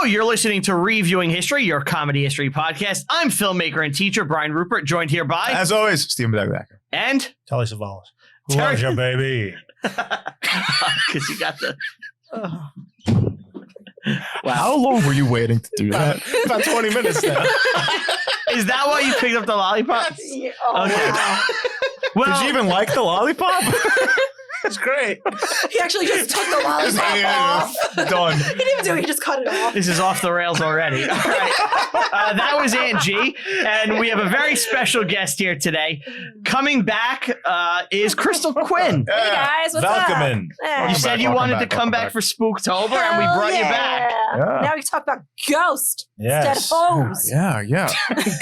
you're listening to Reviewing History, your comedy history podcast. I'm filmmaker and teacher Brian Rupert, joined here by... As always, Stephen Becker. And... Telly Savalas. Who Terry- loves your baby? Because you got the... Wow. How long were you waiting to do that? About 20 minutes now. Is that why you picked up the lollipop? Yeah. Oh, Okay. wow. Well, Did you even like the lollipop? It's great. He actually just took the lollipop off. Done. He didn't even do it. He just cut it off. this is off the rails already. All right. That was Aunt G, and we have a very special guest here today. Coming back is Crystal Quinn. Hey guys, what's Welcome up? in. Hey. You said you wanted to come back for Spooktober, and we brought you back. Yeah. Now we can talk about ghost Yes. instead of hoes. Yeah.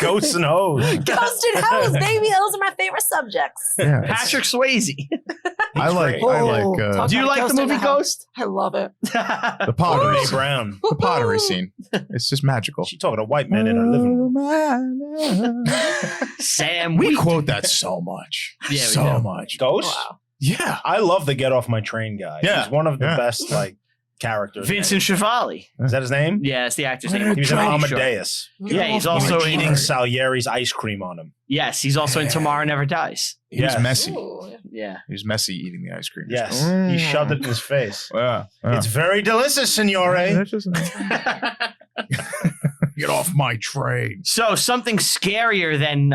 Ghosts and hoes. Ghost and hoes, baby. Those are my favorite subjects. Yeah. Patrick Swayze. I like. Talk Do you about like the Ghost in movie Hell. Ghost? I love it. the pottery. Brene Brown. The pottery scene. It's just magical. She talking to white men in her living room. Sam, We quote that so much. Yeah, we so do. much. Ghost? Wow. Yeah. I love the Get Off My Train guy. Yeah. He's one of the Yeah. best characters. Vincent Chevali. Is that his name? Yeah, it's the actor's name. He was in I'm pretty sure. Amadeus. Yeah, he's He also was in. eating Salieri's ice cream on him. Yes, he's also in Tomorrow Never Dies. He was Yes. messy. Ooh. Yeah. He was messy eating the ice cream. Yes. Mm. He shoved it in his face. Yeah. It's very delicious, signore. That's just- Get off my train. So something scarier than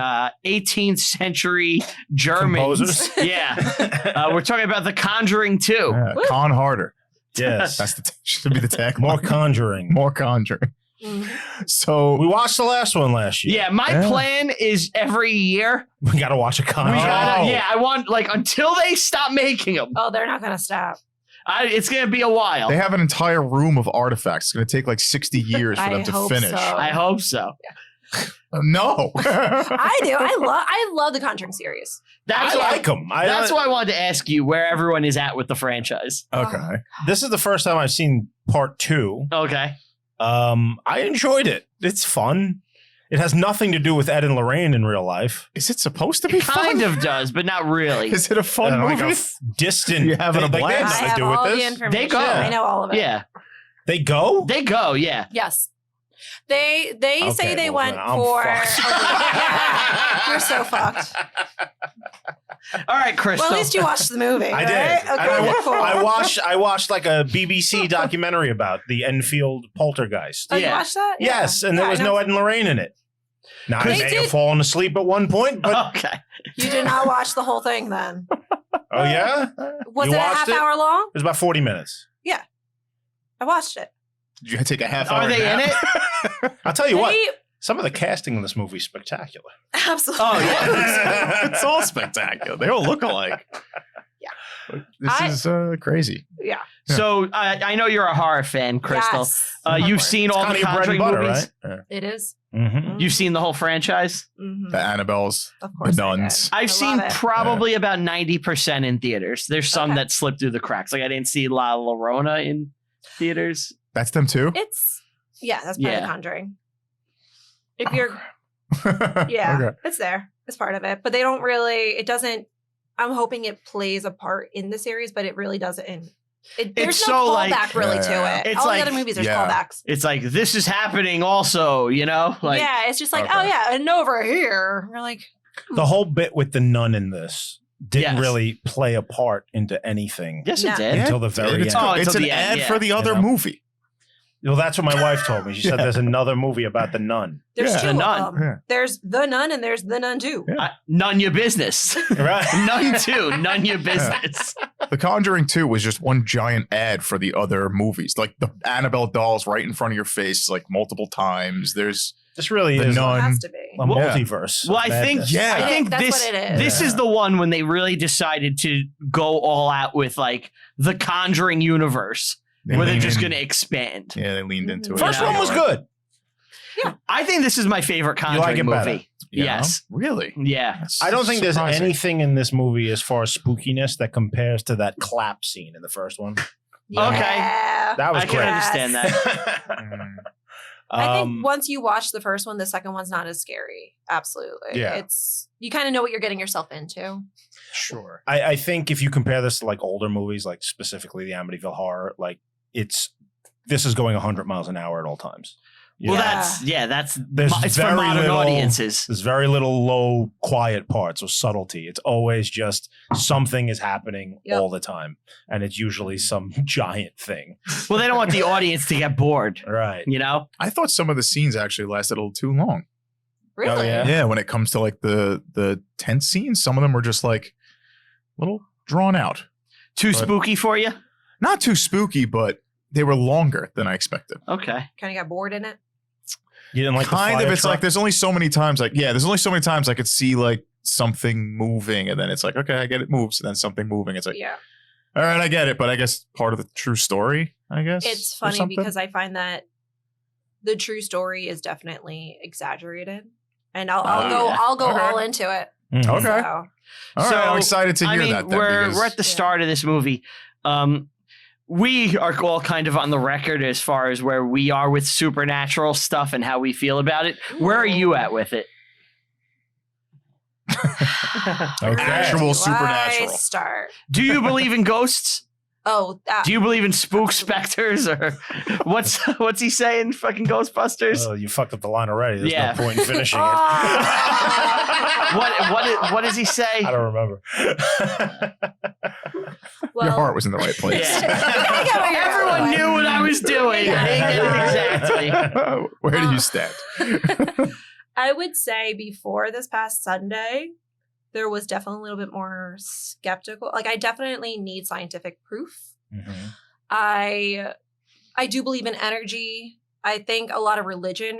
18th century Germans. Composers? Yeah. We're talking about The Conjuring 2. Yeah. Con harder. Yes. That's should be the tag. More Conjuring. More conjuring. Mhm. So We watched the last one last year. Yeah, my Yeah. plan is every year. We got to watch a We Conjuring. gotta, yeah, I want, until they stop making them. Oh, they're not gonna stop. It's going to be a while. they have an entire room of artifacts. It's going to take like 60 years for I them to hope finish. so. I hope so. No. I do. I love the Conjuring series. That's I why, like them. That's why I wanted to ask you where everyone is at with the franchise. Okay. This is the first time I've seen part 2. Okay. I enjoyed it. It's fun. It has nothing to do with Ed and Lorraine in real life. Is it supposed to be Kind fun? of does, but not really. Is it a fun Like movie? distant. You're having a they blast. have I nothing to have do all with the this. information. They go. I know all of it. Yeah. They go. They go, yeah. Yes. They Okay, say they well, went then I'm for. fucked. You're so fucked. All right, Crystal. Well, at least you watched the movie. I right? did. Okay, And cool. I watched like a BBC documentary about the Enfield Poltergeist. Oh, you Yeah. watched that? Yes, and there Yeah, was I know. no Ed and Lorraine in it. Now I They may did- have fallen asleep at one point, but Okay. You did not watch the whole thing then. oh yeah, Was You it a watched half it? hour long? it was about 40 minutes. I watched it. Did you take a half hour Are they in nap? it? I'll tell you what, They- some of the casting in this movie is spectacular. Absolutely. Oh, yeah. It's all spectacular. They all look alike. Yeah. But this is crazy. Yeah. So I know you're a horror fan, Crystal. Yes. You've seen all Kind the of your bread and Conjuring butter, movies. right? It is. Mm-hmm. You've seen the whole franchise. Mhm. The Annabelles, Of course. the I did. nuns. I've I seen love it. probably about 90% in theaters. There's some Okay. that slip through the cracks. Like I didn't see La Llorona in theaters. That's them too? It's that's part of Yeah. the Conjuring. If you're Okay. it's there. It's part of it. But they don't really it doesn't I'm hoping it plays a part in the series, but it really doesn't. There's It's no so, like- callback really Yeah. to it. It's All like- the other movies, there's Yeah. callbacks. It's like this is happening also, you know? Like Yeah, it's just like, Okay. oh yeah, and over here. We're like, The whole bit with the nun in this didn't Yes. really play a part into anything yes, No. it did. until the very It's, end. Oh, it's until an the end, ad yeah. for the other You know? movie. Well, that's what my wife told me. She said Yeah. there's another movie about the nun. there's Yeah. two The of Nun. them. Yeah. There's the nun and there's the nun too. Yeah. None your business. Right? None too. None your business. The Conjuring 2 was just one giant ad for the other movies. Like the Annabelle dolls right in front of your face, like multiple times. There's This really The is nun. It has to be. a multiverse. Well, of I think madness. Yeah. I think That's this what it is. this is the one when they really decided to go all out with like the Conjuring universe, they where they're lean just in- going to expand. Yeah, they leaned into it. First Yeah. one was good. I think this is my favorite like Conjuring it better? movie. Yeah? Yes. Really? Yeah. That's I don't think there's surprising. anything in this movie as far as spookiness that compares to that clap scene in the first one. Yeah. That was I can great. understand that. Mm. I think once you watch the first one, the second one's not as scary. Absolutely. Yeah. It's you kind of know what you're getting yourself into. Sure. I think if you compare this to like older movies, like specifically the Amityville Horror, like it's this is going 100 miles an hour at all times. Well, Yeah. that's There's it's for very modern little- audiences. There's very little low, quiet parts or subtlety. It's always just something is happening Yep. all the time. And it's usually some giant thing. Well, they don't want the audience to get bored. Right. You know? I thought some of the scenes actually lasted a little too long. Really? yeah. Yeah, when it comes to like the tense scenes, some of them were just like a little drawn out. Too But- spooky for you? Not too spooky, but they were longer than I expected. Okay. Kind of got bored in it. You didn't like the Kind of. fire It's truck? like there's only so many times. There's only so many times I could see like something moving, and then it's like, okay, I get it moves, and then something moving. It's like, Yeah. all right, I get it, but I guess part of the true story, I guess. It's or funny something. because I find that the true story is definitely exaggerated. And I'll go Okay. all into it. Mhm. Okay. So, All right, So, I'm excited to hear that. Then, we're because- at the start of this movie. We are all kind of on the record as far as where we are with supernatural stuff and how we feel about it. Where are you at with it? Okay. Actual Where do supernatural. I start. Do you believe in ghosts? Oh, Do you believe in spook specters or what's he saying? Fucking Ghostbusters? Oh, you fucked up the line already. There's Yeah. no point in finishing it. What does he say? I don't remember. well, Your heart was in the right place. I get what you're Everyone going. knew what I was doing. Yeah. They did it exactly. Where do you stand? I would say before this past Sunday, there was definitely a little bit more skeptical. Like, I definitely need scientific proof. Mhm. I do believe in energy. I think a lot of religion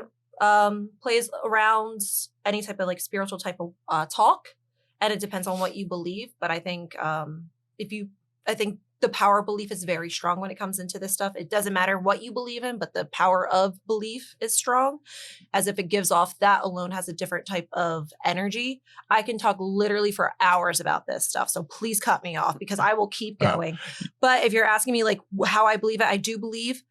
plays around any type of like spiritual type of talk, and it depends on what you believe. But I think I think the power of belief is very strong when it comes into this stuff. It doesn't matter what you believe in, but the power of belief is strong, as if it gives off, that alone has a different type of energy. I can talk literally for hours about this stuff, so please cut me off because I will keep going. But if you're asking me like how I believe it, I do believe.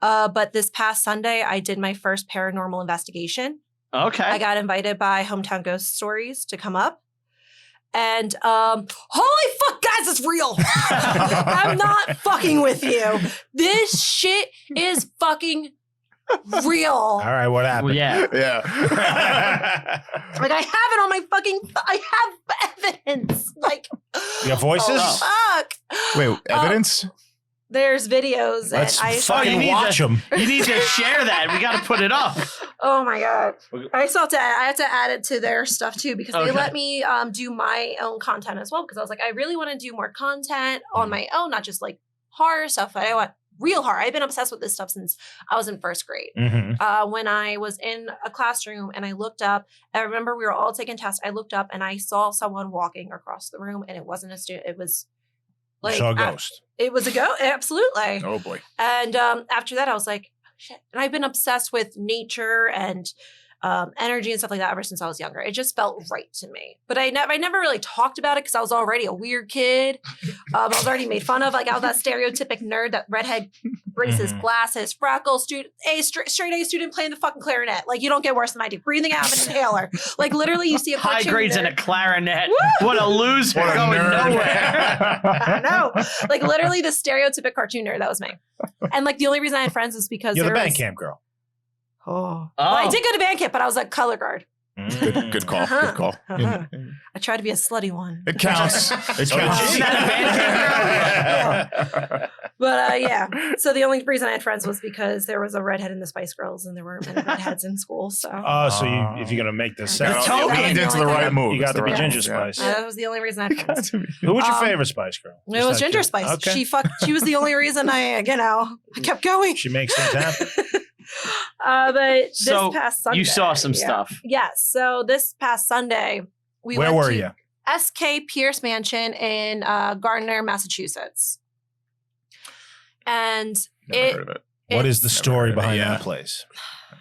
But this past Sunday, I did my first paranormal investigation. Okay. I got invited by Hometown Ghost Stories to come up. And holy fuck, guys, it's real. I'm not fucking with you. This shit is fucking real. All right, what happened? Well, yeah. Yeah. Like, I have it on my fucking, I have evidence. Like, You got voices? oh, fuck. Wait, evidence? There's videos. Let's and I fucking need watch them. You need to share that. We got to put it up. Oh my god! I had to add it to their stuff too because they Okay. let me do my own content as well, because I was like, I really want to do more content on my own, not just like horror stuff. But I want real horror. I've been obsessed with this stuff since I was in first grade. Mm-hmm. When I was in a classroom and I looked up, I remember we were all taking tests. I looked up and I saw someone walking across the room, and it wasn't a student. It was like Saw a ghost. it was a ghost. Absolutely. Oh boy. And after that, I was like, shit. And I've been obsessed with nature and energy and stuff like that ever since I was younger. It just felt right to me. But I never really talked about it because I was already a weird kid. I was already made fun of. Like, I was that stereotypic nerd, that redhead, braces, Mhm. glasses, freckles, student, straight A student playing the fucking clarinet. Like, you don't get worse than I do. Breathing out of an inhaler. Like, literally, you see a High cartoon grades in a nerd. clarinet. Woo! What a loser What a going nerd. nowhere. I know. Like, literally the stereotypic cartoon nerd. That was me. And like, the only reason I had friends was because You're the there band was- camp girl. Oh. Oh. Well, I did go to band camp, but I was a color guard. Good call. Good call. Uh-huh. I tried to be a slutty one. It counts. It So did counts. she. Not a band camp But yeah. So the only reason I had friends was because there was a redhead in the Spice Girls and there weren't many redheads in school. So Oh, so if you're gonna make this The sound, token. You leaned into the right move. you got to be It's the right Ginger move, yeah. Spice. that was the only reason I had friends. Who was your Um, favorite Spice Girl? It Just was out Ginger of Spice. Okay. She was the only reason I kept going. She makes things happen. But this So, past Sunday. You saw some yeah. stuff. Yes. So this past Sunday, we Where went were to you? SK Pierce Mansion in Gardner, Massachusetts. And Never heard of it. What is the it's- story heard of it, behind yeah. that place?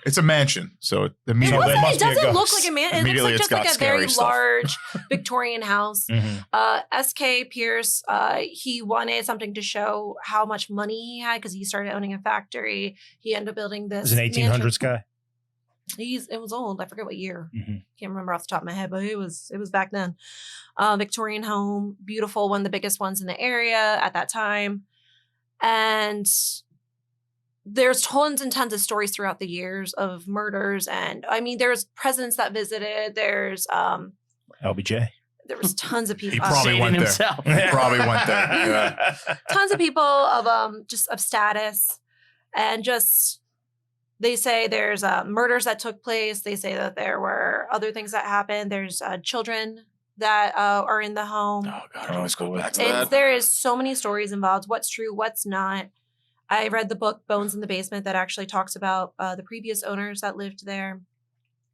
It's a mansion, so It, So immediately there wasn't, must it be a doesn't look ghost. like a man. It looks Immediately like it's just like got a very scary stuff. large Victorian house. Mhm. SK Pierce, he wanted something to show how much money he had because he started owning a factory. He ended up building this. Is an 1800s guy? It was old. I forget what year. Mhm. Can't remember off the top of my head, but it was back then. Victorian home, beautiful, one of the biggest ones in the area at that time. And there's tons and tons of stories throughout the years of murders, and I mean, there's presidents that visited. There's LBJ. there was tons of people. He probably Satan went there. himself. Probably went there. Yeah. Tons of people of just of status, and just they say there's murders that took place. They say that there were other things that happened. There's children that are in the home. Oh God, I always go back to It's, that. there is so many stories involved. What's true, what's not. I read the book Bones in the Basement that actually talks about the previous owners that lived there.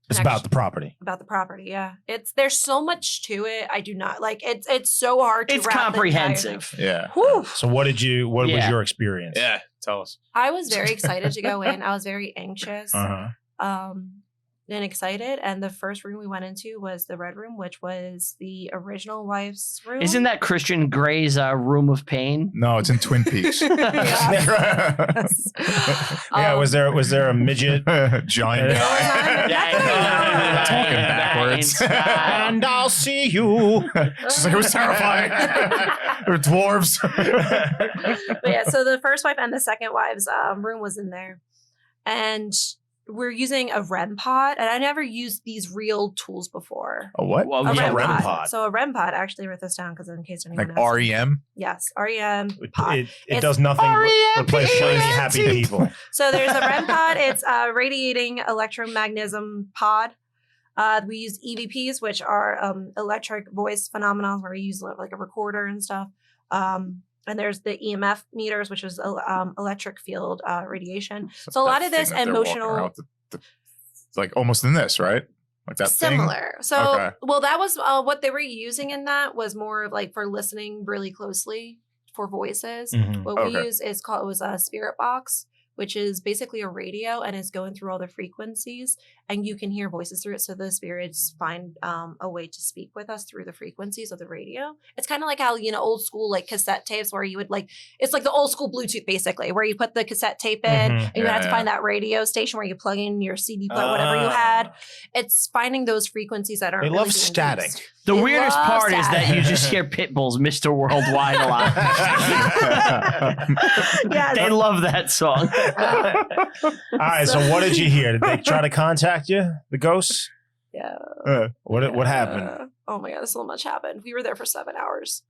It's about the property. About the property, yeah. There's so much to it. I do not like it's so hard to It's wrap the entire comprehensive. thing. Yeah. Whew. So what was Yeah. your experience? Yeah. Tell us. I was very excited to go in. I was very anxious. Uh-huh. And excited. And the first room we went into was the red room, which was the original wife's room. Isn't that Christian Grey's room of pain? No, it's in Twin Peaks. Yes. Yeah, was there a midget? Giant No, guy. not Talking backwards. And I'll see you. She's like, it was terrifying. They're dwarves. But yeah, so the first wife and the second wife's room was in there. And we're using a REM pod, and I never used these real tools before. A what? Well, A yeah, REM REM pod. So a REM pod, I actually wrote this down because in case anyone Like asks. REM? Yes, REM pod. It It's does nothing but replace shiny happy REM. people. So there's a REM pod. It's a radiating electromagnetism pod. We use EVPs, which are electric voice phenomena, where we use like a recorder and stuff. And there's the EMF meters, which is electric field radiation. So a lot That of this thing that they're walking emotional, around with it's like almost in this, right? Like that thing? similar. So, Okay. well, that was what they were using in that was more of like for listening really closely for voices. Mhm. What we Okay. use is called was a spirit box, which is basically a radio and is going through all the frequencies, and you can hear voices through it. So the spirits find a way to speak with us through the frequencies of the radio. It's kind of like how old school like cassette tapes where you would it's like the old school Bluetooth basically, where you put the cassette tape in Mhm. and you Yeah, had to yeah. find that radio station where you plug in your CD player, whatever you had. It's finding those frequencies that are. They love static. The They weirdest love part is that you static. just hear Pitbull's Mr. Worldwide a lot. Yeah. They love that song. All right, so what did you hear? Did they try to contact you, the ghosts? Yeah. What happened? Oh my god, so much happened. We were there for 7 hours.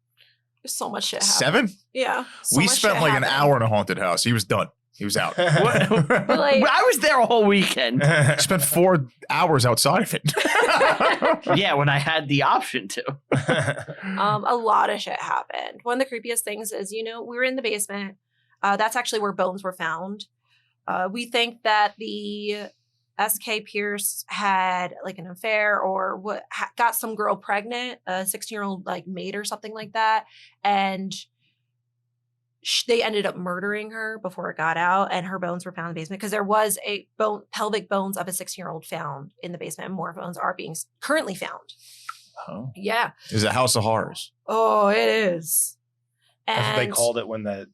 So much shit happened. 7? Yeah. so We much spent shit like an happened. hour in a haunted house. He was done. He was out. What? Like- I was there a whole weekend. Spent 4 hours outside of it. Yeah, when I had the option to. A lot of shit happened. One of the creepiest things is, we were in the basement. That's actually where bones were found. We think that the S.K. Pierce had like an affair or got some girl pregnant, a 16-year-old like maid or something like that, and they ended up murdering her before it got out, and her bones were found in the basement because there was a pelvic bones of a 16-year-old found in the basement, and more bones are being currently found. Oh. Yeah. It's a house of horrors. Oh, it is. That's what they And- called it when that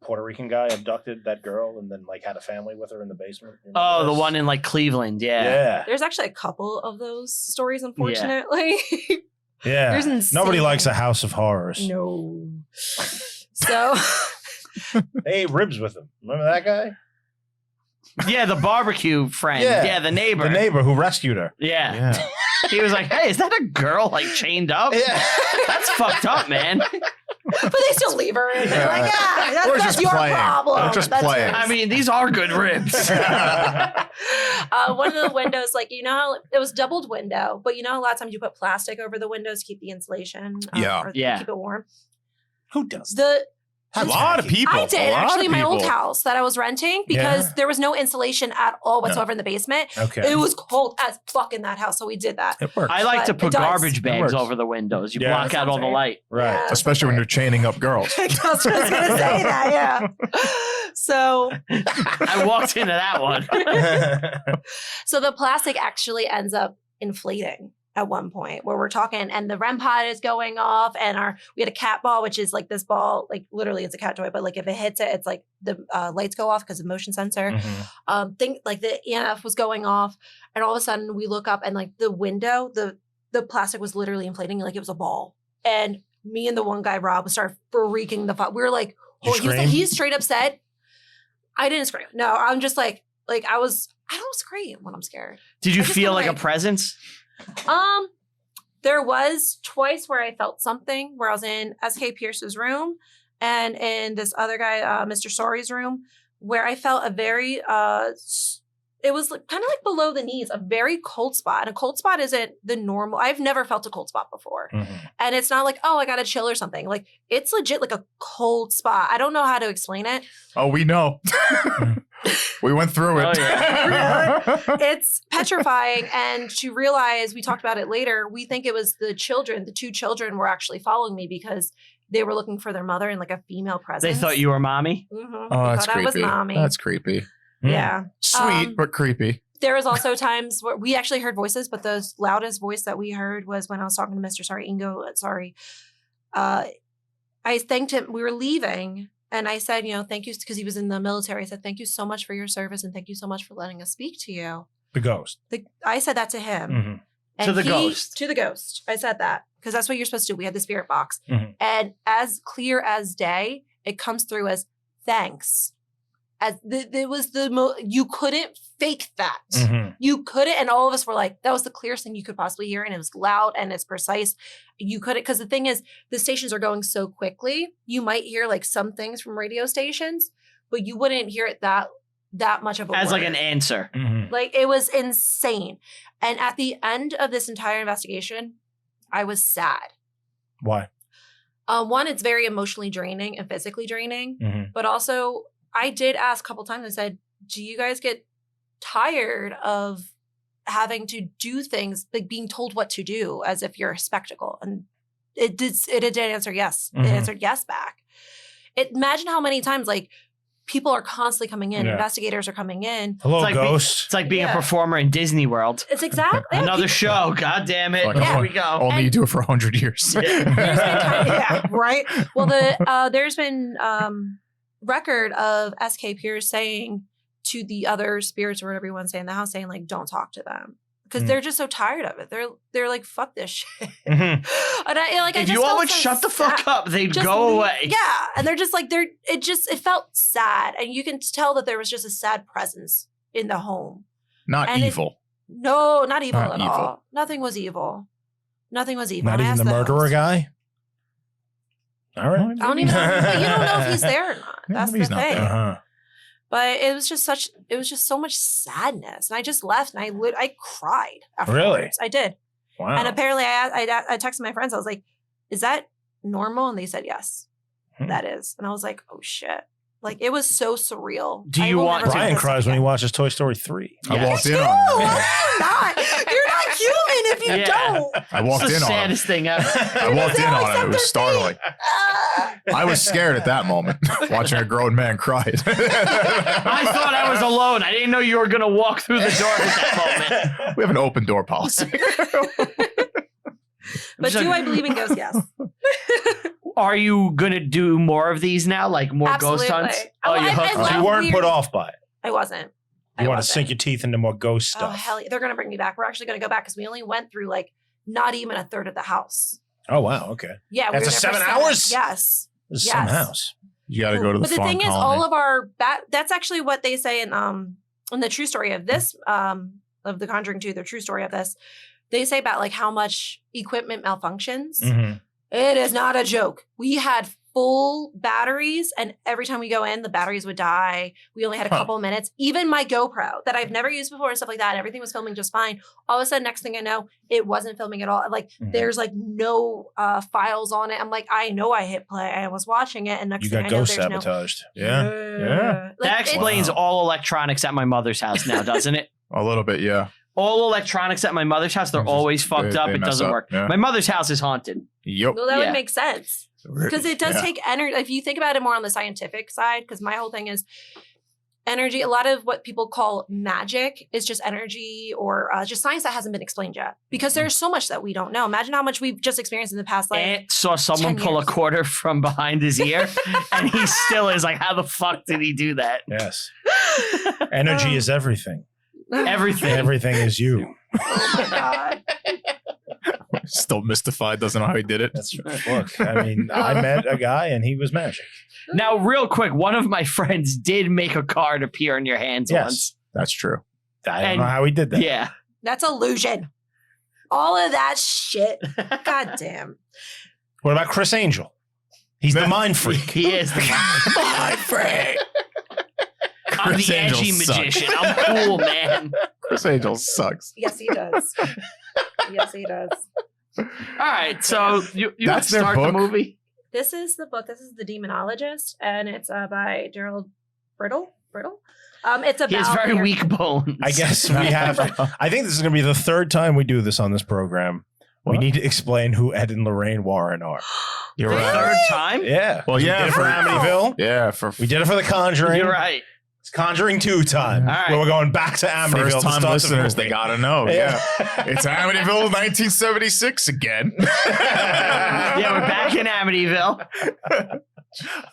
Puerto Rican guy abducted that girl and then like had a family with her in the basement. You remember Oh, the this? one in like Cleveland. Yeah. Yeah. There's actually a couple of those stories, unfortunately. Yeah. There's insane. Nobody likes a house of horrors. No. So They ate ribs with him. Remember that guy? Yeah, the barbecue friend. Yeah. Yeah, the neighbor. The neighbor who rescued her. Yeah. Yeah. He was like, hey, is that a girl like chained up? Yeah. That's fucked up, man. but they still leave her and they're like, We're that's just your playing. problem. We're just That's playing. yours." I mean, these are good ribs. One of the windows, like, how it was doubled window, but a lot of times you put plastic over the windows to keep the insulation, Yeah. or Yeah. keep it warm. Who does? A lot of people. I did a lot actually of my old people. house that I was renting because Yeah. there was no insulation at all whatsoever in the basement. Okay. It was cold as fuck in that house, so we did that. It works. I like But to it put does. garbage It bags works. over the windows. You Yeah. block That out all sounds the right. light. Right. Yeah. Especially when you're chaining up girls. I was just gonna say that, yeah. So I walked into that one. So the plastic actually ends up inflating at one point where we're talking and the REM pod is going off and we had a cat ball, which is like this ball, like literally it's a cat toy, but like if it hits it, it's like the lights go off because of motion sensor. Mhm. Think like the EMF was going off and all of a sudden we look up and like the window, the plastic was literally inflating like it was a ball. And me and the one guy, Rob, started freaking the fuck. We were like, Did you he was like, scream? he straight up said, I didn't scream. No, I'm just like I don't scream when I'm scared. Did you I just feel kinda like a presence? There was twice where I felt something, where I was in S.K. Pierce's room and in this other guy, Mr. Sorry's room, where I felt a very, it was kind of like below the knees, a very cold spot. And a cold spot isn't the normal. I've never felt a cold spot before. And it's not like, oh, I got to chill or something. Like, it's legit like a cold spot. I don't know how to explain it. Oh, we know. We went through it. Oh, yeah. It's petrifying. And to realize, we talked about it later, we think it was the two children were actually following me because they were looking for their mother in like a female presence. They thought you were mommy? Mm-hmm. Oh, that's I was creepy. mommy. That's creepy. Yeah. Sweet, but creepy. There was also times where we actually heard voices, but the loudest voice that we heard was when I was talking to Mr. Sorry, Ingo, sorry. I thanked him. We were leaving. And I said, thank you, because he was in the military. I said, thank you so much for your service and thank you so much for letting us speak to you. The ghost. I said that to him. Mm-hmm. And To the ghost. To the ghost. I said that because that's what you're supposed to do. We had the spirit box. Mm-hmm. And as clear as day, it comes through as thanks. As it was you couldn't fake that. Mm-hmm. You couldn't. And all of us were like, that was the clearest thing you could possibly hear. And it was loud and it's precise. You couldn't, because the thing is, the stations are going so quickly. You might hear like some things from radio stations, but you wouldn't hear it that much of a As word. like an answer. Mm-hmm. Like, it was insane. And at the end of this entire investigation, I was sad. Why? One, it's very emotionally draining and physically draining. Mm-hmm. But also, I did ask a couple times, I said, do you guys get tired of having to do things, like being told what to do as if you're a spectacle? And it did answer yes. Mm-hmm. It answered yes back. Imagine how many times, like, people are constantly coming in, investigators are coming in. Hello, It's like ghost. It's like being a performer in Disney World. It's exactly Another show. God damn it. Like, Here we go. Only you do it for 100 years. There's been right. Well, there's been record of SK Pierce saying to the other spirits or whatever you want to say in the house, saying like, don't talk to them. Because they're just so tired of it. They're like, fuck this shit. Mhm. And I If just you felt all would so shut the sad. fuck up, they'd Just go leave- away. Yeah. And they're just like, it felt sad. And you can tell that there was just a sad presence in the home. Not And evil. No, not evil Not at evil. all. Nothing was evil. Nothing was evil. Not And I even asked the murderer host. guy? All right. I don't even know. But you don't know if he's there or not. Yeah, That's maybe the he's not thing. there. Uh-huh. But it was just so much sadness. And I just left and I cried afterwards. Really? I did. Wow. And apparently I texted my friends. I was like, is that normal? And they said, yes, that is. And I was like, oh shit. Like, it was so surreal. Do I you will want never to- forget Brian this cries when he again. watches Toy Story 3. I Yeah. walked in No, on it. you're not. You're not human if you Yeah. don't. I walked It's the in on it. saddest thing ever. I walked in on it. It was startling. Ah. I was scared at that moment, watching a grown man cry. I thought I was alone. I didn't know you were going to walk through the door at that moment. We have an open door policy. But So- do I believe in ghosts? Yes. Are you going to do more of these now? Like more Absolutely. ghost hunts? Oh, Oh, you I hooked So love you up. weren't weird- put off by it. I wasn't. You I want to wasn't. sink your teeth into more ghost Oh, stuff. hell yeah. They're going to bring me back. We're actually going to go back because we only went through like not even a third of the house. Oh, wow. Okay. Yeah. That's were a there 7 for hours? Yes. This is Yes. some house. You got to go to the But the farm thing is, colony. all of our that's actually what they say in the true story of this of the Conjuring 2, the true story of this. They say about like how much equipment malfunctions. Mhm. It is not a joke. We had full batteries, and every time we go in, the batteries would die. We only had a couple of minutes. Even my GoPro that I've never used before and stuff like that, everything was filming just fine. All of a sudden, next thing I know, it wasn't filming at all. Like Mhm. there's like no files on it. I'm like, I know I hit play. I was watching it, and next You thing got I know, ghost there's no. sabotaged. Yeah. Like, That it's- explains Wow. all electronics at my mother's house now, doesn't it? A little bit, yeah. All electronics at my mother's house, they're It's just- always fucked they up. It mess doesn't up, work. yeah. My mother's house is haunted. Yep. Well, that Yeah. would make sense. Because it does take energy. If you think about it more on the scientific side, because my whole thing is energy. A lot of what people call magic is just energy or just science that hasn't been explained yet. Because there's so much that we don't know. Imagine how much we've just experienced in the past. Like, Aunt saw someone 10 pull a years. quarter from behind his ear, and he still is like, how the fuck did he do that? Yes. Energy is everything. Everything. Everything is you. Oh my God. Still mystified, doesn't know how he did it. Look, I mean, I met a guy and he was magic. Now, real quick, one of my friends did make a card appear in your hands once. That's true. I don't know how he did that. Yeah. That's illusion. All of that shit. God damn. What about Chris Angel? He's the mind freak. He is the My friend. I'm Chris the edgy Angel sucks. magician. I'm cool, man. Chris Angel sucks. Yes, he does. Yes, he does. All right, so you That's their start the book? movie? This is the book. This is The Demonologist, and it's by Gerald Brittle. It's about He has very weak bones. I guess we have. I think this is going to be the third time we do this on this program. We What? need to explain who Ed and Lorraine Warren are. You're The right. third time? Yeah. Well, We yeah, did it for for- Amityville. Yeah, for We did it for the Conjuring. You're right. It's Conjuring 2 time. All right. Where we're going back to Amityville. first to time start the listeners, movie. they gotta know. Yeah. It's Amityville 1976 again. Yeah, we're back in Amityville.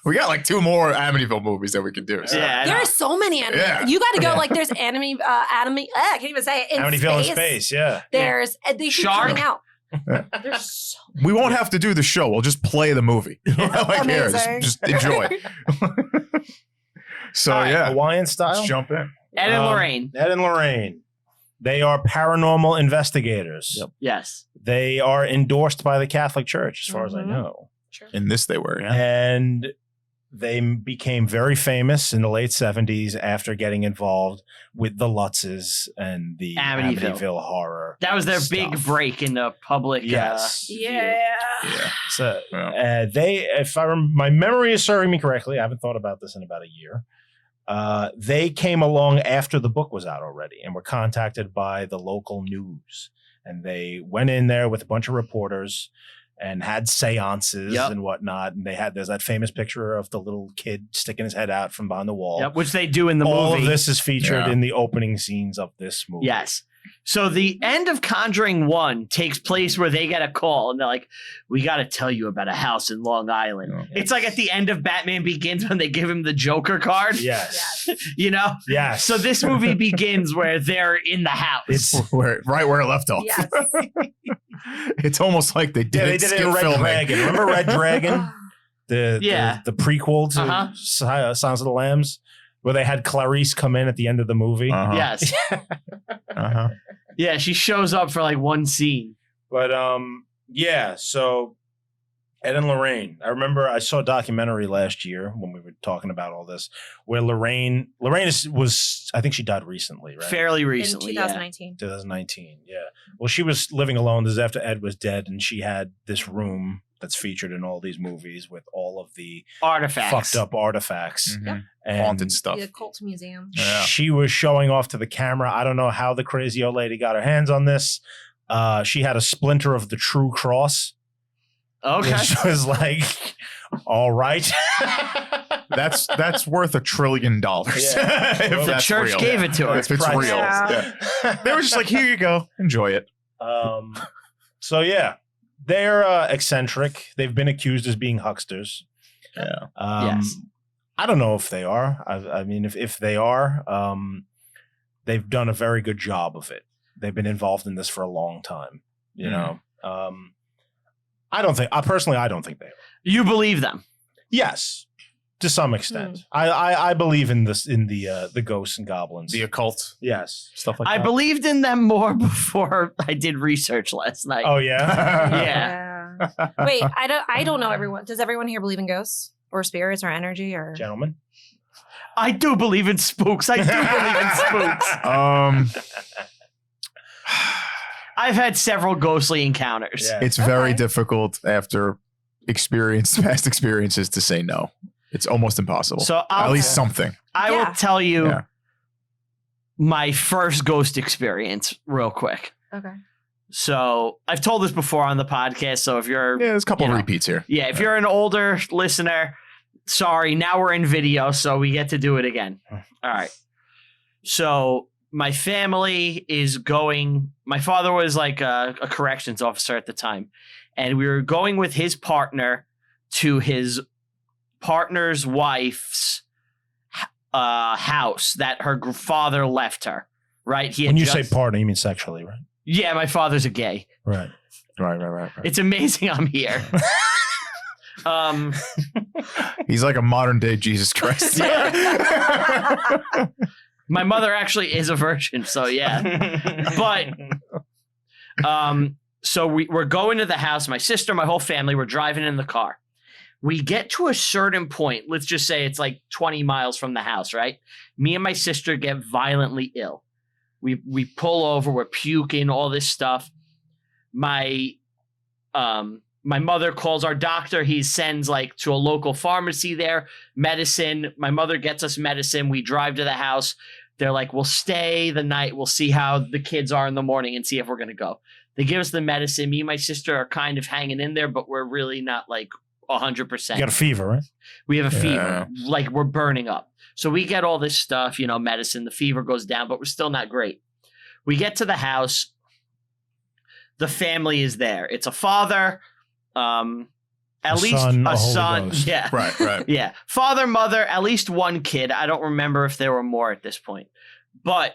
We got like 2 more Amityville movies that we could do. So. Yeah, I There know. are so many anime. Yeah. You got to go. Yeah. Like, there's I can't even say it. In Amityville in space. space, yeah. There's they keep Shark. coming out. There's so We won't have to do the show. We'll just play the movie. Like here, Amazing. just enjoy. So All right, yeah, Hawaiian style. let's jump in. Ed and Lorraine. Ed and Lorraine. They are paranormal investigators. Yep. Yes. They are endorsed by the Catholic Church, as far as I Mhm. know. Sure. In this, they were. Yeah. And they became very famous in the late 70s after getting involved with the Lutzes and the Amityville. Amityville horror. That was their big stuff. break in the public. Yes. Yeah. Yeah. So Yeah. they, if my memory is serving me correctly, I haven't thought about this in about a year. They came along after the book was out already and were contacted by the local news. And they went in there with a bunch of reporters and had seances Yep. and whatnot. And there's that famous picture of the little kid sticking his head out from behind the wall. Yep, which they do in the All movie. of this is featured Yeah. in the opening scenes of this movie. Yes. So the end of Conjuring 1 takes place where they get a call and they're like, we got to tell you about a house in Long Island. Yeah. It's like at the end of Batman Begins when they give him the Joker card, Yes. you know? Yes. So this movie begins where they're in the house. It's Right where it left off. Yes. It's almost like they did, yeah, they did it in Red Dragon. Remember Red Dragon? Yeah. The prequel to Uh-huh. Sounds of the Lambs, where they had Clarice come in at the end of the movie. Uh-huh. Yes. Uh-huh. Yeah, she shows up for like one scene. But yeah, so Ed and Lorraine. I remember I saw a documentary last year when we were talking about all this, where Lorraine was I think she died recently, right? Fairly In recently. 2019. 2019. Yeah. Well, she was living alone. This is after Ed was dead, and she had this room that's featured in all these movies with all of the Yeah. Artifacts. fucked up artifacts. Mhm. And Haunted stuff. The occult museum. Yeah. She was showing off to the camera. I don't know how the crazy old lady got her hands on this. She had a splinter of the True Cross, Okay. which was like, all right. That's worth $1 trillion. Yeah. If Well, The that's church real. gave it to her. If it's Priceless. real. Yeah. They were just like, here you go. Enjoy it. So yeah, they're eccentric. They've been accused as being hucksters. Yeah. Yes. I don't know if they are. I mean, if they are, they've done a very good job of it. They've been involved in this for a long time. You know, I don't think. Personally, I don't think they are. You believe them. Yes, to some extent. I believe in this in the ghosts and goblins. The occult Yes. stuff like I that. believed in them more before I did research last night. Oh yeah. Yeah. Wait, I don't know everyone. Does everyone here believe in ghosts or spirits or energy or Gentlemen. I do believe in spooks. I do believe in spooks. I've had several ghostly encounters. Yeah. It's very Okay. difficult after past experiences to say no. It's almost impossible. So At least something. I Yeah. will tell you Yeah. my first ghost experience real quick. Okay. So I've told this before on the podcast. So if you're Yeah, there's a couple You of know. repeats here. if you're an older listener, sorry, now we're in video, so we get to do it again. All right. So my family is going, my father was like a corrections officer at the time, and we were going with his partner to his partner's wife's house that her father left her, right? He had When you say just- partner, you mean sexually, right? Yeah, my father's a gay. Right. Right. It's amazing I'm here. He's like a modern day Jesus Christ. My mother actually is a virgin, so yeah. But so we're going to the house. My sister, my whole family, we're driving in the car. We get to a certain point. Let's just say it's like 20 miles from the house, right? Me and my sister get violently ill. We pull over, we're puking, all this stuff. My mother calls our doctor. He sends like to a local pharmacy there, medicine. My mother gets us medicine. We drive to the house. They're like, we'll stay the night. We'll see how the kids are in the morning and see if we're going to go. They give us the medicine. Me and my sister are kind of hanging in there, but we're really not like 100%. You got a fever, right? We have a fever. Like we're burning up. So we get all this stuff, medicine. The fever goes down, but we're still not great. We get to the house. The family is there. It's a father, at least son, a a Holy son. Ghost. Yeah. Right. Yeah. Father, mother, at least one kid. I don't remember if there were more at this point. But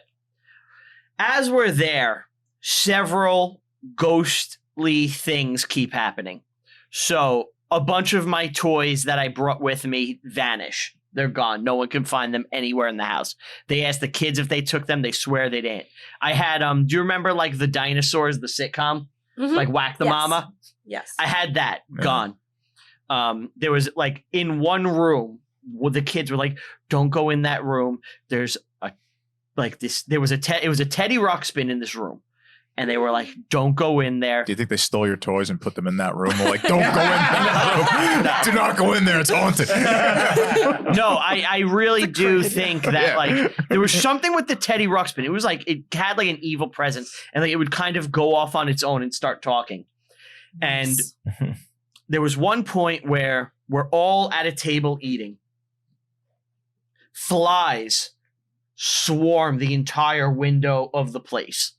as we're there, several ghostly things keep happening. So a bunch of my toys that I brought with me vanish. They're gone. No one can find them anywhere in the house. They asked the kids if they took them. They swear they didn't. I had, do you remember like the dinosaurs, the sitcom? Mhm. Like Whack the Yes. Mama? Yes. I had that Yeah. gone. There was like in one room where the kids were like, don't go in that room. There's a, like this, there was it was a Teddy Ruxpin in this room. And they were like, don't go in there. Do you think they stole your toys and put them in that room? They're like, don't go in that room. No. Do not go in there. It's haunted. No, I really do think that like there was something with the Teddy Ruxpin. It was like it had like an evil presence, and like it would kind of go off on its own and start talking. And there was one point where we're all at a table eating. Flies swarm the entire window of the place.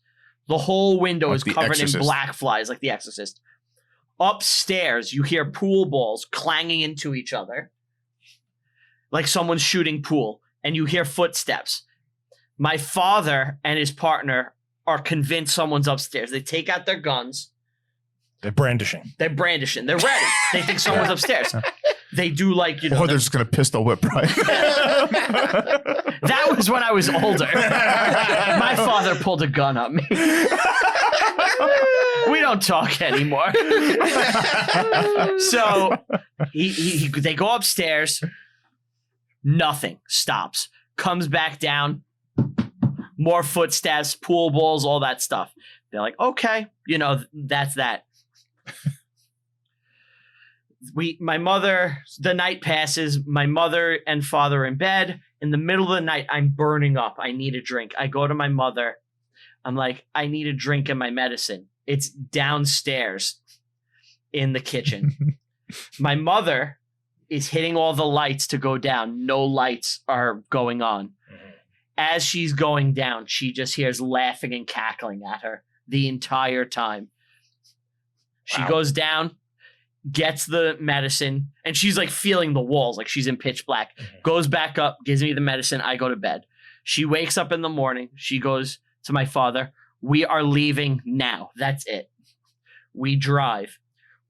The whole window Like is The covered in Exorcist. black flies, like The Exorcist. Upstairs, you hear pool balls clanging into each other, like someone's shooting pool, and you hear footsteps. My father and his partner are convinced someone's upstairs. They take out their guns. They're brandishing. They're brandishing. They're ready. They think someone's upstairs. They do like, Or they're just going to pistol whip, right? That was when I was older. My father pulled a gun on me. We don't talk anymore. So they go upstairs. Nothing. Stops. Comes back down. More footsteps, pool balls, all that stuff. They're like, okay, that's that. My mother, the night passes. My mother and father in bed. In the middle of the night, I'm burning up. I need a drink. I go to my mother. I'm like, I need a drink and my medicine. It's downstairs in the kitchen. My mother is hitting all the lights to go down. No lights are going on. As she's going down, she just hears laughing and cackling at her the entire time. She goes down, gets the medicine, and she's like feeling the walls, like she's in pitch black. Goes back up, gives me the medicine. I go to bed. She wakes up in the morning. She goes to my father. We are leaving now. That's it. We drive.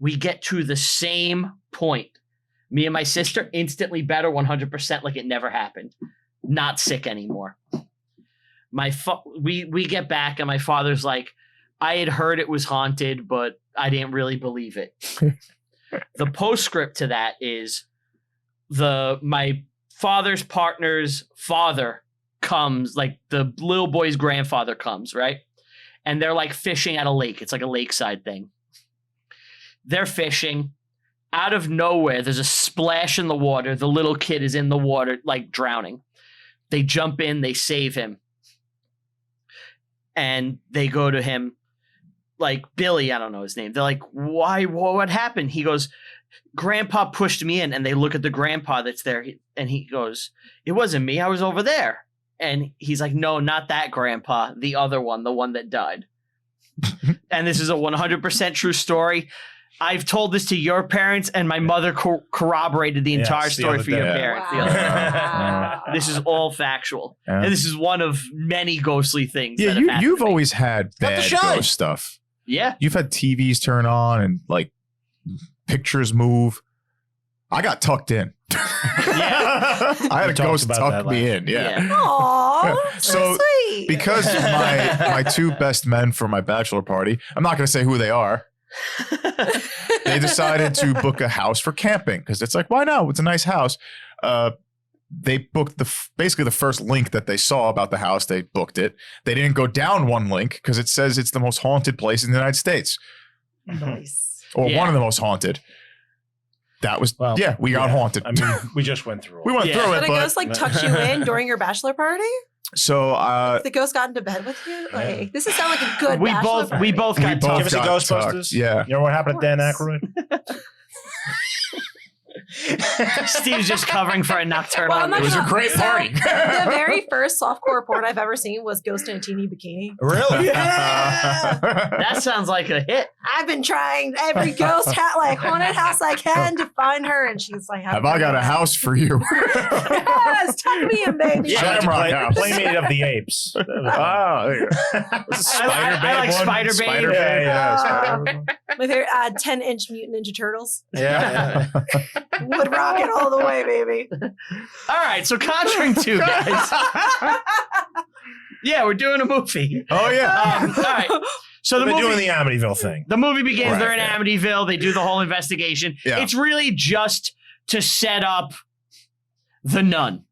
We get to the same point. Me and my sister, instantly better, 100%, like it never happened. Not sick anymore. We get back, and my father's like, I had heard it was haunted, but I didn't really believe it. The postscript to that is my father's partner's father comes, like the little boy's grandfather comes, right? And they're like fishing at a lake. It's like a lakeside thing. They're fishing. Out of nowhere, there's a splash in the water. The little kid is in the water, like drowning. They jump in, they save him. And they go to him, like Billy, I don't know his name. They're like, why? What happened? He goes, Grandpa pushed me in. And they look at the grandpa that's there. And he goes, it wasn't me. I was over there. And he's like, no, not that grandpa. The other one, the one that died. And this is a 100% true story. I've told this to your parents, and my mother corroborated the entire Yes, the story other for your day. parents. the other day. Wow. This is all factual. Yeah. And this is one of many ghostly things Yeah, that have happened you've to me. always had Got the bad shine. ghost stuff. Yeah. You've had TVs turn on and like pictures move. I got tucked in. Yeah. I had We a talked ghost about tuck that me last in. Yeah. Aww, Yeah. so So, sweet. Because my two best men for my bachelor party, I'm not going to say who they are. They decided to book a house for camping because it's like, why not? It's a nice house. They booked basically the first link that they saw about the house. They booked it. They didn't go down one link because it says it's the most haunted place in the United States, Nice. or Yeah. one of the most haunted. That was Well, we got haunted. I mean, we just went through. We went Yeah. through But it, a but ghost like tucked you in during your bachelor party? so The ghost got into bed with you? Like, this is sound like a good we bachelor both party. we both got we both Give us a got Ghostbusters. tucked. Yeah. You know what happened to Dan Of Aykroyd? Steve's just covering for a nocturnal. Well, I'm not It was a gonna- great so, party. The very first softcore porn I've ever seen was Ghost in a Teeny Bikini. Really? That sounds like a hit. I've been trying every ghost haunted house I can to find her, and she's like, Have I got a house for you? Yes, tuck me in, baby. Yeah. Shamrock House. Playmate of the Apes. Ah, there you go. I like Spider Babe. Spider Babe. Yeah, Spider-Babe. My favorite 10-inch Mutant Ninja Turtles. Yeah. Would rock it all the way, baby. All right, so Conjuring 2, guys. Yeah, we're doing a movie. Oh yeah. All right. So the They're movie, doing the Amityville thing. the movie begins. Right, They're in yeah. Amityville. They do the whole investigation. Yeah. It's really just to set up the nun.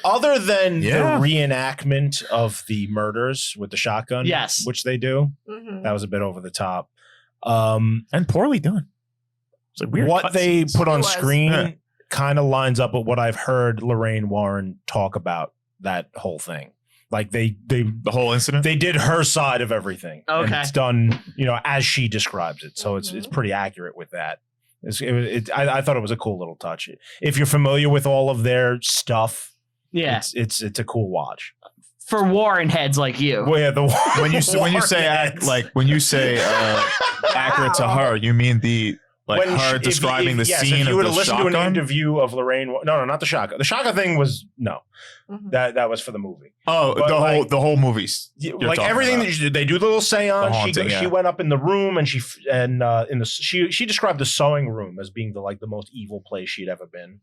Other than Yeah. the reenactment of the murders with the shotgun, Yes. which they do, Mhm. that was a bit over the top. And poorly done. It's like weird What they cutscenes. put on It was. screen Yeah. kind of lines up with what I've heard Lorraine Warren talk about that whole thing. Like they the whole incident. they did her side of everything. And Okay. it's done, as she describes it. So it's pretty accurate with that. I thought it was a cool little touch. If you're familiar with all of their stuff, Yeah. it's a cool watch. For Warren heads like you. Well, yeah, the when you say accurate to her, you mean the When her if- describing the yes, scene if you of were the to listen to an shotgun? interview of Lorraine, no, not the shotgun. The shotgun thing was no, Mhm. that was for the movie. Oh, But the whole movie's Like talking everything about. that she did, they do the little seance. The haunting, she yeah. went up in the room and she described the sewing room as being the most evil place she'd ever been.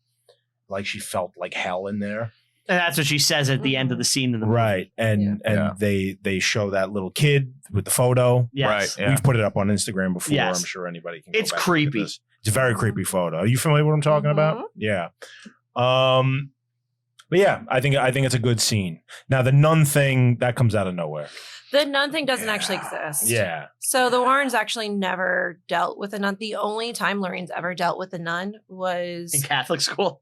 Like she felt like hell in there. And that's what she says at the end of the scene in the movie. Right. And Yeah. they show that little kid with the photo. Yes. Right. Yeah. We've put it up on Instagram before. Yes. I'm sure anybody can go It's back and look at creepy. this. It's a very creepy photo. Are you familiar with what I'm talking about? Yeah. But yeah, I think it's a good scene. Now the nun thing that comes out of nowhere. The nun thing doesn't actually exist. Yeah. So the Warrens actually never dealt with a nun. The only time Lorraine's ever dealt with a nun was In Catholic school.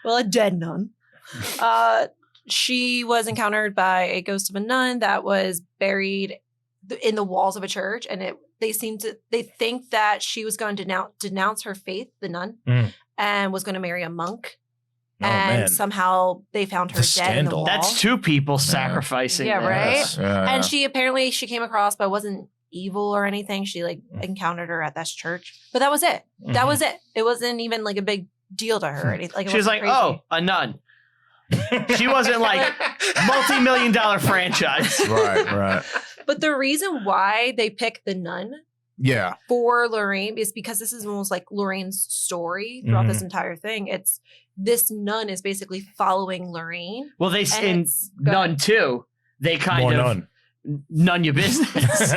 well, a dead nun. She was encountered by a ghost of a nun that was buried in the walls of a church, and they think that she was going to denounce her faith, the nun, and was going to marry a monk. Oh, and man. somehow they found her The dead in the scandal. wall. That's two people sacrificing. Yeah, there. right? Yes, yeah, And she came across, but wasn't evil or anything. She encountered her at that church, but that was it. That was it. It wasn't even like a big deal to her. Or anything. Like, it She was wasn't like, crazy. oh, a nun. She wasn't like multi-million-dollar franchise. right. But the reason why they picked the nun Yeah. for Lorraine is because this is almost like Lorraine's story throughout this entire thing. It's this nun is basically following Lorraine. Well, they And in it's good. Nun 2, they kind More of nun your business.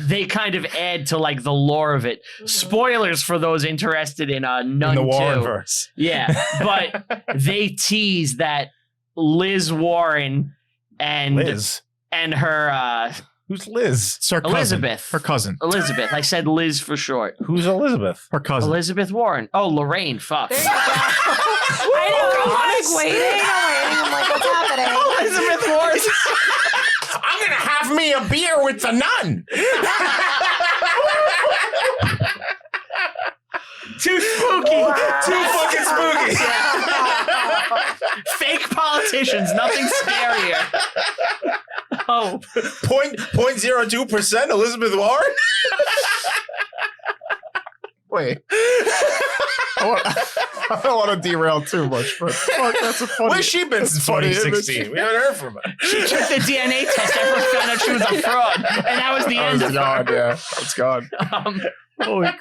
They kind of add to like the lore of it. Mhm. Spoilers for those interested in Nun in the 2. Warrenverse. Yeah, but they tease that Liz Warren and Liz. and her Who's Liz? It's her cousin. Elizabeth. Her cousin. Elizabeth. I said Liz for short. Who's Elizabeth? Her cousin. Elizabeth Warren. Oh, Lorraine. Fuck. There you go. I know. I'm like waiting. I'm like, what's happening? Elizabeth Warren. I'm gonna have me a beer with the nun. Too spooky. Wow. Too fucking spooky. Fake politicians. Nothing scarier. Oh. 0.02% Elizabeth Warren. Wait. I I don't want to derail too much, but fuck, that's a funny. Where's she been since funny 2016? We haven't heard from her. She took the DNA test. Everyone found out she was a fraud, and that was the Oh, end it's of gone. her. Yeah, it's gone. Holy crap!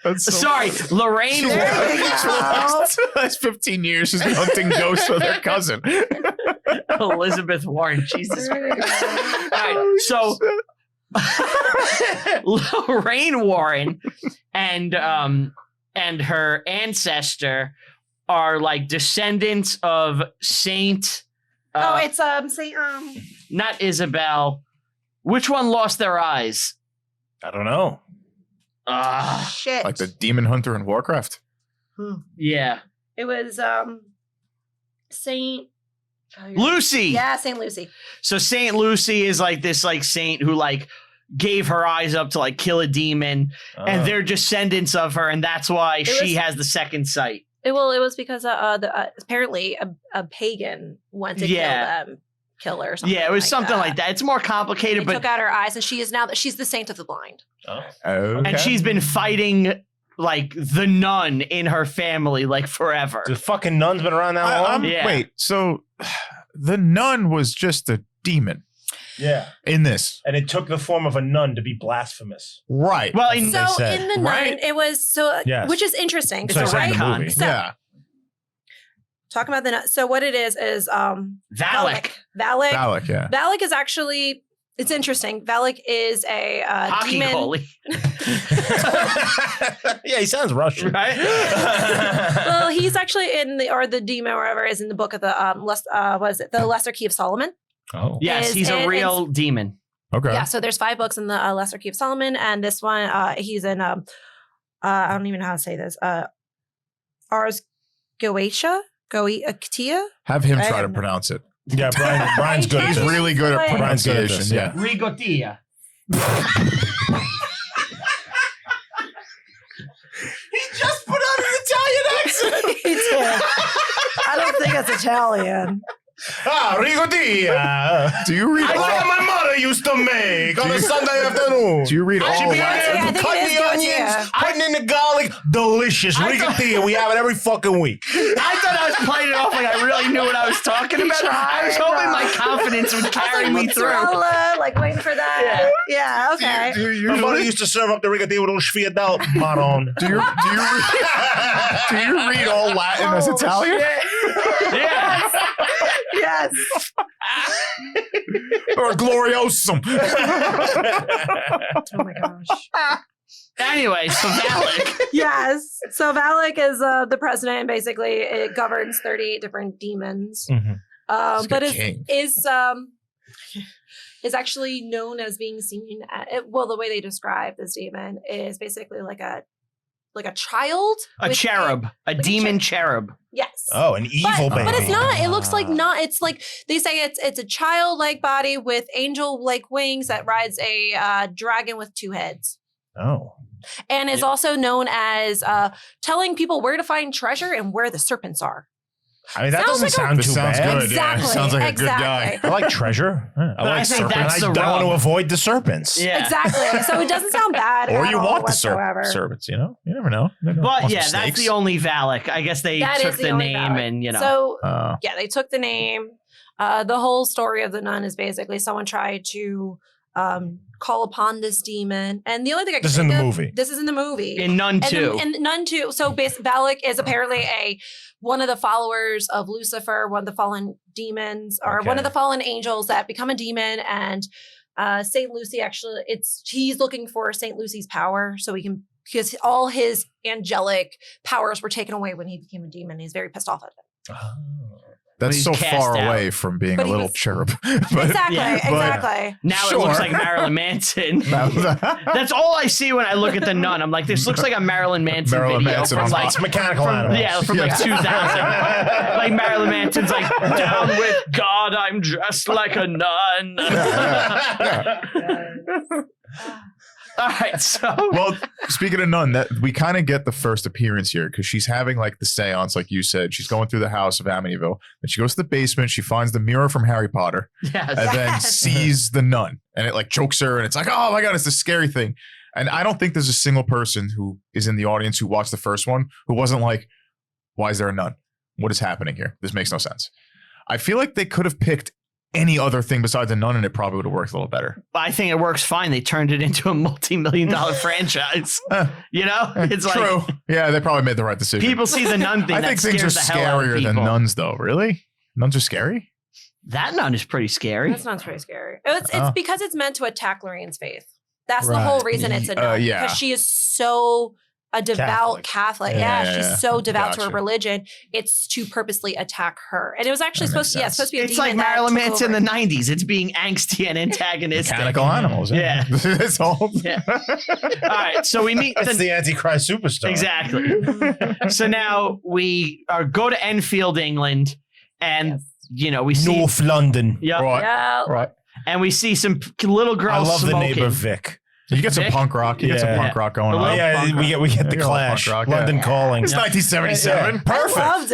That's so Sorry, Lorraine She's Warren. for the last 15 years, she's been hunting ghosts with her cousin. Elizabeth Warren. Jesus Christ. All right, so Lorraine Warren and her ancestor are like descendants of Saint. It's Saint Not Isabel. Which one lost their eyes? I don't know. shit. Like the demon hunter in Warcraft. Yeah, It was Saint Lucy. Yeah, Saint Lucy. So Saint Lucy is like this like saint who like gave her eyes up to like kill a demon, and they're descendants of her, and that's why she has the second sight. It was because apparently a pagan went to kill her or something. Yeah, it was something like that. It's more complicated, They but took out her eyes, and she's the saint of the blind. Okay. and she's been fighting like the nun in her family like forever. The fucking nun's been around that long? Yeah. Wait, so the nun was just a demon Yeah. in this, And it took the form of a nun to be blasphemous. right? Well, That's in, what So they said. in the nun, Right? it was Yes. which is interesting. That's what I So said in right, the Icon. movie. So- Yeah, talking about the nun. So what it is Valak. Valak. Valak, yeah. Valak is actually, it's interesting. Valak is a Hockey demon. goalie, Yeah, he sounds Russian. right? Well, he's actually in the demon or whatever is in the book of the the Lesser Key of Solomon. Oh. Yes, Is he's a in- real demon. Okay. Yeah, so there's 5 books in the Lesser Key of Solomon, and this one he's in I don't even know how to say this. Ars Goetia? Goetia? Have him I try to have no- pronounce it. Yeah, Brian's good. He's really good at Brian's good at pronunciation. this, Yeah. Rigotia. He just put on an Italian accent. He did. I don't think it's Italian. Ah, rigotia. Do you read That's all? what my mother used to make on a Sunday afternoon. Do you read all She'd be Latin? I there, think cutting it is the good, onions, yeah. putting in the garlic. Delicious. I thought- Rigatilla. We have it every fucking week. I thought I was playing it off like I really knew what I was talking about. I was hoping my confidence would carry me through. Mozzarella, like waiting for that. Yeah, okay. Do you My mother usually used to serve up the rigatilla with a little sfiadal, Maron. do you read all Latin as Oh, Italian? Yeah. Yes. Or gloriosum? Oh my gosh. Anyway, so Valak. Yes. So Valak is the president, and basically it governs 38 different demons. He's But a king. is actually known as being seen well, the way they describe this demon is basically like a child, A with- cherub. A like a demon cherub. Yes. Oh, an evil baby. But it's not. It looks like not. It's like they say it's a childlike body with angel-like wings that rides a dragon with 2 heads, Oh. and is also known as telling people where to find treasure and where the serpents are. I mean, that Sounds doesn't like a- sound This too sounds bad. good. Exactly. Yeah, sounds like a exactly. good guy. I like treasure. I But I like think serpents. that's the I want to rub. avoid the serpents. Yeah. Exactly. So it doesn't sound bad. Or at you all want the whatsoever. servants, you know? You never know. They don't But want yeah, some that's snakes. the only Valak. I guess they That took is the only name Valak. and, you know. So Oh. they took the name. The whole story of the nun is basically someone tried to call upon this demon, and the only thing I can This is in think the of- movie. This is in the movie. in Nun 2. And Nun 2. So Valak is apparently one of the followers of Lucifer, one of the fallen demons, or one of Okay. the fallen angels that become a demon. And Saint Lucy actually, he's looking for Saint Lucy's power, so he can, because all his angelic powers were taken away when he became a demon. He's very pissed off at it. That's He's so cast far out. away from being But a he little was- cherub. Exactly. yeah, but- Exactly. Now Sure. it looks like Marilyn Manson. That's all I see when I look at the nun. I'm like, this looks like a Marilyn Manson Marilyn video Manson from on like, It's mechanical animals. yeah, from like Yeah. 2000. Like Marilyn Manson's like, down with God, I'm dressed like a nun. All right, so Well, speaking of nun, that we kind of get the first appearance here because she's having like the seance, like you said. She's going through the house of Amityville. Then she goes to the basement. She finds the mirror from Harry Potter yes. and then Yes. sees the nun. And it like chokes her. And it's like, oh my God, it's this scary thing. And I don't think there's a single person who is in the audience who watched the first one who wasn't like, Why is there a nun? What is happening here? This makes no sense. I feel like they could have picked any other thing besides a nun and it probably would have worked a little better. I think it works fine. They turned it into a multi-million-dollar franchise. You know, it's True. like Yeah, they probably made the right decision. people see the nun thing. I that think things are scares the hell out of scarier than people. nuns, though. Really? Nuns are scary? That nun is pretty scary. That's not very scary. It's Oh. because it's meant to attack Lorraine's faith. That's the Right. whole reason it's a nun. Yeah. Because she is so a devout Catholic. Yeah, Yeah, yeah. she's so devout to her Gotcha. religion. It's to purposely attack her. And it was actually That supposed makes to be a It's demon like that Marilyn took Manson in over. the 90s. It's being angsty and antagonistic. Mechanical animals. Yeah. It's all. Yeah. All right, so we meet That's the Antichrist superstar. Exactly. So now we go to Enfield, England, and we see North London. yeah, Right. Yeah. Right. and we see some little I girls love smoking. the neighbor Vic. You get some Vic? punk rock. You get some Yeah. punk rock going A on. little Yeah, punk we get the You get a little Clash. punk rock, yeah. London Calling. It's 1977. Yeah. Perfect. I loved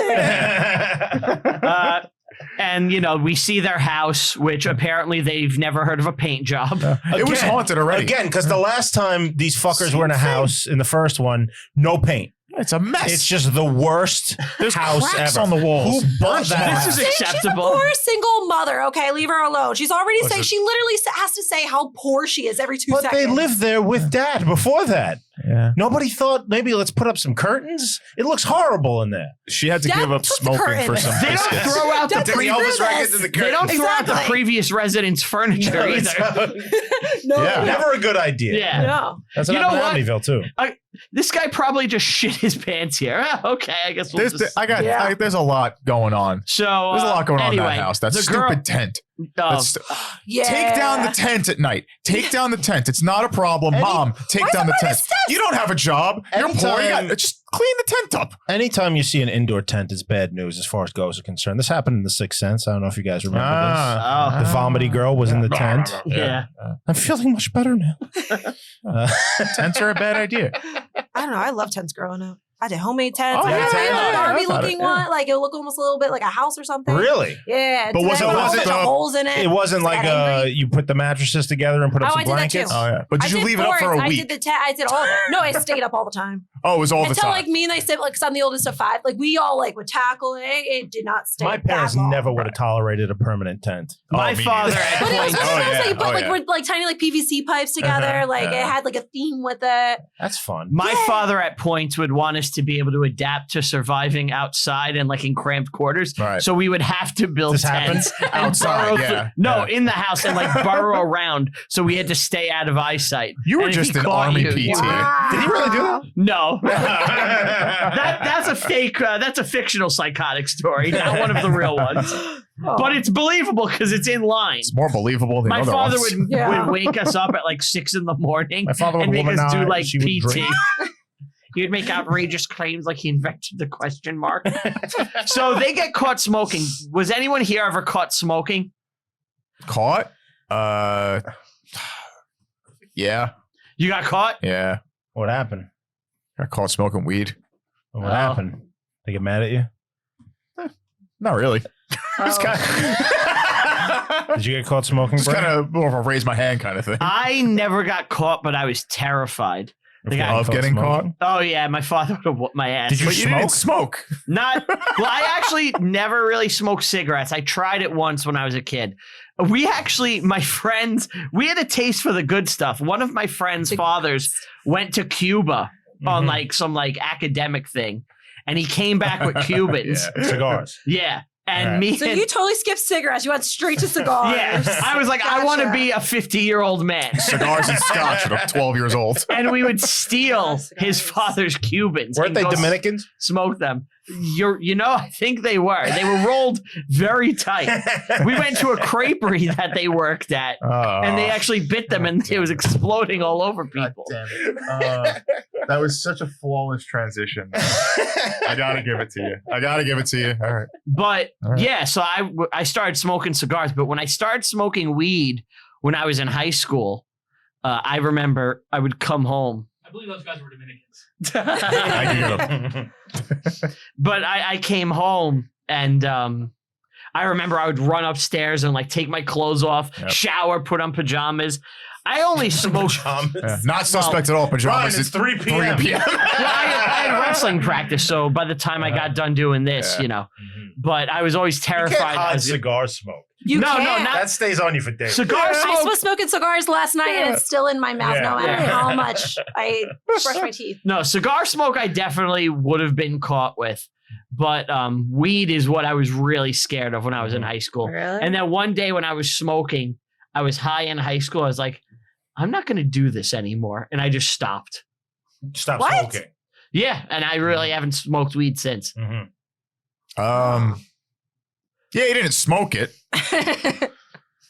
it. And we see their house, which apparently they've never heard of a paint job. It was Again. haunted already. Again, because the last time these fuckers were in a house in the first one, no paint. It's a mess. It's just the worst There's house cracks ever. on the walls. Who burnt that This house? is She's a acceptable. poor single mother. Okay, leave her alone. She's already Listen. saying she literally has to say how poor she is every 2 But seconds. they lived there with dad before that. Yeah. Nobody thought maybe let's put up some curtains. It looks horrible in there. She had to Dad give up took the smoking curtain. for some They don't biscuits. throw out the That's previous. Elvis records in the They don't throw out the Exactly. previous residents' furniture either. No, Yeah. Never a good idea. Yeah. no. That's what You know happened in what? Amityville too. This guy probably just shit his pants here. Okay, I guess we'll There's, just. there's a lot going on. So There's a lot going on in anyway, that house. That the stupid girl- tent. Oh, That's- Yeah. Take down the tent at night. Take down the tent. It's not a problem. Mom, take Why is down it the by the tent. steps? You don't have a job. You're poor. You Anytime- got, just clean the tent up. Anytime you see an indoor tent, it's bad news as far as ghosts are concerned. This happened in The Sixth Sense. I don't know if you guys remember Oh. this. The vomity girl was in the tent. yeah. I'm feeling much better now. Tents are a bad idea. I don't know. I love tents growing up. I did homemade tents. Oh, I yeah, had yeah, a yeah, Barbie I thought looking it, yeah. one. Like it looked almost a little bit like a house or something. Really? Yeah. But was it it- had a was bunch it, of holes in it? It wasn't like Got angry. you put the mattresses together and put up Oh, some I did that blankets. too. Oh, yeah. But did you I leave it up for a I week? did the tent. I did all of it. No, I stayed up all the time. Oh, it was all the Until time. like me and my siblings, like, 'cause I'm the oldest of 5. Like we all like would tackle it. It did not stay. My that parents long. never would have tolerated a permanent tent. My me father neither. at But it was points. one of those yeah. that you put Oh, like yeah. with like tiny like PVC pipes together. Uh-huh. Like it had like a theme with it. That's fun. My Yeah. father at points would want us to be able to adapt to surviving outside and like in cramped quarters. Right. So we would have to build This happens? tents and Outside, burrow yeah, No, yeah. in the house and like burrow around. So we had to stay out of eyesight. You were And if just he an caught army you- PT. Wow. Did he really do that? No. That's a fake. That's a fictional psychotic story, not one of the real ones. But it's believable because it's in line. It's more believable than My other father ones. would wake us up at like 6 a.m. My father and would make us do womanize. like She would PT. drink. He would make outrageous claims like he invented the question mark. So they get caught smoking. Was anyone here ever caught smoking? Caught? Yeah. You got caught? Yeah. What happened? Got caught smoking weed. What Oh. happened? They get mad at you? Not really. Just kind Did you get caught smoking, just Brett? kind of more of a raise my hand kind of thing. I never got caught, but I was terrified. Of the guy Of getting caught? smoking? Oh yeah, my father would have whooped my ass. Did you But you didn't smoke. Not well. I actually never really smoked cigarettes. I tried it once when I was a kid. We actually, my friends, we had a taste for the good stuff. One of my friends' fathers went to Cuba on Mhm. like some like academic thing, and he came back with Cubans. Yeah. Cigars. Yeah, and Alright. me. So and, you totally skipped cigarettes. You went straight to cigars. yeah, I was like, I want to Gotcha. be a 50-year-old man. Cigars and scotch at 12 years old. And we would steal Cigars. his father's Cubans. Weren't and they go Dominicans? Smoke them. I think they were. They were rolled very tight. We went to a creperie that they worked at, and they actually bit them, and it was exploding all over people. Damn it. That was such a flawless transition. I gotta give it to you. All right. But All right. yeah, so I started smoking cigars. But when I started smoking weed when I was in high school, I remember I would come home. I believe those guys were Dominicans. I can get 'em. But I came home and I remember I would run upstairs and like take my clothes off, Yep. shower, put on pajamas. I only smoked. Pajamas. Not suspect at all. Pajamas. Ryan, it's 3 p.m. 3 p.m. Well, I had wrestling practice, so by the time I got done doing this, Yeah. you know, but I was always You can't terrified. hide as a- cigar smoke. You No, no, can't. not- That stays on you for days. cigar I smoke. was smoking cigars last night and it's still in my mouth Yeah. no matter Yeah. how much I brush my teeth. No, cigar smoke I definitely would have been caught with. But weed is what I was really scared of when I was in high school. Really? And then one day when I was smoking, I was high in high school. I was like, I'm not going to do this anymore. And I just stopped. Stop What? smoking. Yeah. And I really haven't smoked weed since. Mhm. Yeah, he didn't smoke it.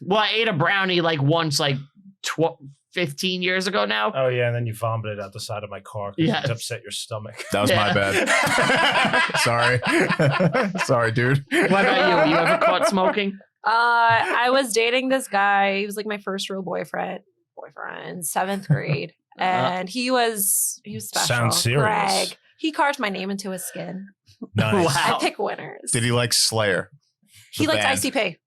Well, I ate a brownie like once, like 15 years ago now. Oh, yeah, and then you vomited out the side of my car because Yeah. it upset your stomach. That was my bad. Sorry. Sorry, dude. What about you? You ever caught smoking? I was dating this guy. He was like my first real boyfriend, 7th grade. And he was special. Sounds serious. Greg. He carved my name into his skin. Nice. Wow. I pick winners. Did he like Slayer? He the liked band? ICP.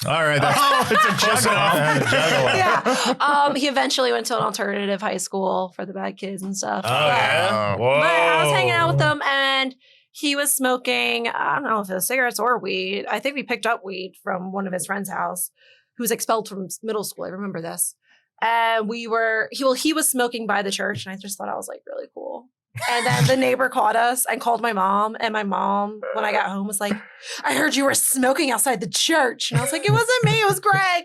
All right. That's, Oh, it's a Close juggalo. enough. Yeah. He eventually went to an alternative high school for the bad kids and stuff. Oh, But- yeah? Whoa. But I was hanging out with him and he was smoking, I don't know if it was cigarettes or weed. I think we picked up weed from one of his friend's house who was expelled from middle school. I remember this. And he was smoking by the church. And I just thought I was like really cool. And then the neighbor caught us and called my mom. And my mom, when I got home, was like, I heard you were smoking outside the church. And I was like, it wasn't me, it was Greg.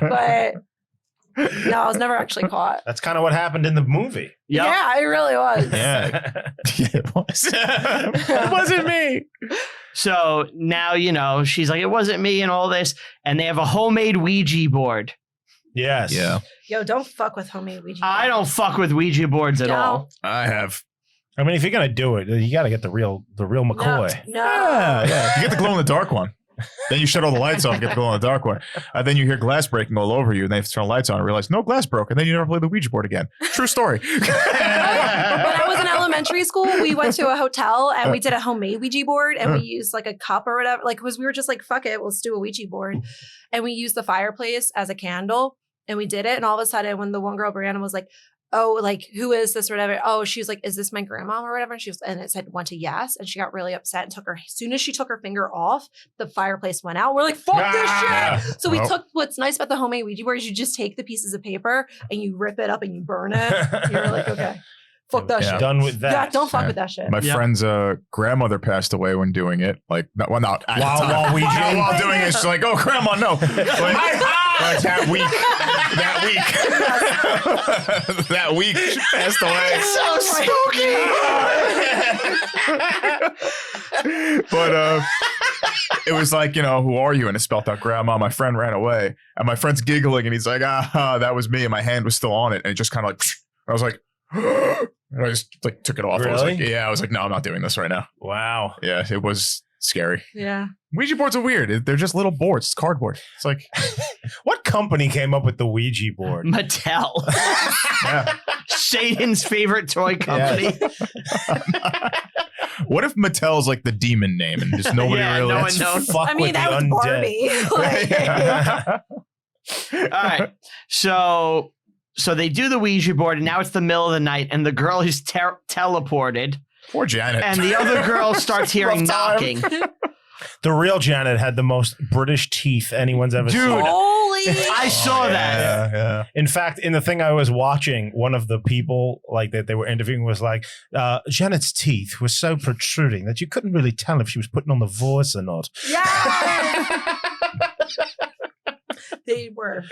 But no, I was never actually caught. That's kind of what happened in the movie. Yep. Yeah, it really was. yeah. It was. It wasn't me. So now, you know, she's like, it wasn't me and all this. And they have a homemade Ouija board. Yes. Yeah. Yo, don't fuck with homemade Ouija. I don't fuck with Ouija boards at No. all. I have. I mean, if you're gonna do it, you got to get the real McCoy. No. Yeah. You get the glow in the dark one. Then you shut all the lights off and get the glow in the dark one. Then you hear glass breaking all over you and they have to turn the lights on and realize no glass broke. And then you never play the Ouija board again. True story. When I was in elementary school, we went to a hotel and we did a homemade Ouija board and we used like a cup or whatever. Like, because we were just like, fuck it, let's do a Ouija board. And we used the fireplace as a candle and we did it. And all of a sudden, when the one girl, Brianna, was like, oh, like, who is this or whatever? Oh, she was like, is this my grandma or whatever? And it said, went to yes. And she got really upset and as soon as she took her finger off, the fireplace went out. We're like, fuck this shit. So we Well. took, what's nice about the homemade Ouija board is you just take the pieces of paper and you rip it up and you burn it. You're like, okay, fuck that Yeah. shit. Done with that. Yeah, don't fuck Yeah. with that shit. My Yep. friend's grandmother passed away when doing it. Like, not at the While time. Ouija? While doing it, she's like, "Oh, grandma, no!" Like that week, that week, she passed away. But it was like, you know, who are you? And it spelled out grandma. My friend ran away, and my friend's giggling, and he's like, that was me, and my hand was still on it, and it just kind of like, I was like. And I just like took it off. I was like, Really? yeah, I was like, no, I'm not doing this right now. Wow. Yeah, it was scary. Yeah. Ouija boards are weird. They're just little boards. It's cardboard. It's like, What company came up with the Ouija board? Mattel. yeah. Satan's favorite toy company. What if Mattel's like the demon name and just nobody Yeah, really no one that's knows. Fuck I mean, with that the was undead. Barbie. Like, All right. So they do the Ouija board, and now it's the middle of the night, and the girl is teleported, Poor Janet. and the other girl starts hearing Rough time. knocking. The real Janet had the most British teeth anyone's ever Dude. seen. holy. I saw that. Yeah. In fact, in the thing I was watching, one of the people like that they were interviewing was like, Janet's teeth were so protruding that you couldn't really tell if she was putting on the voice or not. Yeah. They were.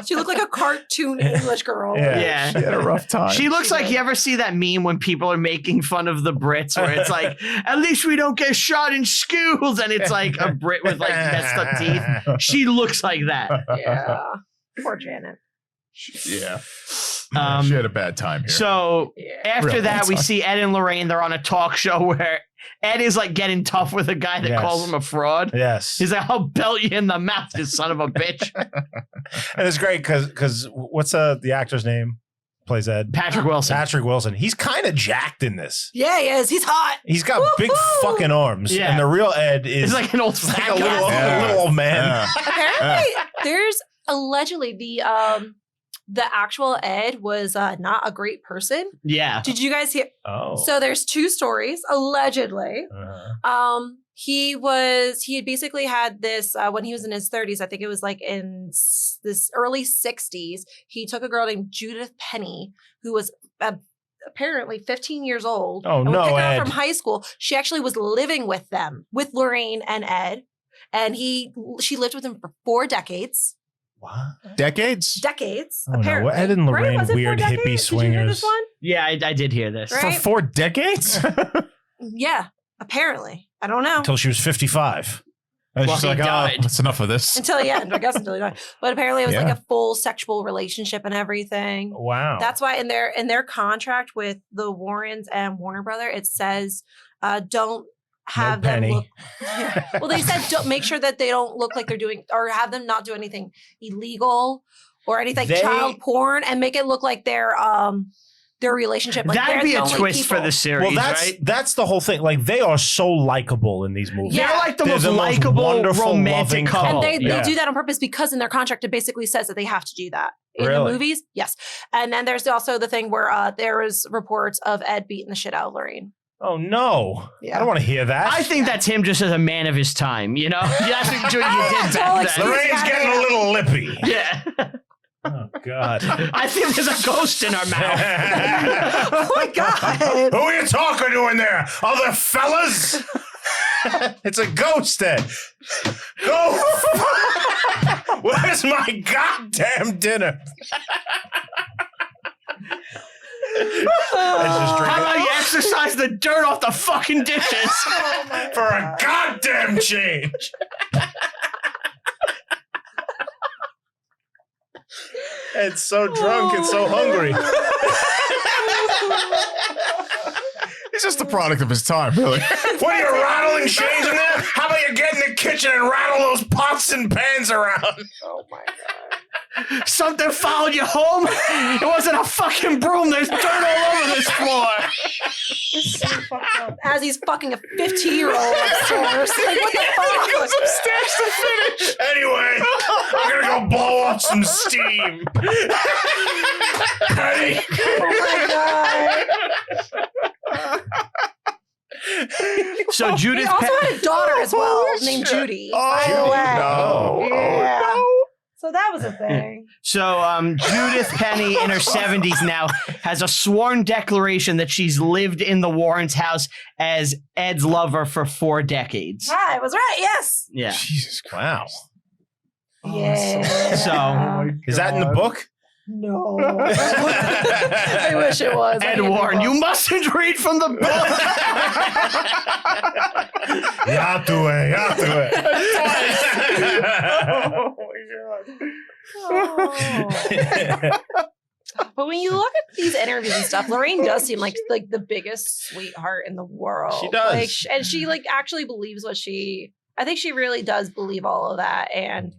She looked like a cartoon English girl. Yeah. Yeah. She had a rough time. She looks like, you ever see that meme when people are making fun of the Brits where it's like, at least we don't get shot in schools, and it's like a Brit with like messed up teeth. She looks like that. Yeah. Poor Janet. Yeah. Um, She had a bad time here. So Yeah. after Real that, bad we time. see Ed and Lorraine. They're on a talk show where Ed is like getting tough with a guy that Yes. calls him a fraud. Yes. He's like, I'll belt you in the mouth, you son of a bitch. And it's great because what's the actor's name? Plays Ed. Patrick Wilson. Patrick Wilson. He's kind of jacked in this. Yeah, he is. He's hot. He's got big Woohoo! fucking arms. Yeah. And the real Ed is He's like an old like fat a guy. little, Yeah. little old man. Yeah. Apparently, there's allegedly the actual Ed was not a great person. Yeah. Did you guys hear? Oh. So there's two stories, allegedly. He had basically had this when he was in his 30s. I think it was like in this early 60s. He took a girl named Judith Penny, who was apparently 15 years old. Oh, and no, pick her Ed. up from high school. She actually was living with them, with Lorraine and Ed. And she lived with him for 4 decades. What? Decades? Oh, no. apparently. Ed and Right? Lorraine, Was it 4 weird hippie decades? Did you hear this swingers. one? Yeah, I did hear this. Right? For 4 decades? Yeah, apparently. I don't know. Until she was 55. And Well, she's he like, died. That's enough of this. Until he died. But apparently it was like Yeah. a full sexual relationship and everything. wow. That's why in their contract with the Warrens and Warner Brother, it says don't have No them penny. look. Well, they said don't make sure that they don't look like they're doing or have them not do anything illegal or anything They- child porn and make it look like their relationship. Like That'd they're be the a only twist for people. the series, well, right? that's the whole thing. Like, they are so likable in these movies. Yeah. They're like the They're most the most likable wonderful, loving romantic couple. And they Yeah. do that on purpose because in their contract it basically says that they have to do that. In Really? the movies, yes. And then there's also the thing where there was reports of Ed beating the shit out of Lorraine. Oh, no. Yeah. I don't want to hear that. I think that's him just as a man of his time, you know? That's what you did back Totally then. Lorraine's getting a little lippy. Yeah. Oh, God. I think there's a ghost in her mouth. Oh my god! Who are you talking to in there? Other fellas? It's a ghost, Ed. Go. Where's my goddamn dinner? How about you exercise the dirt off the fucking dishes? For a goddamn change. Ed's so drunk and so hungry. He's just the product of his time, really. What are you rattling chains in there? How about you get in the kitchen and rattle those pots and pans around? Oh my god! Something followed you home? It wasn't a fucking broom. There's dirt all over this floor. It's so fucked up. As he's fucking a 15-year-old upstairs. Like what the fuck? He goes upstairs to finish. Anyway, I'm gonna go blow off some steam. Penny. Oh my god! So He Judith also Pe- had a daughter as well Oh, named shit. Judy. Oh, by the way. no. Yeah. Oh, So that was a thing. So Judith Penny in her 70s now has a sworn declaration that she's lived in the Warrens' house as Ed's lover for 4 decades. I was right. Yes. Yeah. Jesus Christ. Wow. Yeah. So- Is that in the book? No. I wish it was. I Ed didn't Warren, know. you mustn't read from the book. Ya tuve, ya tuve. Oh. But when you look at these interviews and stuff, Lorraine does seem like the biggest sweetheart in the world. She does. Like, and she like actually believes I think she really does believe all of that. And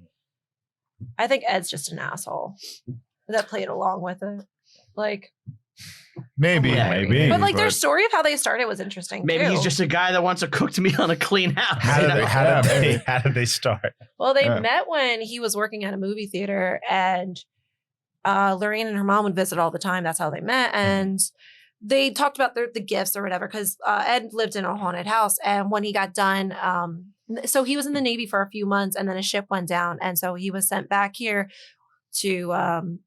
I think Ed's just an asshole that played along with it. Like, Maybe, Yeah. maybe. but like their story of how they started was interesting. Maybe too. he's just a guy that wants a cooked meal and a clean house. How you did know? how did they start? Well, they Yeah. met when he was working at a movie theater, and Lorraine and her mom would visit all the time. That's how they met, and they talked about the gifts or whatever. Because Ed lived in a haunted house, and when he got done, so he was in the Navy for a few months, and then his ship went down, and so he was sent back here to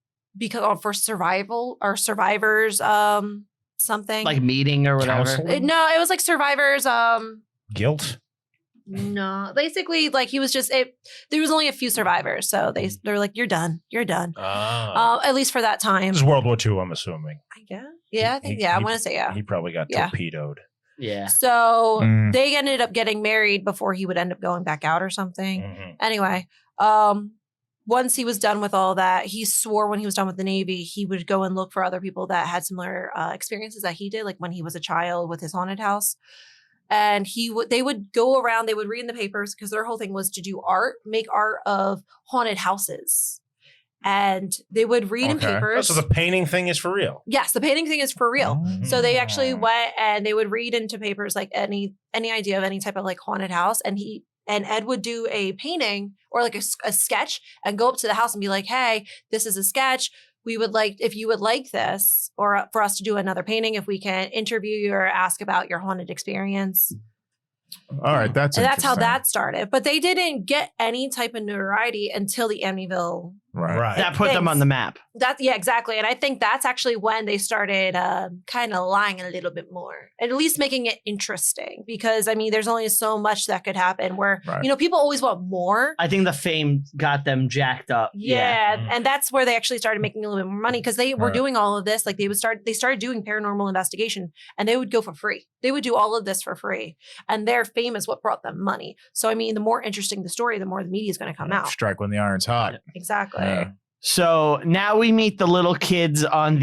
for survival or survivors something Like meeting or whatever. Counseling? No, it was like survivors Guilt? no, basically like he was just there was only a few survivors, so they're like you're done at least for that time. This is World War II, I'm assuming. I guess. Yeah, I think I want to say yeah. He probably got Yeah. torpedoed. Yeah. So Mm. they ended up getting married before he would end up going back out or something. Mhm. Anyway, once he was done with all that, he swore when he was done with the Navy, he would go and look for other people that had similar experiences that he did, like when he was a child with his haunted house. And they would go around, they would read in the papers because their whole thing was to do make art of haunted houses. And they would read in Okay. papers. So the painting thing is for real. Yes, the painting thing is for real. So they actually Mm. went and they would read into papers like any idea of any type of like haunted house. And And Ed would do a painting or like a sketch and go up to the house and be like, hey, this is a sketch. We would like, if you would like this, or for us to do another painting, if we can interview you or ask about your haunted experience. All right, that's how that started. But they didn't get any type of notoriety until the Amityville. Right. That put them on the map. Yeah, exactly. And I think that's actually when they started kind of lying a little bit more, at least making it interesting. Because I mean, there's only so much that could happen where, people always want more. I think the fame got them jacked up. Yeah. And that's where they actually started making a little bit more money because they were doing all of this. Like they started doing paranormal investigation and they would go for free. They would do all of this for free. And their fame is what brought them money. So, I mean, the more interesting the story, the more the media is going to come out. Strike when the iron's hot. Exactly. Yeah. So now we meet the little kids on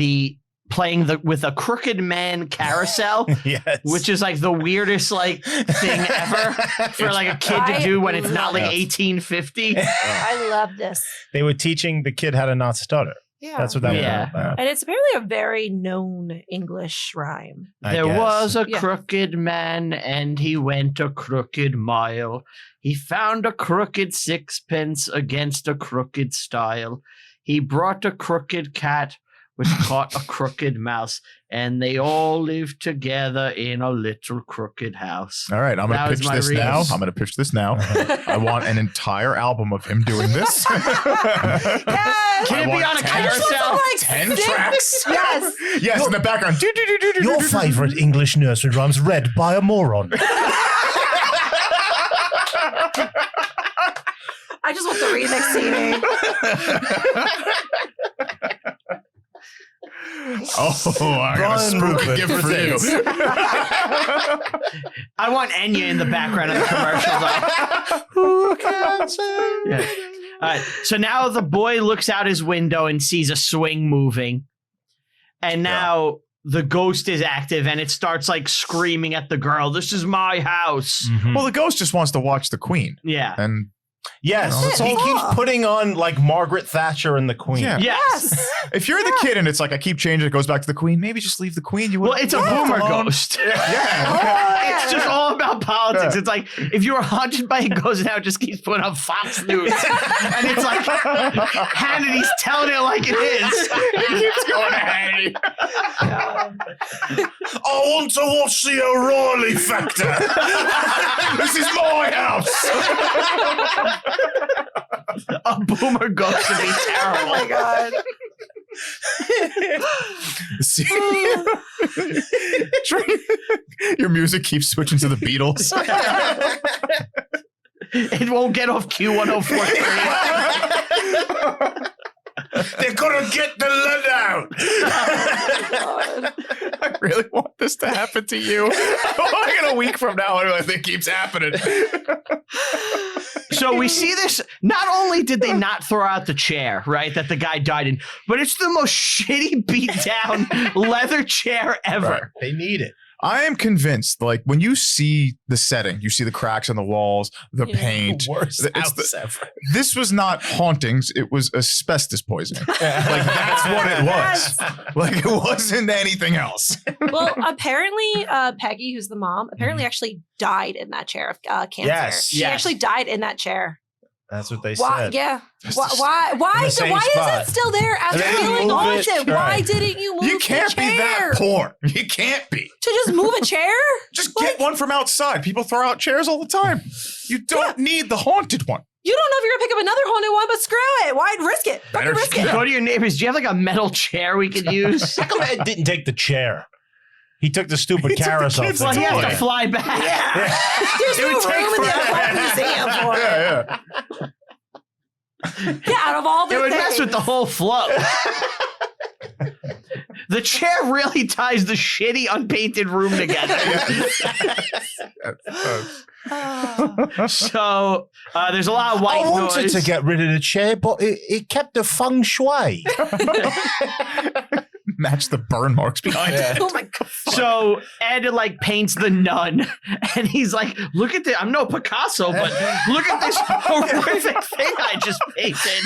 playing with a crooked man carousel, Yes. which is like the weirdest like thing ever for like a kid to do when it's not like 1850. I love this. They were teaching the kid how to not stutter. Yeah. That's what that was Yeah. about. And it's apparently a very known English rhyme. There was a Yeah. crooked man and he went a crooked mile. He found a crooked sixpence against a crooked stile. He brought a crooked cat, which caught a crooked mouse, and they all lived together in a little crooked house. All right, I'm going That to was pitch my this read. now. I'm going to pitch this now. I want an entire album of him doing this. Yes. Can it be on a carousel? 10 tracks. Yes. Yes, in the background. Your favorite English nursery rhymes read by a moron. I just want the remix CD. Oh, I got a Brian spooky Rupert gift for you. presents. I want Enya in the background of the commercial. Like, who can say? Yeah. All right. So now the boy looks out his window and sees a swing moving. And now the ghost is active and it starts like screaming at the girl, "This is my house." Well, the ghost just wants to watch the Queen. Yeah. And Yes, That's he all. keeps putting on like Margaret Thatcher and the Queen. Yeah. Yes. if you're the kid and it's like, I keep changing, it goes back to the Queen, maybe just leave the Queen. You Well, would've it's a left boomer alone. ghost. Yeah. It's just all about politics. Yeah. It's like if you were haunted by a ghost now, it just keeps putting up Fox News. And it's like Hannity's telling it like it is. He keeps going to Hannity. I want to watch the O'Reilly Factor. This is my house. A boomer ghost would be terrible. Oh my God. See? Your music keeps switching to the Beatles. It won't get off Q1043. They're gonna get the lead out. I really want this to happen to you. Like in a week from now, I think it keeps happening. So we see this. Not only did they not throw out the chair, right, that the guy died in, but it's the most shitty beat down leather chair ever. Right. They need it. I am convinced, like, when you see the setting, you see the cracks on the walls, the Yeah. paint. Worst It's house ever. This was not hauntings. It was asbestos poisoning. Like, that's what it was. Like, it wasn't anything else. Well, apparently, Peggy, who's the mom, apparently actually died in that chair of cancer. Yes. She Yes. actually died in that chair. That's what they Why? said. Yeah. That's Why? just- Why? In Why the same is spot. it still there after They didn't feeling move haunted? it. Why Right. didn't you move You can't the be chair? that poor. You can't be. To just move a chair? Just get one from outside. People throw out chairs all the time. You don't need the haunted one. You don't know if you're gonna pick up another haunted one, but screw it. Why risk it? Fucking Better risk shit. it. Go to your neighbors. Do you have like a metal chair we could use? How come Ed didn't take the chair? He took the stupid He took the carousel kids' thing. Well, he has toy. to fly back. There's It no would take room in the forever. whole museum for it. Yeah, Yeah, out of all the It would mess with things. the whole flow. The chair really ties the shitty unpainted room together. yeah. So there's a lot of white I wanted noise. to get rid of the chair, but it kept the feng shui. Match the burn marks behind it. Oh my god. So Ed like paints the nun, and he's like, "Look at this! I'm no Picasso, but look at this horrific thing I just painted."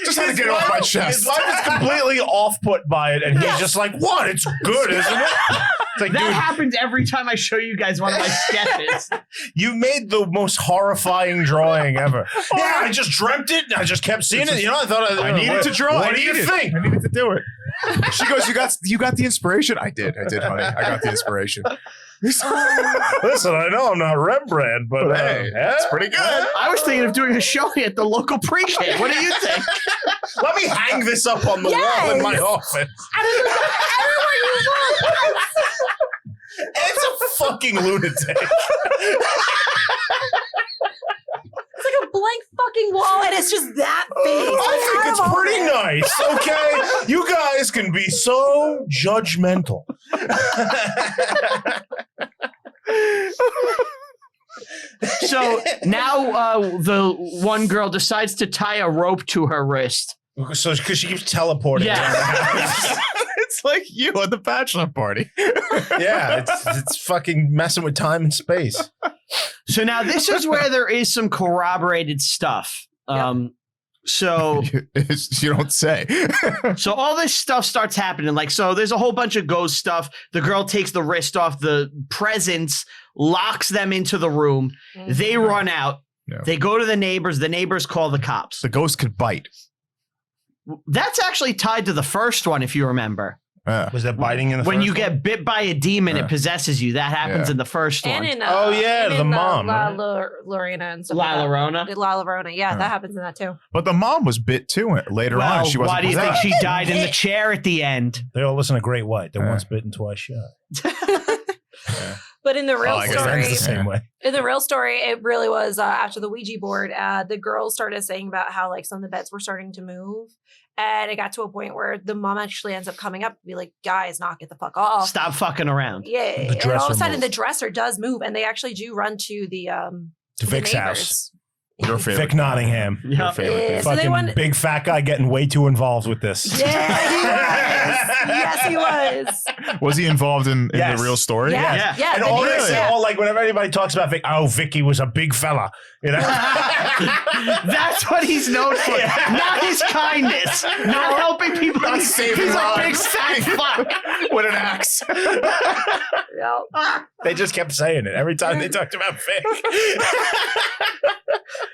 Just had to get it off my chest. His wife is completely off-put by it, and he's just like, "What? It's good, isn't it?" It's like, That dude, happens every time I show you guys one of my sketches. you made the most horrifying drawing ever. Yeah, I just dreamt it, and I just kept seeing it. You know, I thought I needed to draw. What do you think? I needed to do it. She goes, you got the inspiration? I did, honey. I got the inspiration. Listen, I know I'm not Rembrandt, but Hey, yeah, it's pretty good. I was thinking of doing a showing at the local pre-K. What do you think? Let me hang this up on the wall in my office. I don't know everywhere you look. It's a fucking lunatic. It's like a blank fucking wall, and it's just that face. I think it's pretty nice, okay? You guys can be so judgmental. So now the one girl decides to tie a rope to her wrist. So, because she keeps teleporting. Yeah. around the house. It's like you at the bachelor party. Yeah, it's fucking messing with time and space. So now this is where there is some corroborated stuff. So You don't say. so all this stuff starts happening. Like, so there's a whole bunch of ghost stuff. The girl takes the wrist off the presents, locks them into the room. They run out. No. They go to the neighbors. The neighbors call the cops. The ghost could bite. That's actually tied to the first one, if you remember. Was that biting in the When first you one? get bit by a demon, it possesses you. That happens Yeah. in the first And one. in Oh, yeah, and the in mom, right? Lorena and stuff. La like Llorona? that. La Llorona, yeah, Yeah. that happens in that too. But the mom was bit too later Well, on. She wasn't why do you think possessed. she died in the chair at the end? They all listen to Great White. They're Yeah. once bitten, twice shy. But in the real I guess Story. story, The same way. in the real story, it really was after the Ouija board. The girls started saying about how like some of the beds were starting to move, and it got to a point where the mom actually ends up coming up and be like, "Guys, knock it the fuck off." Stop fucking around. Yeah, The and all of dresser a sudden moved. the dresser does move, and they actually do run to the Vic's neighbors. house. Your favorite. Vic Nottingham. Yeah. Your favorite. Yeah. thing. So they Fucking want- big fat guy getting way too involved with this. Yeah, he was. Yes, he was. Was he involved in Yes. the real story? Yeah, Yeah. yeah. And the all they neighbors, say, yeah. all like whenever anybody talks about Vic, oh, Vicky was a big fella. You know? That's what he's known for. Not his kindness. Not helping people. Not He's saving a big lives. fat fuck. With an axe. Yeah. They just kept saying it every time they talked about Vic.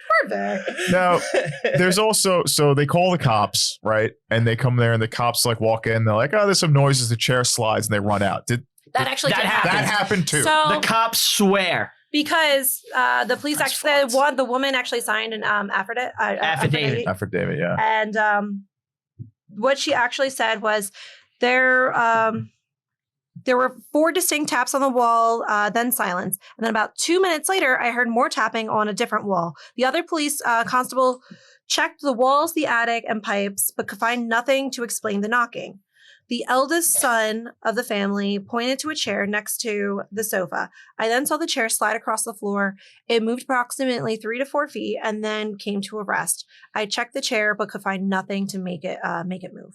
Poor Vic. Now, there's also, so they call the cops, right? And they come there and the cops like walk in. They're like, oh, there's some noises. The chair slides and they run out. Did That actually That did happened. happen. that happen too? So The cops swear. because the police actually, the woman actually signed an affidavit. Affidavit, yeah. And what she actually said was there were 4 distinct taps on the wall, then silence. And then about 2 minutes later, I heard more tapping on a different wall. The other police constable checked the walls, the attic, and pipes, but could find nothing to explain the knocking. The eldest son of the family pointed to a chair next to the sofa. I then saw the chair slide across the floor. It moved approximately 3 to 4 feet and then came to a rest. I checked the chair but could find nothing to make it move.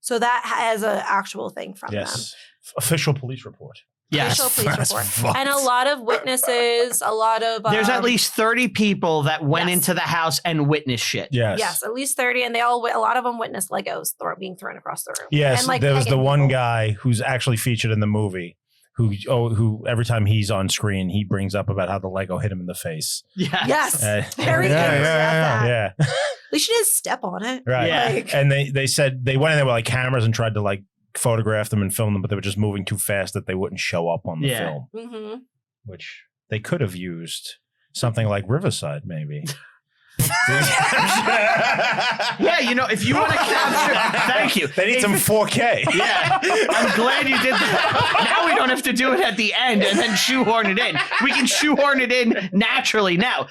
So that has an actual thing from them. Yes. Official police report. Yes. Official police That's report. fucked. And a lot of witnesses, a lot of There's at least 30 people that went Yes. into the house and witnessed shit. Yes. yes, at least 30, and they all a lot of them witnessed Legos being thrown across the room. Yes. and, like, there was the pegging one people. guy who's actually featured in the movie who every time he's on screen, he brings up about how the Lego hit him in the face. Yes. Yes, very Yeah, angry yeah, at that. Yeah. At least she didn't step on it. Right. Yeah. Like, And they said they went in there with like cameras and tried to like photograph them and film them, but they were just moving too fast that they wouldn't show up on the Yeah. film, mhm. which they could have used something like Riverside, maybe. Yeah, you know, if you want to capture, thank you. They need If- some 4K. Yeah, I'm glad you did that. Now we don't have to do it at the end and then shoehorn it in. We can shoehorn it in naturally now.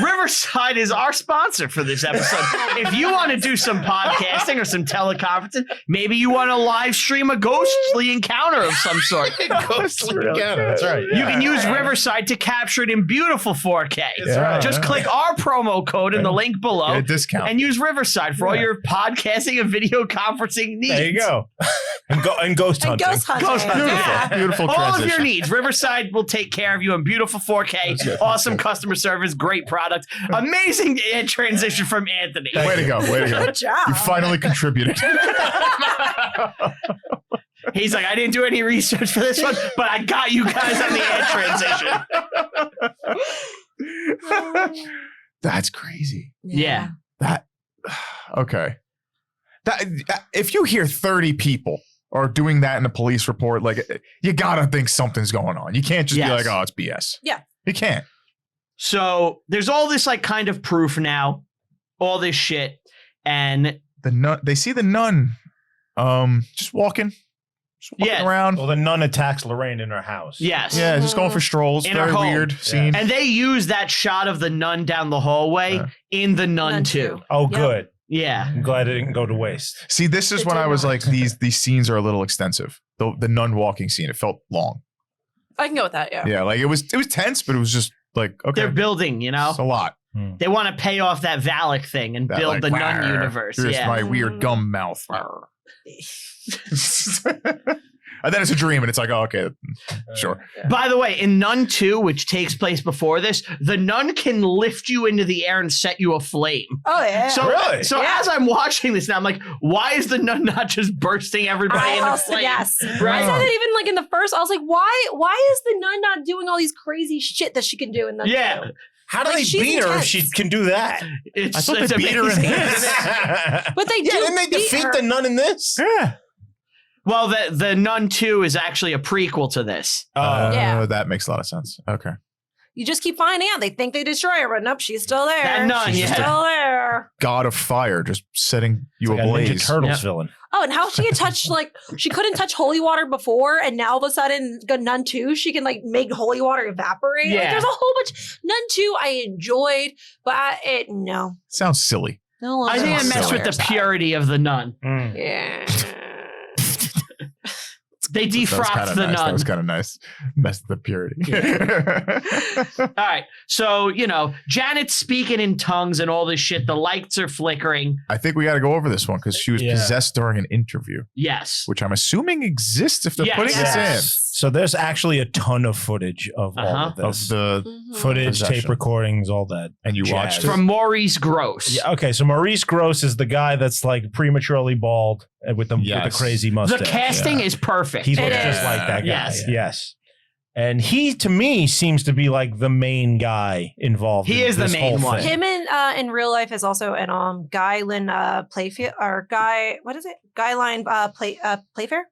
Riverside is our sponsor for this episode. If you want to do some podcasting or some teleconferencing, maybe you want to live stream a ghostly encounter of some sort. Ghostly encounter, that's right. You can use Riverside to capture it in beautiful 4K. That's right. Just click our promo code in the link Get below a discount. and use Riverside for all Yeah. your podcasting and video conferencing needs. There you go. and ghost hunting. And ghost hunting. Ghost hunting. Yeah. Beautiful All transition. of your needs. Riverside will take care of you in beautiful 4K. Awesome customer service. Great product. Amazing transition from Anthony. Way to go. Way to go. Good job. You finally contributed. He's like, I didn't do any research for this one, but I got you guys on the ad transition. That's crazy. Yeah. That okay. That if you hear 30 people are doing that in a police report, like you gotta think something's going on. You can't just be like, oh, it's BS. Yeah. You can't. So there's all this like kind of proof now, all this shit, and The nun, they see the nun just walking around. Well, the nun attacks Lorraine in her house. yes. Yeah, just going for strolls. In her Very home. weird scene. And they use that shot of the nun down the hallway in the Nun Nun 2. Oh, Yep. good. Yeah. I'm glad it didn't go to waste. See, this is It when did I was not. like, these scenes are a little extensive. The nun walking scene, it felt long. I can go with that. Yeah. Yeah, like it was tense, but it was just like, okay, They're building, you know? it's a lot. They want to pay off that Valak thing and That, build like, the Nun "Wah, universe. Here's Yeah. my weird gum mouth. And then it's a dream, and it's like, oh, okay, sure. By the way, in Nun 2, which takes place before this, the nun can lift you into the air and set you aflame. Oh yeah. So, Really? so Yeah. as I'm watching this now, I'm like, why is the nun not just bursting everybody I into also, flame? yes. Right? I said it even like in the first. I was like, why is the nun not doing all these crazy shit that she can do in the Yeah. How do Like, they she's beat her if intense. she can do that? It's, I thought it's they beat her in amazing. this. But they do. Yeah, didn't they beat defeat her. the nun in this? Yeah. Well, the Nun 2 is actually a prequel to this. Yeah. That makes a lot of sense. Okay. You just keep finding out. They think they destroy her, but nope, she's still there. That nun, she's yeah. still there. God of Fire, just setting you It's like a ablaze. Ninja Turtles Yep. villain. Oh, and how she can touch like she couldn't touch holy water before, and now all of a sudden, Nun 2, she can like make holy water evaporate. Like, Yeah. there's a whole bunch. Nun 2, I enjoyed, but no. Sounds silly. No, I think I messed with the purity of the nun. Yeah. They That was defrocked kinda the nice. That nun. was kind of nice. Messed with the purity. All right. So, Janet's speaking in tongues and all this shit. The lights are flickering. I think we got to go over this one because she was Yeah. possessed during an interview, Yes. which I'm assuming exists if they're Yes. putting Yes. this So there's actually a ton of footage of all of in. Of this. the Mhm. Footage, Possession. tape recordings, all that. and you Jazz. watched it. From Maurice Gross. Yeah, okay, so Maurice Gross is the guy that's like prematurely bald and with the Yes. crazy mustache. The casting is perfect. He It looks is. just like that guy. Yes. Yes. And he, to me, seems to be like the main guy involved. He in is the this main whole one. thing. Him in real life is also an Guylin Playfield or Guy. What is it? Guyline Playfair.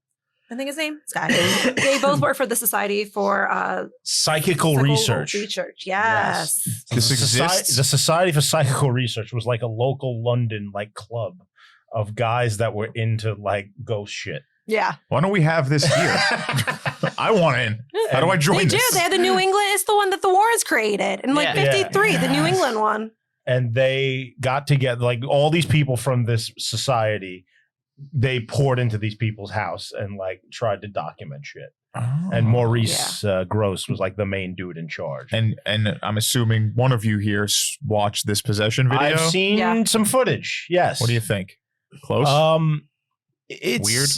I think his name is Guy. They both work for the Society for Psychical research. Research. Yes. This The exists? The Society for Psychical Research was like a local London like club of guys that were into like ghost shit. Yeah. Why don't we have this here? I want in. How do I join They do. this? They have the New England. It's the one that the Warrens created in like Yeah. 53, the New Yes. England one. And they got together, like all these people from this society, they poured into these people's house and like tried to document shit. Oh. And Maurice Gross was like the main dude in charge. And I'm assuming one of you here watched this possession video. I've seen Yeah. some footage. Yes. What do you think? Close? It's Weird?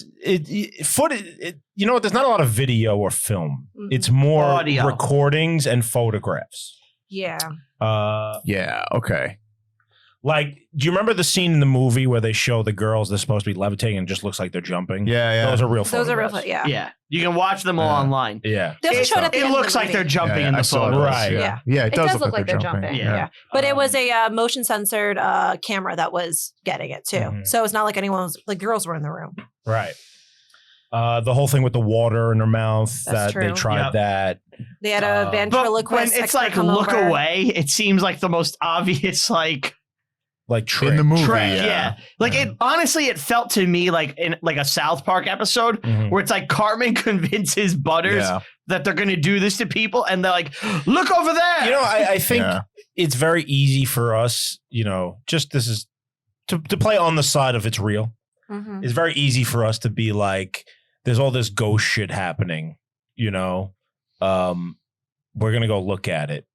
Footage. You know what? There's not a lot of video or film. Mhm. It's more Audio. recordings and photographs. Yeah. Yeah. Okay. Like, do you remember the scene in the movie where they show the girls they're supposed to be levitating and it just looks like they're jumping? Yeah. Those are real Those are real. photographs. Yeah. Yeah. You can watch them all Yeah. online. Yeah. They also It- showed at the It end of looks the like movie. they're jumping Yeah, in I the saw photo. those, Right. Yeah. Yeah. It does look like they're jumping. Yeah. But it was a motion censored camera that was getting it too. Mhm. So it's not like anyone was like girls were in the room. Right. The whole thing with the water in her mouth, That's that they true. tried Yep. that. They had a But But when ventriloquist it's expert like come look over. away, it seems like the most obvious Like trick. In the movie. trick. Yeah. Like it honestly, it felt to me like in like a South Park episode Mhm. where it's like Cartman convinces Butters Yeah. that they're gonna do this to people, and they're like, "Look over there." You know, I think Yeah. it's very easy for us, just this is to play on the side of it's real. Mhm. It's very easy for us to be like, there's all this ghost shit happening, we're going to go look at it.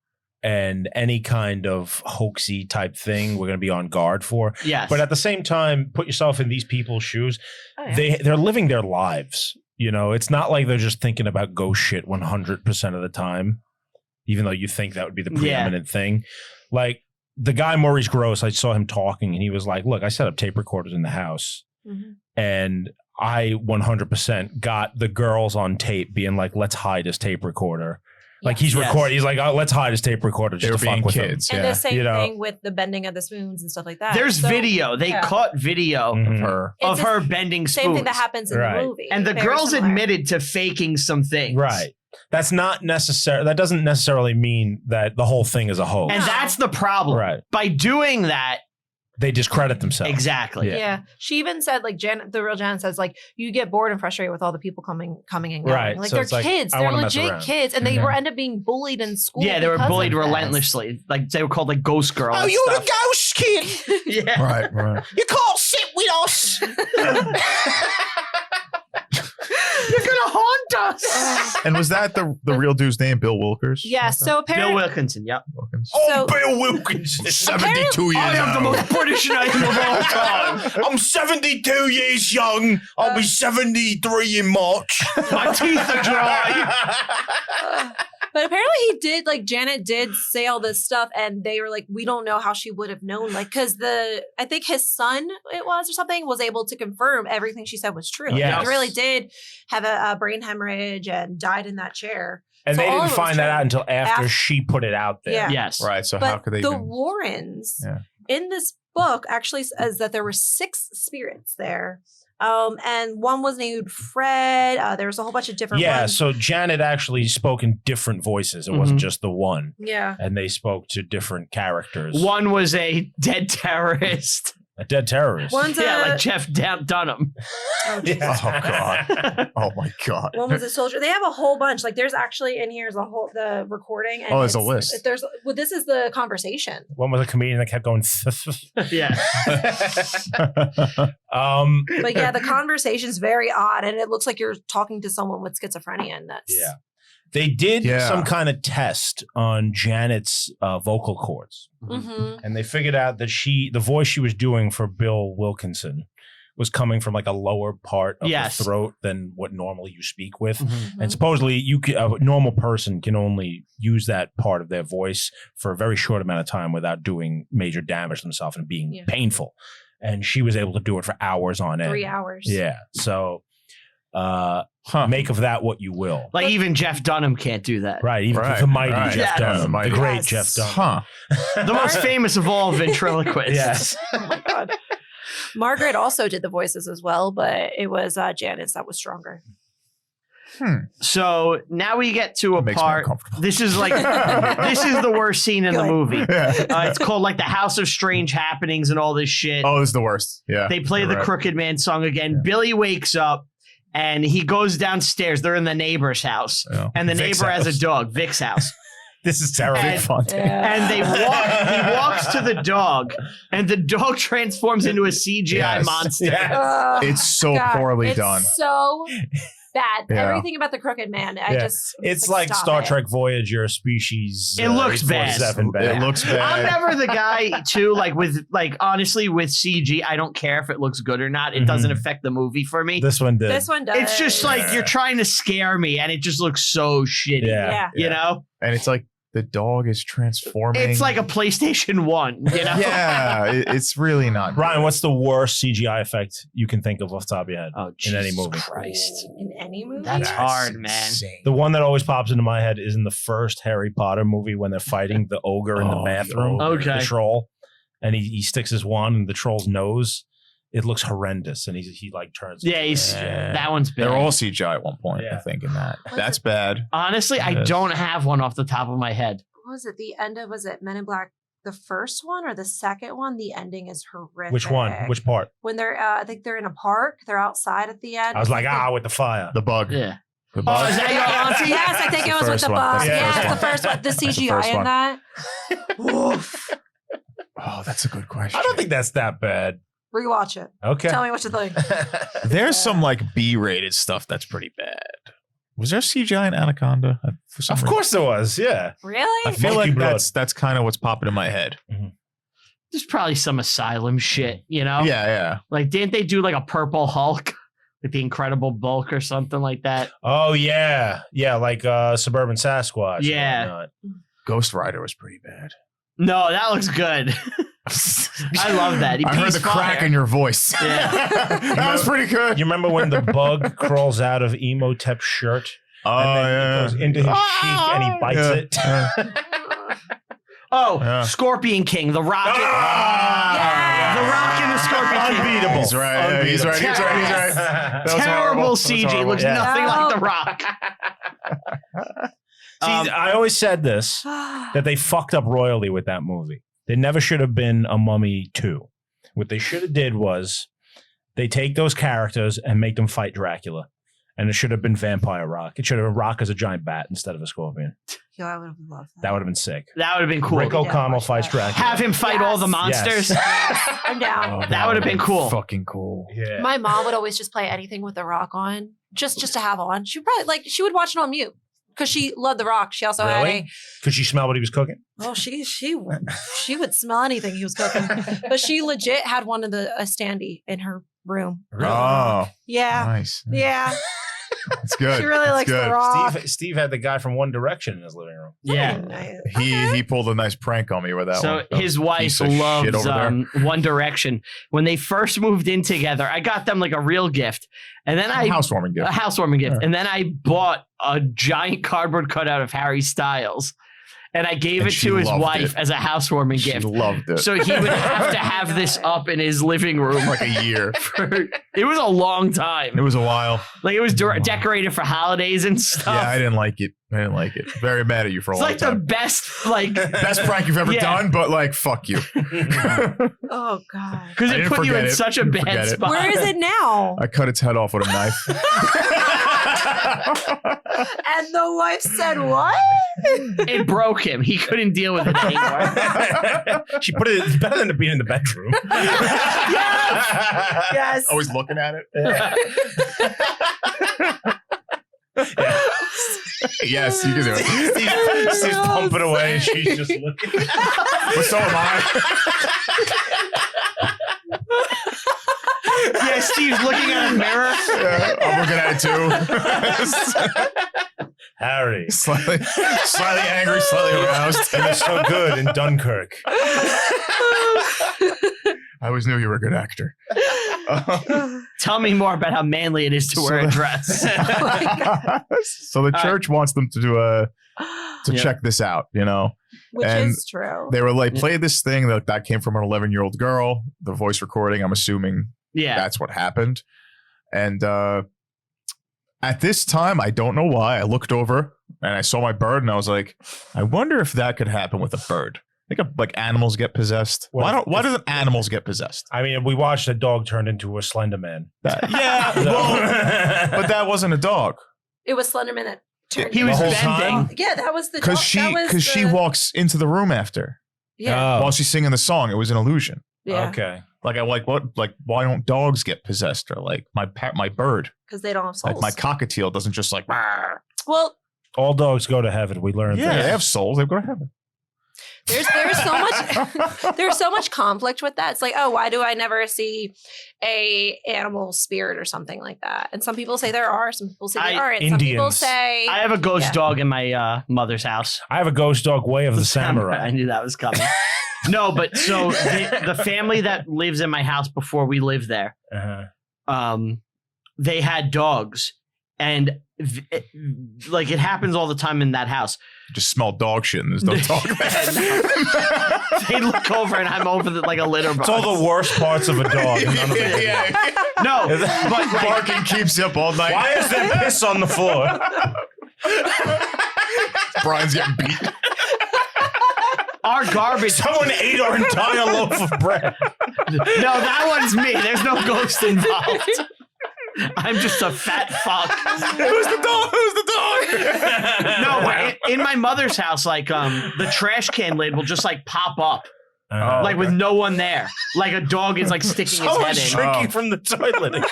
and any kind of hoaxy type thing we're going to be on guard for. Yes. But at the same time, put yourself in these people's shoes. Oh, yeah. They're living their lives. You know, it's not like they're just thinking about ghost shit 100% of the time, even though you think that would be the preeminent thing. Like the guy Maurice Grosse, I saw him talking and he was like, look, I set up tape recorders in the house and I 100% got the girls on tape being like, let's hide his tape recorder. Like he's recording. He's like, oh, let's hide his tape recorder just to fuck with kids. And the same thing with the bending of the spoons and stuff like that. There's video. They cut video of her bending spoons. Same thing that happens in the movie. And the girls admitted to faking some things. Right. That's not necessary. That doesn't necessarily mean that the whole thing is a hoax. And that's the problem. Right. By doing that, they discredit themselves. Exactly. Yeah. She even said, like, Janet, the real Janet says, like, you get bored and frustrated with all the people coming and going. Right. Like, So they're kids. They're legit kids. And they were end up being bullied in school. Yeah, they were bullied relentlessly. Like, they were called, like, ghost girls. Oh, you're the ghost kid. Yeah. Right. You can't sit with us. You're gonna haunt us. And was that the real dude's name, Bill Wilkers? Yeah, so apparently... Bill Wilkinson, yep. Oh, Bill Wilkinson. 72 years I am the most British name of all time. I'm 72 years young. I'll be 73 in March. My teeth are dry. But apparently he did, like, Janet did say all this stuff and they were like, we don't know how she would have known. Like, because I think his son, it was, or something, was able to confirm everything she said was true. Yes. Like, he really did have a brain hemorrhage and died in that chair. And So they all didn't of it was find that true. out until after she put it out there. Yeah. Yes. Right. So But how could they the even... Warrens in this book actually says that there were 6 spirits there. And one was named Fred. There was a whole bunch of different ones. So Janet actually spoke in different voices. It wasn't just the one. Yeah. And they spoke to different characters. One was a dead terrorist. A dead terrorist. One's like Jeff Dunham. Oh, God. Oh, my God. One was a soldier. They have a whole bunch. Like, there's actually in here is the recording. And there's a list. This is the conversation. One was a comedian that kept going. Yeah. But yeah, the conversation's very odd, and it looks like you're talking to someone with schizophrenia, and that's They did some kind of test on Janet's vocal cords. Mm-hmm. And they figured out that the voice she was doing for Bill Wilkinson was coming from like a lower part of the throat than what normally you speak with. Mm-hmm. And supposedly a normal person can only use that part of their voice for a very short amount of time without doing major damage to themselves and being painful. And she was able to do it for hours on end. 3 hours. Yeah. So make of that what you will. Like even Jeff Dunham can't do that. Right. Even the mighty Jeff Dunham. The great Jeff Dunham. The most famous of all ventriloquists. Yes. Oh my God. Margaret also did the voices as well, but it was Janet's that was stronger. So now we get to a part. This is like this is the worst scene in the movie. It's called like the House of Strange Happenings and all this shit. Oh, this is the worst. Yeah. They play the Crooked Man song again. Billy wakes up and he goes downstairs. They're in the neighbor's house, and the Vic's neighbor has house. a dog, Vic's house. This is terrible. And he walks to the dog, and the dog transforms into a CGI monster. Yes. It's so poorly done. So bad. Yeah. Everything about the Crooked Man. It's like Star Trek Voyager species. It looks bad. It looks bad. I'm never the guy too. Honestly, with CG, I don't care if it looks good or not. It doesn't affect the movie for me. This one did. This one does. It's just like you're trying to scare me, and it just looks so shitty. Yeah. You know. And it's like the dog is transforming. It's like a PlayStation 1, you know? Yeah, it's really not. Ryan, what's the worst CGI effect you can think of off the top of your head in any Jesus movie? Christ. In any movie? That's hard, man. insane. The one that always pops into my head is in the first Harry Potter movie when they're fighting the ogre in the bathroom. Okay. The troll. And he sticks his wand in the troll's nose. It looks horrendous, and he like turns. Yeah, that one's bad. They're all CGI at one point, I think, in that. That's bad. Honestly, I don't have one off the top of my head. What was it? The end of, was it Men in Black, the first one or the second one? The ending is horrific. Which one? Which part? When they're, I think they're in a park. They're outside at the end. I was like, with the fire. The bug. Yeah. The bug. Is that your auntie? Yes, I think it was with the bug. Yeah, the first one. The CGI in that. Oof. Oh, that's a good question. I don't think that's that bad. Rewatch it. Okay. Tell me what you think. There's some like B-rated stuff that's pretty bad. Was there CGI in Anaconda? For some Of reason? course there was. Yeah. Really? I feel Monkey like blood. that's kind of what's popping in my head. There's probably some Asylum shit, you know? Yeah. Like, didn't they do like a Purple Hulk? Like the Incredible Bulk or something like that? Oh yeah, like Suburban Sasquatch. Yeah. And whatnot. Ghost Rider was pretty bad. No, that looks good. I love that. He I heard pees the crack fire. in your voice. Yeah. That was pretty good. You remember when the bug crawls out of Emotep's shirt Oh, and then yeah. it goes into his cheek and he bites Yeah. it? Oh, Yeah. Scorpion King, the Rocket. Ah! The Rock and the Scorpion King. Unbeatable. He's right. Yeah, he's right. He's right. He's right. That was Terrible horrible. That was CG. horrible. Looks Yeah. nothing No. like the Rock. See, I always said this, that they fucked up royally with that movie. There never should have been a Mummy 2. What they should have did was they take those characters and make them fight Dracula. And it should have been Vampire Rock. It should have been Rock as a giant bat instead of a scorpion. Yo, I would have loved That would have been sick. That would have been cool. Rick Yeah, O'Connell watch fights that. Dracula. Have him fight all the Yes. monsters. that. I'm down. Oh, That would have been cool. Fucking cool. Yeah. My mom would always just play anything with The Rock on, just to have on. She probably she would watch it on mute because she loved The Rock. She also had Really? Could she smell what he was cooking? she would smell anything he was cooking, but she legit had one of a standee in her room. Oh, Yeah, nice. yeah. It's good. She really It's likes good. The Rock. Steve had the guy from One Direction in his living room. Yeah. He pulled a nice prank on me with that So one. That his was a wife piece of shit loves over there. One Direction. When they first moved in together, I got them like a real gift, and then A housewarming gift. a housewarming gift, Yeah. and then I bought a giant cardboard cutout of Harry Styles, and I gave And it she to his loved wife it. as a housewarming She gift. loved it. So he would have to have this up in his living room. like a year. It was a long time. It was a while. Like it was decorated for holidays and stuff. Yeah, I didn't like it. Very mad at you for a It's long like the time. best, like Best prank you've ever Yeah. done, but like, fuck you. Oh God. because I it didn't put you forget in it. such a Didn't bad forget it. spot. Where is it now? I cut its head off with a knife. And the wife said, "What?" It broke him. He couldn't deal with it anymore. She put it. It's better than it being in the bedroom. Yes. Always looking at it. Yes, you can do it. Steve's pumping away and she's just looking. But so am I. Yeah, Steve's looking at a mirror. Yeah, I'm looking at it too. Harry. slightly angry, slightly aroused. And you're so good in Dunkirk. I always knew you were a good actor. Tell me more about how manly it is to wear a dress. So the church wants them to do Yeah. check this out, you know. Which And is true. They were like, play this thing that came from an 11-year-old girl. The voice recording, I'm assuming Yeah. that's what happened. And at this time, I don't know why, I looked over and I saw my bird and I was like, I wonder if that could happen with a bird. I think like animals get possessed. Well, Why doesn't animals get possessed? I mean, we watched a dog turn into a Slender Man. Yeah, well, but that wasn't a dog. It was Slenderman that turned. He The was whole bending. time? Yeah, that was the. Because she walks into the room after Yeah. while she's singing the song. It was an illusion. Yeah. Okay. Like I like what like why don't dogs get possessed or like my bird Because they don't have souls. like my cockatiel doesn't just like "Rawr." Well, All dogs go to heaven. We learned Yeah, that. they have souls. They go to heaven. there's so much conflict with that. It's like, oh, why do I never see a animal spirit or something like that? And some people say there are. Some people say there aren't. Some people Indians. say I have a ghost Yeah. dog in my mother's house. I have a ghost dog, Way of the I Samurai. knew that was coming. No, but so the family that lives in my house before we lived there, Uh-huh. they had dogs, and like it happens all the time in that house. Just smell dog shit and there's no dog there. They look over and I'm over like a litter box. It's all the worst parts of a dog. and none of it. yeah. No, But but like, Barking keeps you up all night. Why is there piss on the floor? Brian's getting beat. our garbage. Someone ate our entire loaf of bread. No, that one's me. There's no ghost involved. I'm just a fat fuck. Who's the dog? Who's the dog? No, but in my mother's house, like the trash can lid will just like pop up, Oh, like with okay. no one there. Like a dog is like sticking its head Someone's in. drinking Oh. from the toilet again.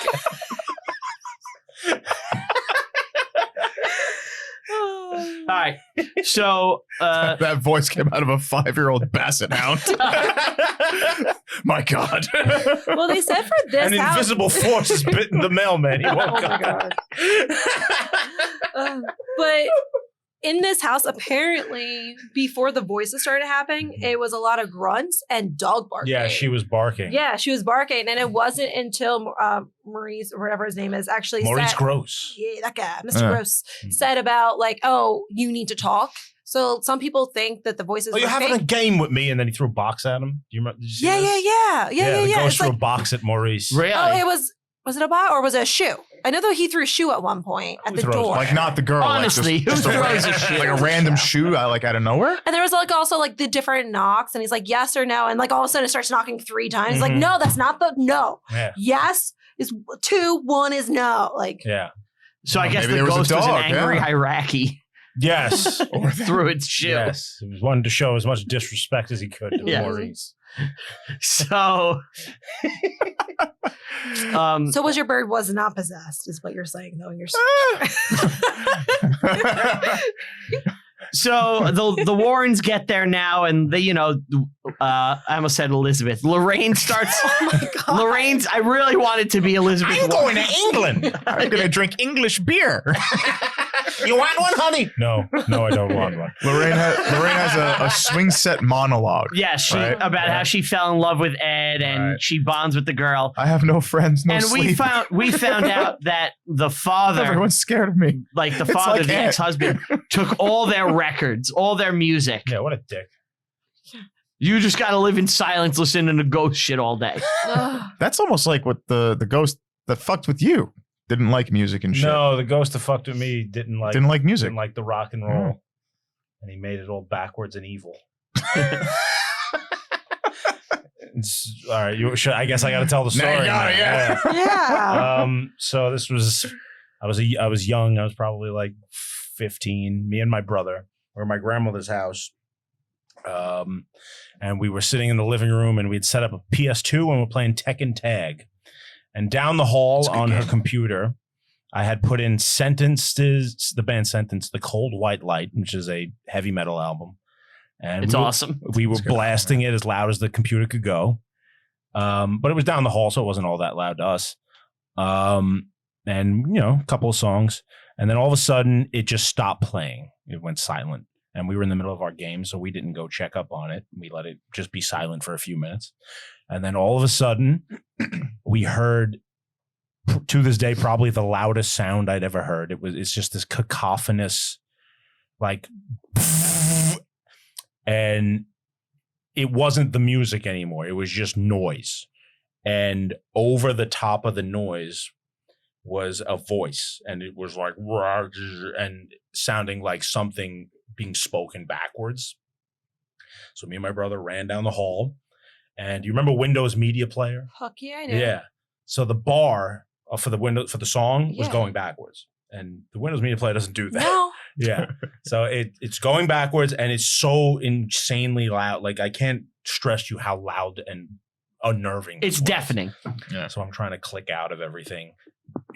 right. So That voice came out of a 5-year-old basset hound. My God. Well, they said for this An house. invisible force has bitten the mailman. He won't Oh my come. God. But in this house, apparently, before the voices started happening, it was a lot of grunts and dog barking. Yeah, she was barking. Yeah, she was barking, and it wasn't until Maurice, or whatever his name is, actually Maurice said, Gross. yeah, that guy, Mr. Gross, said about like, oh, you need to talk. So some people think that the voices. Oh, you're were having fake. a game with me, and then he threw a box at him. Do you remember? Did you see Yeah, this? yeah. The ghost It's threw like, a box at Maurice. really, oh, it was it a bot or was it a shoe? I know that he threw a shoe at one point at Who the throws door. Like not the girl. Honestly, just who a throws random, a shoe? like a random shoe like out of nowhere? And there was like also like the different knocks, and he's like yes or no, and like all of a sudden it starts knocking 3 times. He's like, Mhm. no, that's not the no. Yeah. Yes is 2, 1 is no. Like Yeah. so I Well, guess maybe the there was a ghost was dog, an angry yeah. Iraqi Yes. through its shoe. Yes. He was wanting to show as much disrespect as he could to Yeah. Maurice. So, so was your bird was not possessed, is what you're saying though in your so the Warrens get there now, and they, I almost said Elizabeth. Lorraine starts. Oh my God. Lorraine's. I really wanted to be Elizabeth. I'm Warren. going to England. I'm going to drink English beer. You want one, honey? No, I don't want one. Lorraine has a swing set monologue. Yeah, she Right. about how she fell in love with Ed, and Right. she bonds with the girl. I have no friends, no And sleep. we found out that the father, Everyone's scared of me. like the It's father, like the Ed. ex-husband, took all their records, all their music. Yeah, what a dick. You just got to live in silence, listening to ghost shit all day. Ugh. That's almost like what the ghost that fucked with you didn't like music and shit. No, the ghost that fucked with me didn't like music. didn't like the rock and roll, and he made it all backwards and evil. All right, I guess I got to tell the story. Now you got it, now. yeah. Yeah. So this was, I was young. I was probably like 15. Me and my brother were at my grandmother's house, and we were sitting in the living room, and we'd set up a PS2 and we're playing Tekken Tag. And down the hall That's a good on her game. computer, I had put in Sentences, the band Sentence, The Cold White Light, which is a heavy metal album. And It's we were- awesome. We were It's good. blasting it as loud as the computer could go. But it was down the hall, so it wasn't all that loud to us. And, a couple of songs. And then all of a sudden, it just stopped playing. It went silent. And we were in the middle of our game, so we didn't go check up on it. We let it just be silent for a few minutes. And then all of a sudden, we heard, to this day, probably the loudest sound I'd ever heard. It's just this cacophonous, like, and it wasn't the music anymore. It was just noise. And over the top of the noise was a voice, and it was like, and sounding like something being spoken backwards. So me and my brother ran down the hall. And you remember Windows Media Player? Fuck yeah, I know. Yeah. So the bar for the song was Yeah. going backwards, and the Windows Media Player doesn't do that. No. Yeah. So it's going backwards, and it's so insanely loud. Like, I can't stress you how loud and unnerving It's this was. deafening. Yeah. So I'm trying to click out of everything.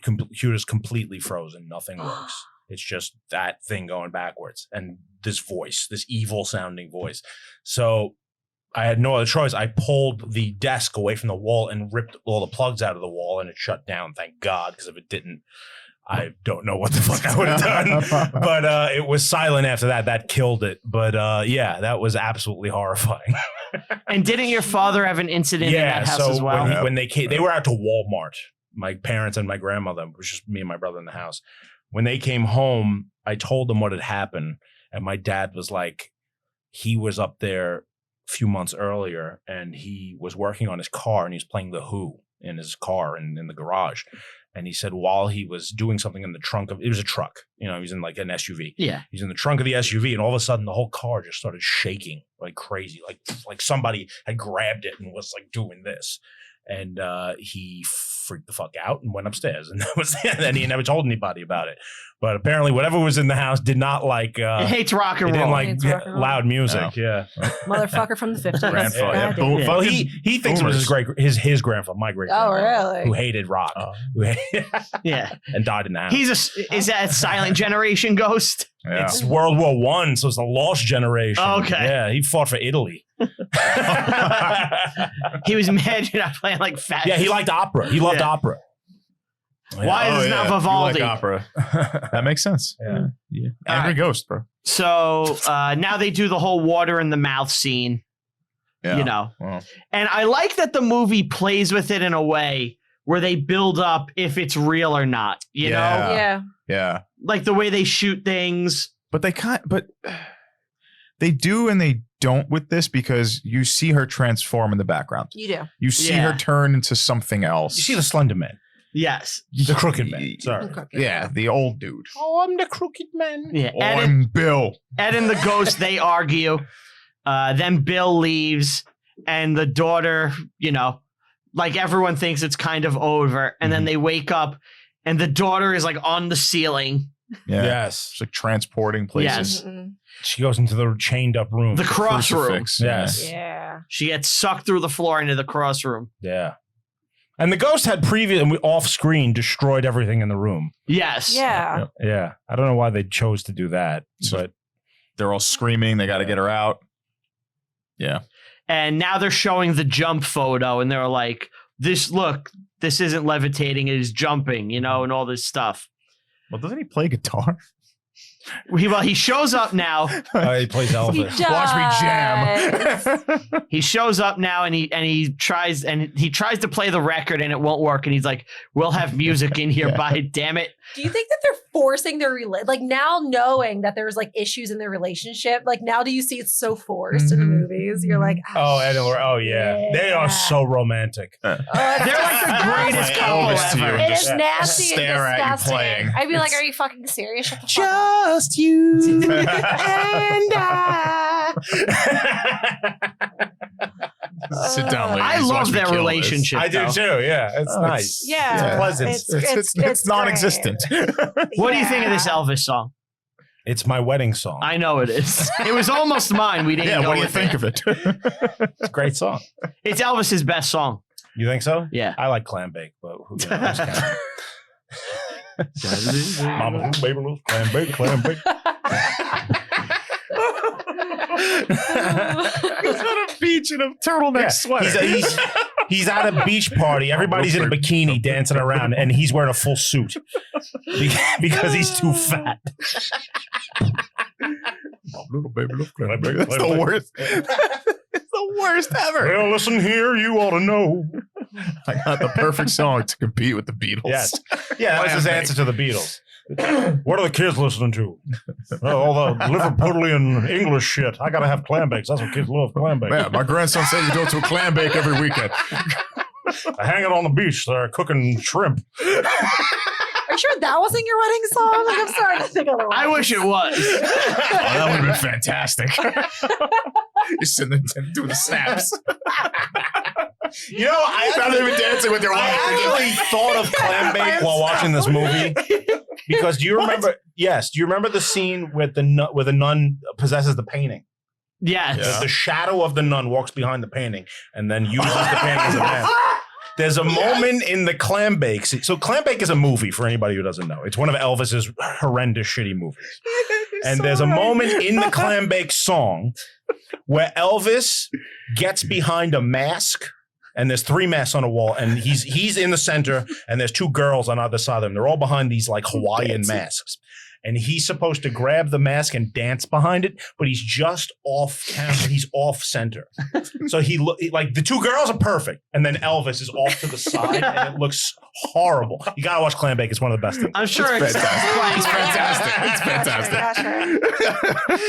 Computer's completely frozen. Nothing works. It's just that thing going backwards, and this voice, this evil sounding voice. So I had no other choice. I pulled the desk away from the wall and ripped all the plugs out of the wall, and it shut down. Thank God, because if it didn't, I don't know what the fuck I would have done. But it was silent after that. That killed it. But yeah, that was absolutely horrifying. And didn't your father have an incident in that house as well? when they came, they were out to Walmart. My parents and my grandmother, it was just me and my brother in the house. When they came home, I told them what had happened, and my dad was like, he was up there a few months earlier, and he was working on his car, and he was playing The Who in his car and in the garage. And he said while he was doing something in the trunk of, it was a truck, he was in like an SUV. Yeah. He's in the trunk of the SUV, and all of a sudden the whole car just started shaking like crazy, like somebody had grabbed it and was like doing this. And he freaked the fuck out and went upstairs. And that was it. And he never told anybody about it. But apparently whatever was in the house did not like... it hates rock and it roll. didn't like Hates rock and roll. loud music. Yeah. Motherfucker from the 50s. Grandfather. God Yeah. damn. Well, he thinks it was his grandfather, my great Oh, grandfather, really? who hated rock Yeah. and died in the house. Is that a silent generation ghost? Yeah. It's World War One, so it's the lost generation. Okay. Yeah, he fought for Italy. He was mad you're not playing like fat. Yeah, he liked opera. He loved Yeah. opera. Why is it not You Vivaldi? like opera. That makes sense. Yeah. Angry Ghost, bro. So now they do the whole water in the mouth scene, Yeah. you know. Well, And I like that the movie plays with it in a way where they build up if it's real or not, you know? Yeah. Yeah. yeah. Like the way they shoot things. But they do and they don't with this because you see her transform in the background. You do. You see Yeah. her turn into something else. You see the Slender Man, Yes. the Crooked Man. Sorry. Okay. Yeah, the old dude. Oh, I'm the Crooked Man. Yeah. Oh, I'm Bill. Ed and the ghost, they argue. Then Bill leaves, and the daughter, you know, like everyone thinks it's kind of over. And then they wake up, and the daughter is like on the ceiling. Yeah. Yes. It's like transporting places. Mm-mm. She goes into the chained up room. The cross room. Crucifix. Yes. Yeah. She gets sucked through the floor into the cross room. Yeah. And the ghost had off screen destroyed everything in the room. Yes. Yeah. Yeah. I don't know why they chose to do that, but They're all screaming. They got to get her out. Yeah. And now they're showing the jump photo, and they're like, this isn't levitating, it is jumping, you know, and all this stuff. Well, doesn't he play guitar? He shows up now. he plays He Elvis. does. Watch me jam. He shows up now, and he tries to play the record, and it won't work. And he's like, "We'll have music in here, by damn it." Do you think that they're forcing their like now knowing that there's like issues in their relationship? Like now, do you see it's so forced in the movies? You're like, Oh, Ed and Laura. Oh, yeah. They are so romantic. They're like the greatest couple Elvis to you ever. and It just is nasty and stare at you disgusting. playing. I'd be like, It's- are you fucking serious? Shut the fuck up. Just you and I. Sit down, ladies. I Watch love me their kill this. relationship. I do though. too. Yeah, it's Oh, nice. Yeah. It's pleasant. It's It's non-existent. What do you think of this Elvis song? It's my wedding song. I know it is. It was almost mine. We didn't. Yeah, go what do you with think it. of it? It's a great song. It's Elvis's best song. You think so? Yeah. I like clam bake, but who knows? Mama, baby, little clam bake, clam bake. He's on a beach in a turtleneck sweater. He's at a beach party. Everybody's in a bikini dancing around, and he's wearing a full suit because he's too fat. Little baby, little clam bake. That's the worst. It's the worst ever. Well, listen here, you ought to know. I got the perfect song to compete with the Beatles. Yes. Yeah, that was his Clam answer to the Beatles. What are the kids listening to? All the Liverpudlian English shit. I gotta have clam bakes. That's what kids love, clam bakes. Man, my grandson says you go to a clam bake every weekend. I hang it on the beach. They're cooking shrimp. Are you sure that wasn't your wedding song? Like, I'm starting to think otherwise. I wish it was. Oh, that would have been fantastic. You're sitting there doing the snaps. You know, Rather than dancing with your wife. I actually thought of clam bake while watching this movie. Because do you remember? Yes, do you remember the scene where the nun possesses the painting? Yes. Yeah. The shadow of the nun walks behind the painting and then uses the painting as a mask. There's a moment in the clam bake. So clam bake is a movie for anybody who doesn't know. It's one of Elvis's horrendous, shitty movies. And there's a moment in the clam bake song where Elvis gets behind a mask. And there's 3 masks on a wall, and he's in the center, and there's 2 girls on either side of him. They're all behind these like Hawaiian masks. And he's supposed to grab the mask and dance behind it, but he's just off camera. He's off center. So like the 2 girls are perfect, and then Elvis is off to the side, and it looks horrible. You gotta watch Clam Bake. It's one of the best things. I'm sure it's fantastic. It's fantastic.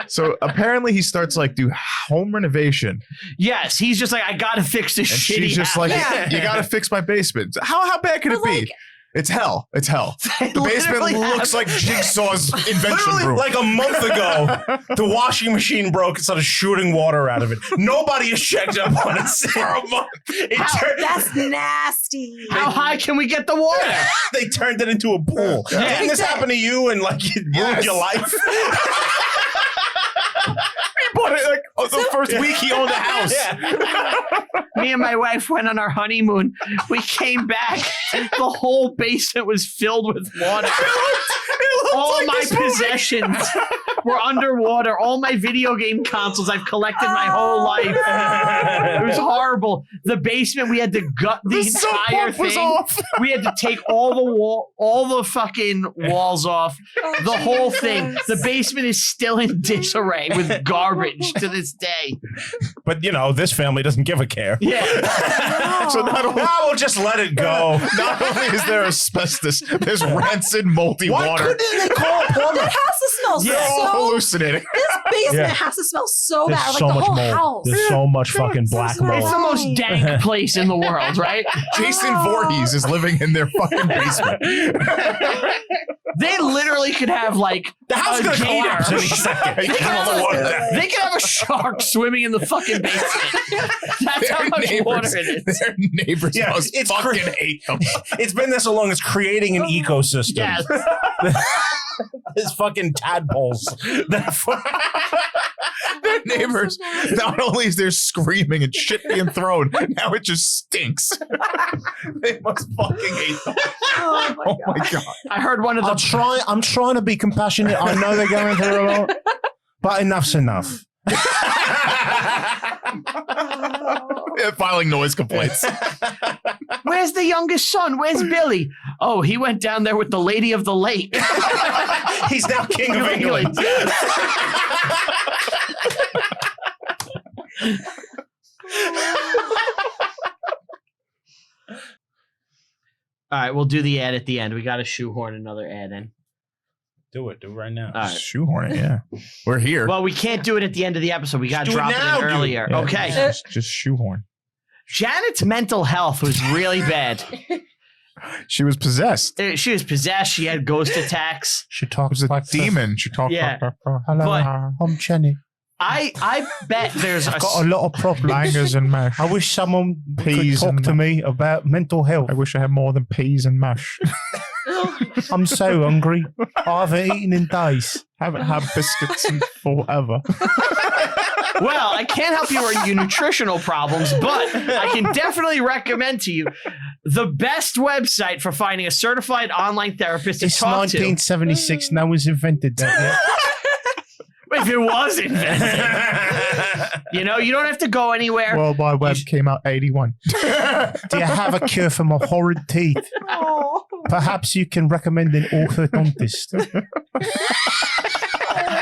So apparently he starts like do home renovation, Yes, he's just like, I gotta fix this and shitty she's just house. like, Yeah. you got to fix my basement. How bad could it But, be? like, It's hell. It's hell. They The basement literally looks like Jigsaw's invention Literally, room. like a month ago, the washing machine broke and started shooting water out of it. Nobody has checked up on it for a month. That's nasty. How high can we get the water? They turned it into a pool. Yeah. Didn't this happen to you and like it ruined your life? He bought it like the first week he owned the house. Yeah. Me and my wife went on our honeymoon. We came back. The whole basement was filled with water. All like my this movie. possessions were underwater. All my video game consoles I've collected my whole life. It was horrible. The basement, we had to gut the soap entire pump was thing. off. We had to take all the fucking walls off. The whole thing. The basement is still in disarray with garbage to this day. But you know, this family doesn't give a care. Yeah. So not only, We'll just let it go. not only is there asbestos, there's rancid, moldy Why water. couldn't they call a plumber? It has to smell They're all so. hallucinating. This basement Yeah. has to smell so There's bad. Like so the much whole mold. house. There's so much fucking black so It's the mold. most dank place in the world, right? Jason Voorhees is living in their fucking basement. They literally could have like The house is a gonna gator. collapse in a second. They could have Yeah. They could have a shark swimming in the fucking basement. That's how much water it is. Their neighbors Yeah, must it's fucking cra- hate them. It's been there so long, it's creating an ecosystem. Yes. There's fucking tadpoles. Their neighbors, not only is there screaming and shit being thrown, now it just stinks. They must fucking hate them. Oh my Oh god. my god. I heard one of the I'm trying to be compassionate. I know they're going through a lot, but enough's enough. Yeah, filing noise complaints. Where's the youngest son? Where's Billy? Oh, he went down there with the lady of the lake. He's now king of England. All right, we'll do the ad at the end. We got to shoehorn another ad in. Do it right now. All right. Shoehorning, yeah. We're here. Well, we can't do it at the end of the episode. We got to do it drop it now, in dude. earlier. Yeah, Okay. Just shoehorn. Janet's mental health was really bad. She was possessed. She was possessed. She had ghost attacks. She It talks was a like demon. She talked Yeah. Hello, But- I'm Jenny. I bet there's a Got a lot of problems. Bangers and mash. I wish someone Peas could talk and to me about mental health. I wish I had more than peas and mash. I'm so hungry. I haven't eaten in days. Haven't had biscuits in forever. Well, I can't help you with your nutritional problems, but I can definitely recommend to you the best website for finding a certified online therapist to It's talk 1976. No one's invented that yet. to. If it was invented. You know, you don't have to go anywhere. World Wide Web came out 81. Do you have a cure for my horrid teeth? Oh. Perhaps you can recommend an orthodontist.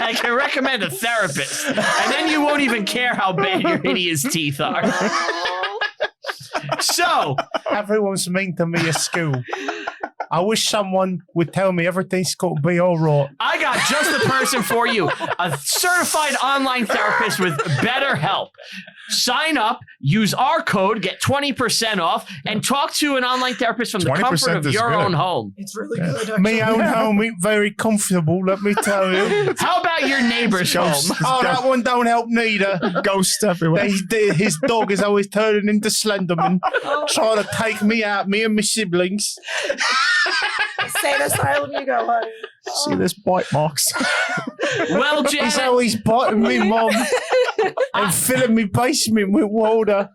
I can recommend a therapist, and then you won't even care how bad your hideous teeth are. So, Everyone's mean to me at school. I wish someone would tell me everything's going to be all right. I got just the person for you. A certified online therapist with BetterHelp. Sign up, use our code, get 20% off, and talk to an online therapist from the 20% comfort of is your good. own home. It's really good. Actually. Me own home ain't very comfortable, let me tell you. How about your neighbor's home? Oh, that one don't help neither. Ghosts everywhere. His dog is always turning into Slenderman, Oh. trying to take me out, me and my siblings. State asylum, you go, honey. See this bite marks. Well, He's Janet, always biting me, Mom, and filling me basement with water,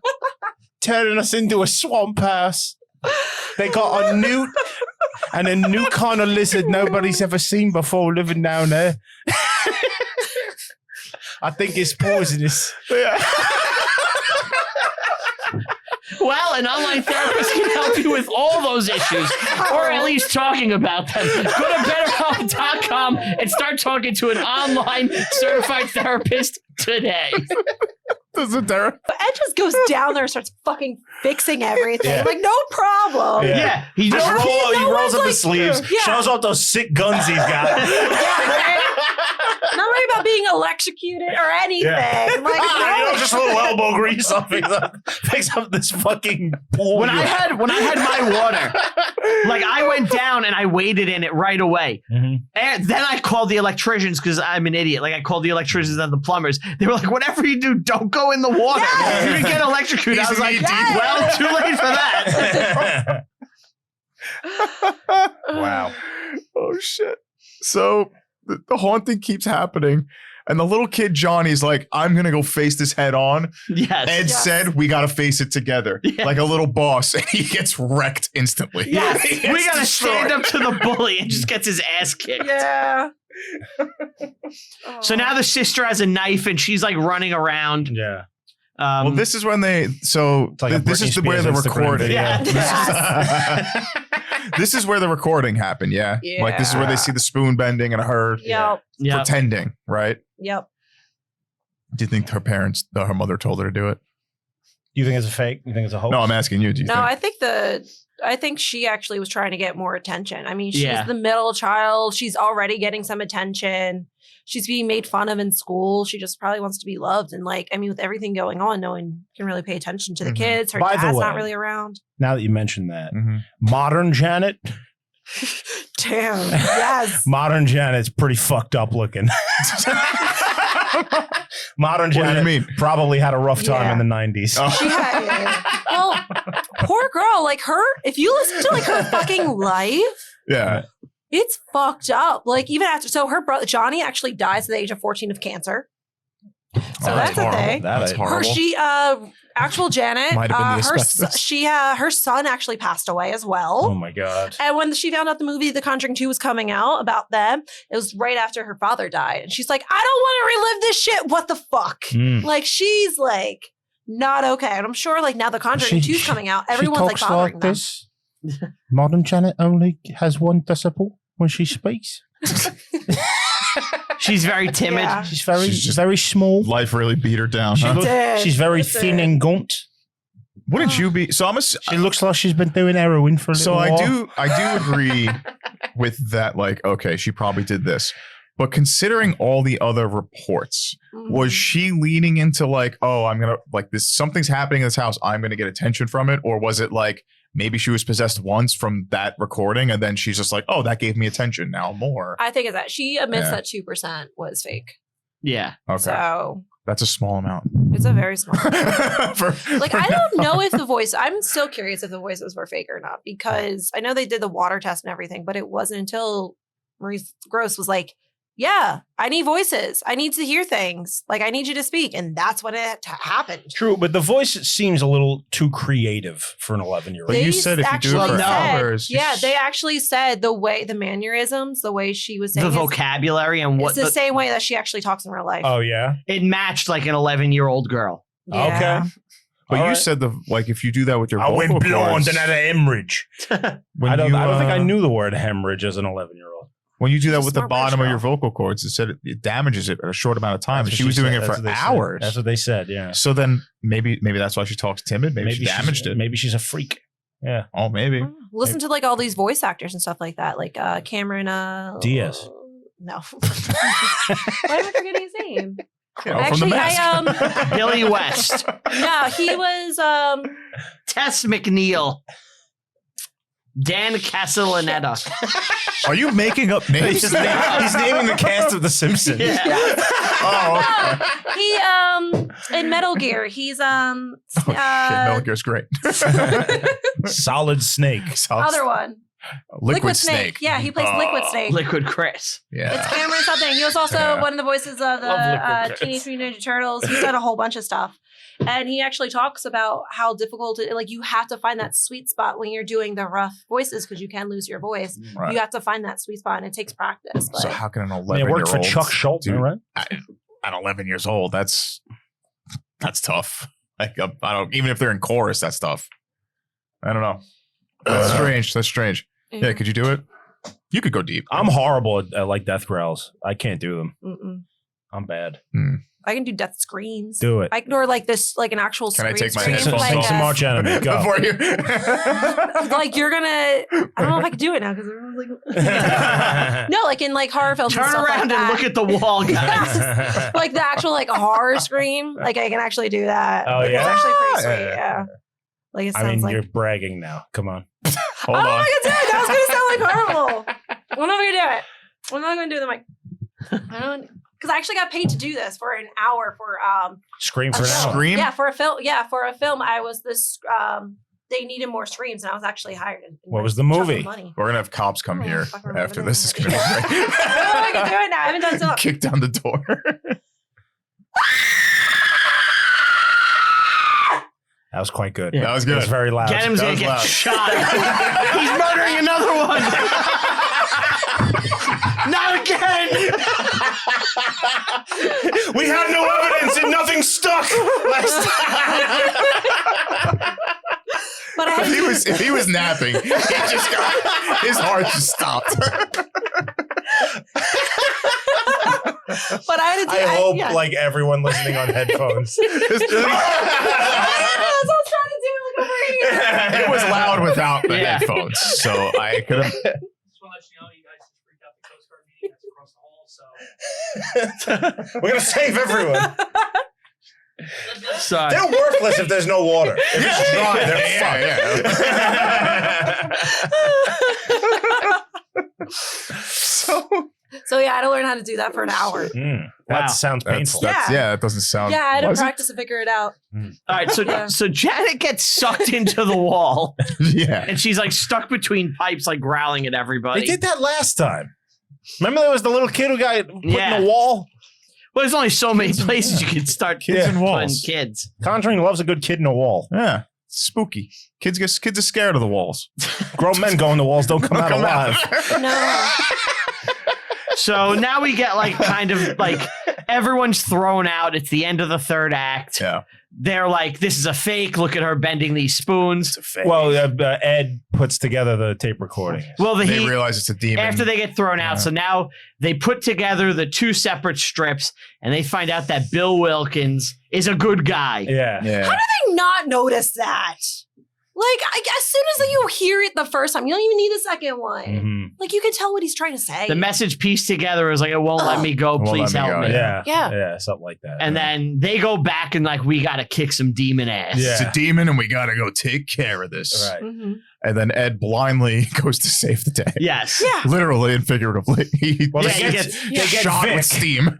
turning us into a swamp house. They got a new kind of lizard nobody's ever seen before living down there. I think it's poisonous. well, an online therapist can help you with all those issues, or at least talking about them. Go to BetterHelp.com and start talking to an online certified therapist today. This is terrible. Ed just goes down there and starts fucking fixing everything. Yeah. Like, no problem. Yeah, he just No, He no rolls one's up like- his sleeves, Yeah. shows off those sick guns he's got. Yeah, right? Not worry about being electrocuted or anything. Yeah. Like, no. Just a little elbow grease. Fix up this fucking pool. When I had my water, like I went down and I waded in it right away. Mm-hmm. And then I called the electricians because I'm an idiot. Like I called the electricians and the plumbers. They were like, "Whatever you do, don't go in the water. Yes! You're gonna get electrocuted." I was like, Yes! "Well, too late for that." Wow. Oh shit. So the haunting keeps happening. And the little kid Johnny's like, I'm going to go face this head on. Yes. Ed said, we got to face it together. Yes. Like a little boss. And he gets wrecked instantly. Yes. He We gets gotta stand destroyed. up to the bully and just gets his ass kicked. Yeah. So now the sister has a knife and she's like running around. Yeah. Well, this is when they, so like a this is Britney where the Spears Instagram recording. video. Yeah. This is where the recording happened. Yeah. Like this is where they see the spoon bending and her Yep. Yeah. pretending, right? Yep. Do you think her mother told her to do it? You think it's a fake? You think it's a hoax? No, I'm asking you. Do you No, think? I think she actually was trying to get more attention. I mean, she's Yeah. the middle child. She's already getting some attention. She's being made fun of in school. She just probably wants to be loved. And like, I mean, with everything going on, no one can really pay attention to the Mhm. kids. Her By the dad's way- not really around. Now that you mentioned that, Mhm. modern Janet, Damn. Yes. modern Janet's pretty fucked up looking. Modern What do you Janet mean? probably had a rough time Yeah. in the 90s. Oh. She had, well, poor girl. Like her, if you listen to like her fucking life, Yeah. it's fucked up. Like even after, so her brother Johnny actually dies at the age of 14 of cancer. So Oh, that's a horrible. thing. That's Her- horrible. Actual Janet, Might have been the her asbestos. her son actually passed away as well. Oh my God. And when she found out the movie The Conjuring 2 was coming out about them, it was right after her father died. And she's like, I don't want to relive this shit. What the fuck? Mm. Like she's like not okay. And I'm sure like now The Conjuring 2 is coming out, everyone's like bothering them. this. Modern Janet only has one decibel when she speaks. She's very timid. Yeah. She's very, She's just- very small. Life really beat her down. She Huh? looks- did. she's very It thin did. and gaunt. Wouldn't you be? So She looks like she's been doing heroin for a little So while. I do agree with that. Like, okay, she probably did this, but considering all the other reports, was she leaning into like, oh, I'm gonna like this? Something's happening in this house. I'm gonna get attention from it, or was it like maybe she was possessed once from that recording, and then she's just like, oh, that gave me attention. Now more. I think it's that she admits Yeah. that 2% was fake. Yeah. Okay, So that's a small amount. it's a very small. Like I don't know if the voice, I'm still curious if the voices were fake or not, because I know they did the water test and everything, but it wasn't until Maurice Gross was like, yeah, I need voices. I need to hear things. Like, I need you to speak. And that's when it happened. True, but the voice seems a little too creative for an 11-year-old. But you said if you do it for hours, Yeah, they actually said the mannerisms, the way she was saying The is- vocabulary and what it's the same way that she actually talks in real life. Oh, yeah? it matched like an 11-year-old girl. Yeah. Okay. But All you right. said if you do that with your I vocal went blonde cords, and had a hemorrhage. when I don't you, think I uh, knew the word hemorrhage as an 11-year-old. When you do that She's a with the smart bottom of girl. your vocal cords, it said it damages it at a short amount of time. That's what She was doing said. it That's for what they said. hours. That's what they said, yeah. So then maybe that's why she talks timid. Maybe she damaged it. Maybe she's a freak. Yeah. Oh, maybe. Listen to like all these voice actors and stuff like that, like Cameron Diaz. No. Why am I forgetting his name? You know, from Actually, the mask. Billy West. No, he was Tess McNeil. Dan Castellaneta. Are you making up names? He's naming the cast of The Simpsons. Yeah. Oh, okay. he in Metal Gear, he's Oh, shit, Metal Gear's great. Solid Snake. other one. Liquid Snake. Yeah, he plays Liquid Snake. Liquid Chris. Yeah. It's Cameron something. He was also Yeah. one of the voices of Love the Liquid Teenage Chris. Mutant Ninja Turtles. He's done a whole bunch of stuff. And he actually talks about how difficult it, like you have to find that sweet spot when you're doing the rough voices because you can lose your voice. Right. You have to find that sweet spot and it takes practice. But So how can an I 11 mean, it worked for year old Chuck Schultz, dude, right? At 11 years old, that's tough. Like I don't even if they're in chorus, that's tough. I don't know. That's strange. That's strange. Yeah, could you do it? You could go deep. I'm horrible at like death growls. I can't do them. Mm-mm. I'm bad. I can do death screams. Do it. I can or like this, like an actual. Can I scream take my scream, headphones like off? Some Arch Enemy. Go. Before you. like you're gonna. I don't know if I can do it now because everyone's like. No, like in like horror films. Turn and stuff around like and that. look at the wall, guys. Like the actual like horror scream. Like I can actually do that. Oh, yeah? It's actually pretty sweet. Yeah. Yeah. Like it I sounds mean, like. you're bragging now. Come on. Hold on. Oh my god, that was gonna sound like horrible. I'm not gonna do it. I'm not gonna do the mic. I don't. Because I actually got paid to do this for an hour for Scream a for an film. hour. Scream? Yeah, for a film. Yeah, for a film. I was this. They needed more screams, and I was actually hired. What was the chunk of movie? money. We're gonna have cops come Oh, here fucking remember after that. this is gonna be I don't know if I can do it now. I haven't done so long. kick down the door. That was quite good. That was It good. was very loud. Get him's That gonna was get loud. shot. He's murdering another one. Not again. We had no evidence and nothing stuck last time. But I had to If he was napping, he just got his heart just stopped. But I had to do. I hope yeah. like everyone listening on headphones. That's what I was trying to do. Like over here. It was loud without the Yeah. headphones, so I could have. Just want to let you know, you guys just freaked out the Coast Guard meeting that's across the hall. So We're gonna save everyone. Sorry. They're worthless if there's no water. If it's dry, they're fucked. So yeah, I had to learn how to do that for an hour. That Wow. sounds painful. That's Yeah. that doesn't sound. Yeah, I had to Was it? practice to figure it out. All right, so Yeah. so Janet gets sucked into the wall, Yeah. and she's like stuck between pipes, like growling at everybody. They did that last time. Remember there was the little kid who got put Yeah. in the wall? Well, there's only so many places you can start Kids and putting walls. kids. Conjuring loves a good kid in a wall. Yeah. Spooky. Kids are scared of the walls. Grown men go in the walls, don't come out alive. No. So now we get like kind of like everyone's thrown out. It's the end of the third act. Yeah. They're like, this is a fake. Look at her bending these spoons. Well, Ed puts together the tape recording. Well, They realize it's a demon. after they get thrown out. Yeah. So now they put together the two separate strips and they find out that Bill Wilkins is a good guy. Yeah. Yeah. How did I not notice that? Like, as soon as you hear it the first time, you don't even need a second one. Mhm. Like, you can tell what he's trying to say. The message pieced together is like, it won't let me go. Won't Please let me help go, me. Yeah. Yeah. Something like that. And then they go back and like, we got to kick some demon ass. Yeah. It's a demon and we got to go take care of this. Right. Mhm. And then Ed blindly goes to save the day. Yes. Yeah. Literally and figuratively. He Well, Yeah, they he get, gets- they get shot Vic. with steam.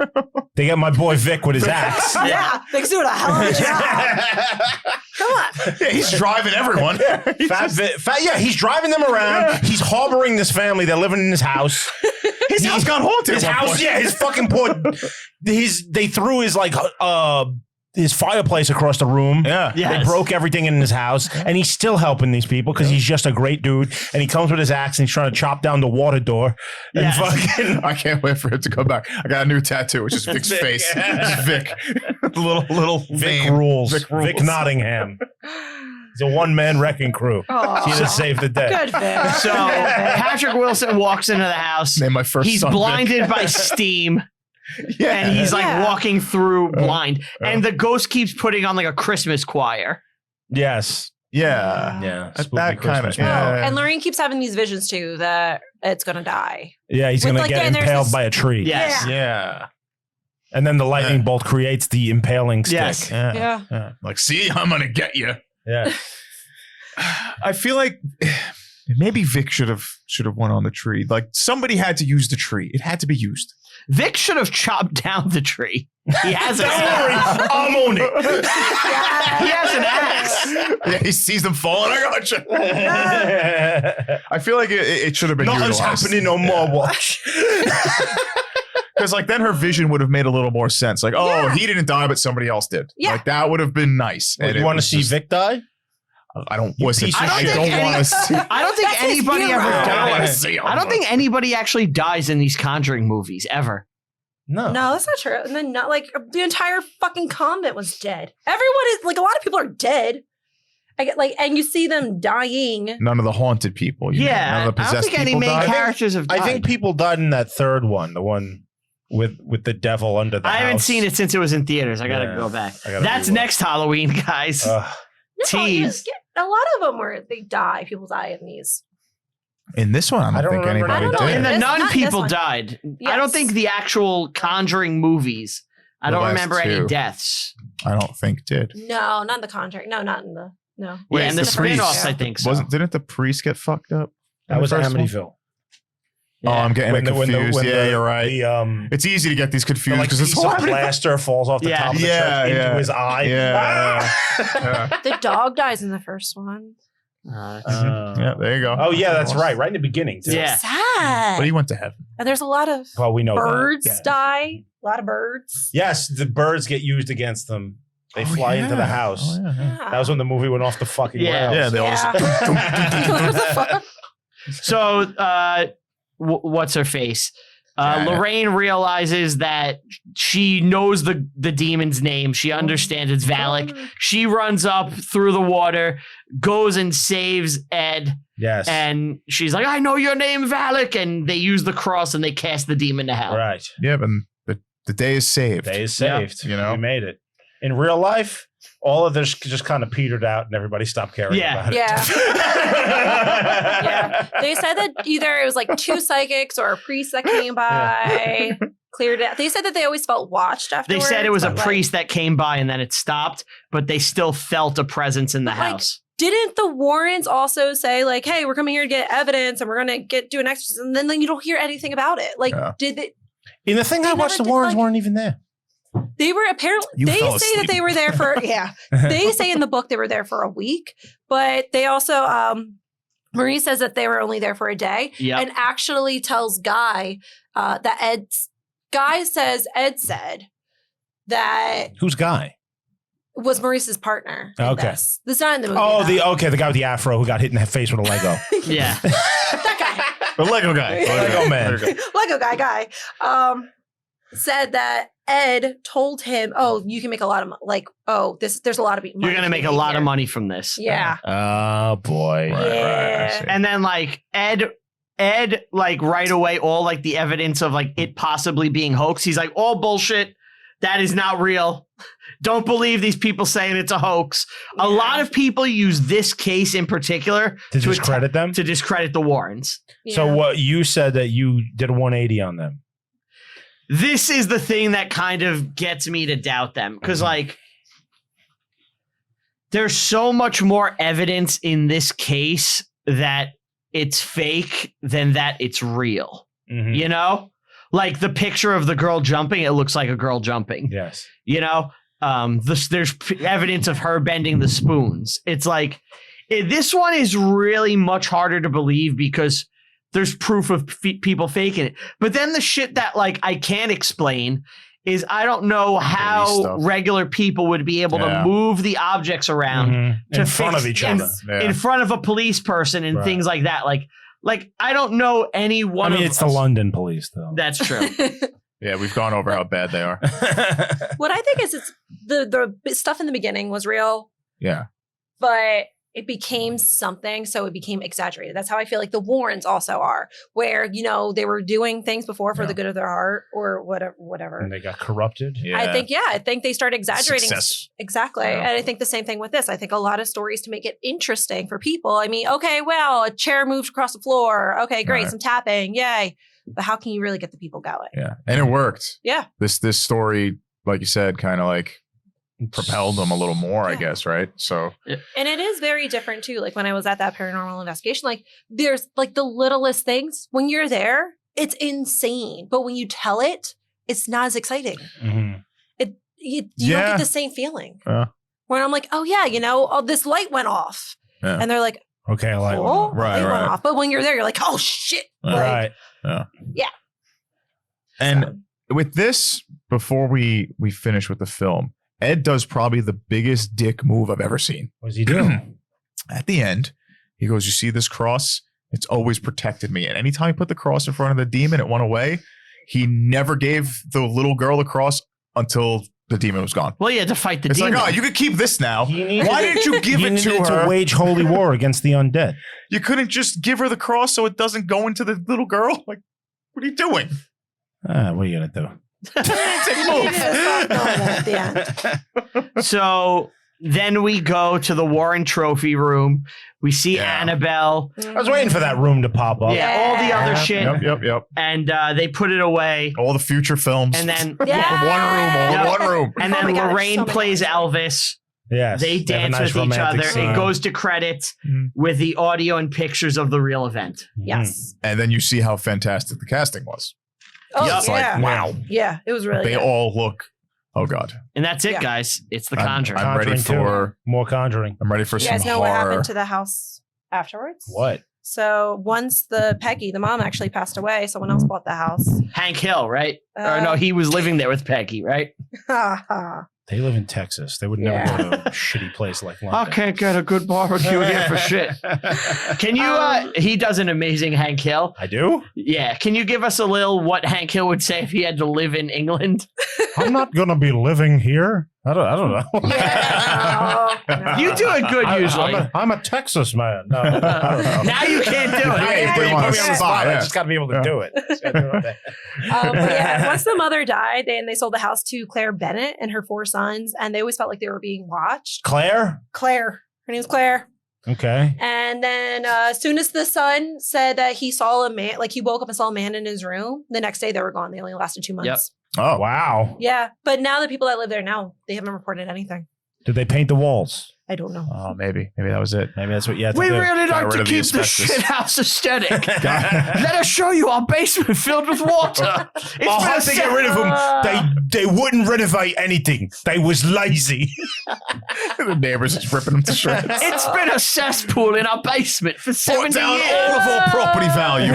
They get my boy Vic with his axe. Yeah. Vic's doing a hell of a job. Come on. Yeah, he's driving everyone. He's driving them around. He's harboring this family. They're living in his house. His house got haunted. His at one house, point. yeah, his fucking poor. They threw his like his fireplace across the room. Yeah. Yes. They broke everything in his house, and he's still helping these people because he's just a great dude. And he comes with his axe and he's trying to chop down the water door. And Yes. fucking I can't wait for it to come back. I got a new tattoo, which is Vic's Vic. face. It's Vic. The little Vic name. rules. Vic rules. Vic Nottingham. He's a one-man wrecking crew. Oh, He just saved the day. good Vic. So Patrick Wilson walks into the house. Name my first He's son Vic. blinded by steam. Yeah. And he's like Yeah. walking through blind. uh. And the ghost keeps putting on like a Christmas choir. Yes. Yeah. Yeah. That Spooky kinda- Christmas yeah. movie. Oh, and Lorraine keeps having these visions too that it's gonna die. Yeah, he's With, going to like, get and there's impaled this- by a tree. Yes. Yeah. Yeah. And then the lightning Yeah. bolt creates the impaling stick. Yes. Yeah. Yeah. Like, see, I'm gonna get you. Yeah. I feel like maybe Vic should have went on the tree. Like somebody had to use the tree. It had to be used. Vic should have chopped down the tree. He has an Don't worry, axe. I'll own it. He has an axe. Yeah, he sees them falling. I got you. I feel like it should have been Nothing's utilized. happening no more. Watch. Because like then her vision would have made a little more sense. Like, oh, Yeah. he didn't die, but somebody else did. Yeah. Like that would have been nice. Well, And you it want to was see just- Vic die? I don't You listen. piece of I shit. don't any- want to see. I don't think That's his anybody hero. ever I don't want to dies. see. I don't think anybody actually dies in these Conjuring movies ever. No. No, that's not true. And then not like the entire fucking convent was dead. Everyone is like a lot of people are dead. I get like, and you see them dying. None of the haunted people. you know, Yeah. none of the I don't possessed think any people main died. characters have died. I think people died in that third one. The one with the devil under the house. I haven't seen it since it was in theaters. I gotta Yeah. go back. I gotta That's rewatch. next Halloween, guys. No, Tease. a lot of them where they die. People die in these. In this one, I don't think remember anybody I don't know. did. In the This- Nun, not this people one. died. I Yes. don't think the actual Conjuring movies. I The don't last remember any two. deaths. I don't think did. No, not in the Conjuring. No, not in the. No. Wait, Yeah, and the the priest. spin-offs, I think so. Didn't the priest get fucked up? That was first one? Amityville. Oh, I'm getting it When confused. Yeah, you're right. The, It's easy to get these confused like because it's piece all of plaster falls off the Yeah. top of the Yeah, church yeah. into his eye. Yeah, Ah! The dog dies in the first one. Yeah, there you go. Oh yeah, that's right. Right in the beginning too. Yeah. Sad. But he went to heaven. And there's a lot of Well, we know birds that. Yeah. die. A lot of birds. Yes, the birds get used against them. They fly into the house. Oh, yeah, yeah. That was when the movie went off the fucking Yeah. rails. Yeah, they all just. What the fuck? So, what's her face? Janet. Lorraine realizes that she knows the demon's name. She understands it's Valak. She runs up through the water, goes and saves Ed, Yes. and she's like, "I know your name, Valak." And they use the cross and they cast the demon to hell. Right. Yeah, but the day is saved. Day is Yeah. saved. You know? We made it. In real life, all of this just kind of petered out and everybody stopped caring Yeah. about it. Yeah. Yeah. They said that either it was like two psychics or a priest that came by, cleared it. They said that they always felt watched They afterwards. said it was a but, like, priest that came by and then it stopped, but they still felt a presence in the But, like, house. Didn't the Warrens also say like, "Hey, we're coming here to get evidence, and we're going to do an exorcism"? And then you don't hear anything about it. Like, Yeah. did they? In the thing They I watched, never the did, Warrens like- weren't even there. They were apparently. You They fell say asleep. that they were there for They say in the book they were there for a week, but they also Marie says that they were only there for a day, Yep. and actually tells Guy that Guy says Ed said that Who's Guy? was Maurice's partner. in Okay. this is not in the movie. Oh, though. the guy with the afro who got hit in the face with a Lego. Yeah. that The Lego guy. Lego man. There you go. guy, Lego guy, said that Ed told him, "Oh, you can make a lot of like, oh, there's a lot of money. You're going to make a lot of money from this. Yeah, Oh boy. Right, Yeah. I see. And then like Ed like right away, all like the evidence of like it possibly being hoax. He's like, all bullshit. That is not real. Don't believe these people saying it's a hoax. A lot of people use this case in particular To discredit them? to discredit the Warrens. So Yeah. what you said that you did a 180 on them. This is the thing that kind of gets me to doubt them because like there's so much more evidence in this case that it's fake than that it's real. Mhm. You know, like the picture of the girl jumping, it looks like a girl jumping. Yes. You know, there's evidence of her bending the spoons. It's like this one is really much harder to believe because there's proof of people faking it. But then the shit that like I can't explain is I don't know how stuff. regular people would be able Yeah. to move the objects around Mhm. to In front fix- of each yes. other. Yeah. in front of a police person and Right. things like that. Like I don't know any I one mean, of it's the us- London police, though. That's true. Yeah, we've gone over how bad they are. What I think is it's the stuff in the beginning was real, Yeah. but it became something, so it became exaggerated. That's how I feel like the Warrens also are, where they were doing things before for Yeah. the good of their heart or whatever. And they got corrupted. Yeah. I think they started exaggerating. Success. Exactly. Yeah. And I think the same thing with this. I think a lot of stories to make it interesting for people. I mean, okay, well, a chair moved across the floor. Okay, great. Right. Some tapping. Yay. But how can you really get the people going? Yeah. And it worked. Yeah. This story, like you said, kind of like propelled them a little more, I Yeah. guess, right? So And it is very different too. Like when I was at that paranormal investigation, like there's like the littlest things. When you're there, it's insane. But when you tell it, it's not as exciting. Mhm. You don't Yeah. get the same feeling. Yeah. When I'm like, oh yeah, this light went off. Yeah. And they're like, Okay, I like oh, Right, it went right. off. But when you're there, you're like, oh shit. Like, Right. and so, with this, before we finish with the film, Ed does probably the biggest dick move I've ever seen. What does he do? At the end, he goes, "You see this cross? It's always protected me. And anytime he put the cross in front of the demon, it went away. He never gave the little girl the cross until the demon was gone. Well, you had to fight the It's demon. like, oh, you could keep this now. He needed Why to- didn't you give he it to needed her? to wage holy war against the undead. You couldn't just give her the cross so it doesn't go into the little girl? Like, what are you doing? What are you gonna do? So then we go to the Warren Trophy room. We see Yeah. Annabelle. I was waiting for that room to pop up. Yeah, all the other shit. Yep. And they put it away. All the future films. And then All in one room. and Oh then my God, Lorraine so many plays options. Elvis. Yes. They have a dance nice with each romantic other. scene. It goes to credits with the audio and pictures of the real event. Yes. And then you see how fantastic the casting was. Oh, Yup. It's yeah. like, wow. Yeah, it was really They good. all look, oh God. And that's it, Yeah. guys. It's the I'm- Conjuring. I'm ready Conjuring for More Conjuring. I'm ready for You some guys know what horror. happened to the house afterwards? What? So once the mom actually passed away, someone else bought the house. Hank Hill, right? Or no, Uh, he was living there with Peggy, right? They live in Texas. They would never go to a shitty place like London. I can't get a good barbecue here for shit. Can you, he does an amazing Hank Hill. I do? Yeah. Can you give us a little what Hank Hill would say if he had to live in England? I'm not going to be living here. I don't know. Yeah. No. You do it good usually. I'm a Texas man. No, I don't know. Now you can't do Yeah, it. you put Put him me on on the the spot, spot. I yeah. just got to be able to do it. But yeah, once the mother died, they sold the house to Claire Bennett and her 4 sons, and they always felt like they were being watched. Claire? Claire, her name's Claire. Okay. And then as soon as the son said that he saw a man, like he woke up and saw a man in his room, the next day they were gone. They only lasted 2 months. Yep. Oh, Wow. Yeah, but now the people that live there now, they haven't reported anything. Did they paint the walls? I don't know. Oh, maybe that was it. Maybe that's what you had to We do. really Got like rid to of the keep the asbestos. shit house aesthetic. Let us show you our basement filled with water. It's Oh, been how a to get rid of them? They wouldn't renovate anything. They was lazy. The neighbors just ripping them to shreds. It's been a cesspool in our basement for 70 Brought down years. all of our property value.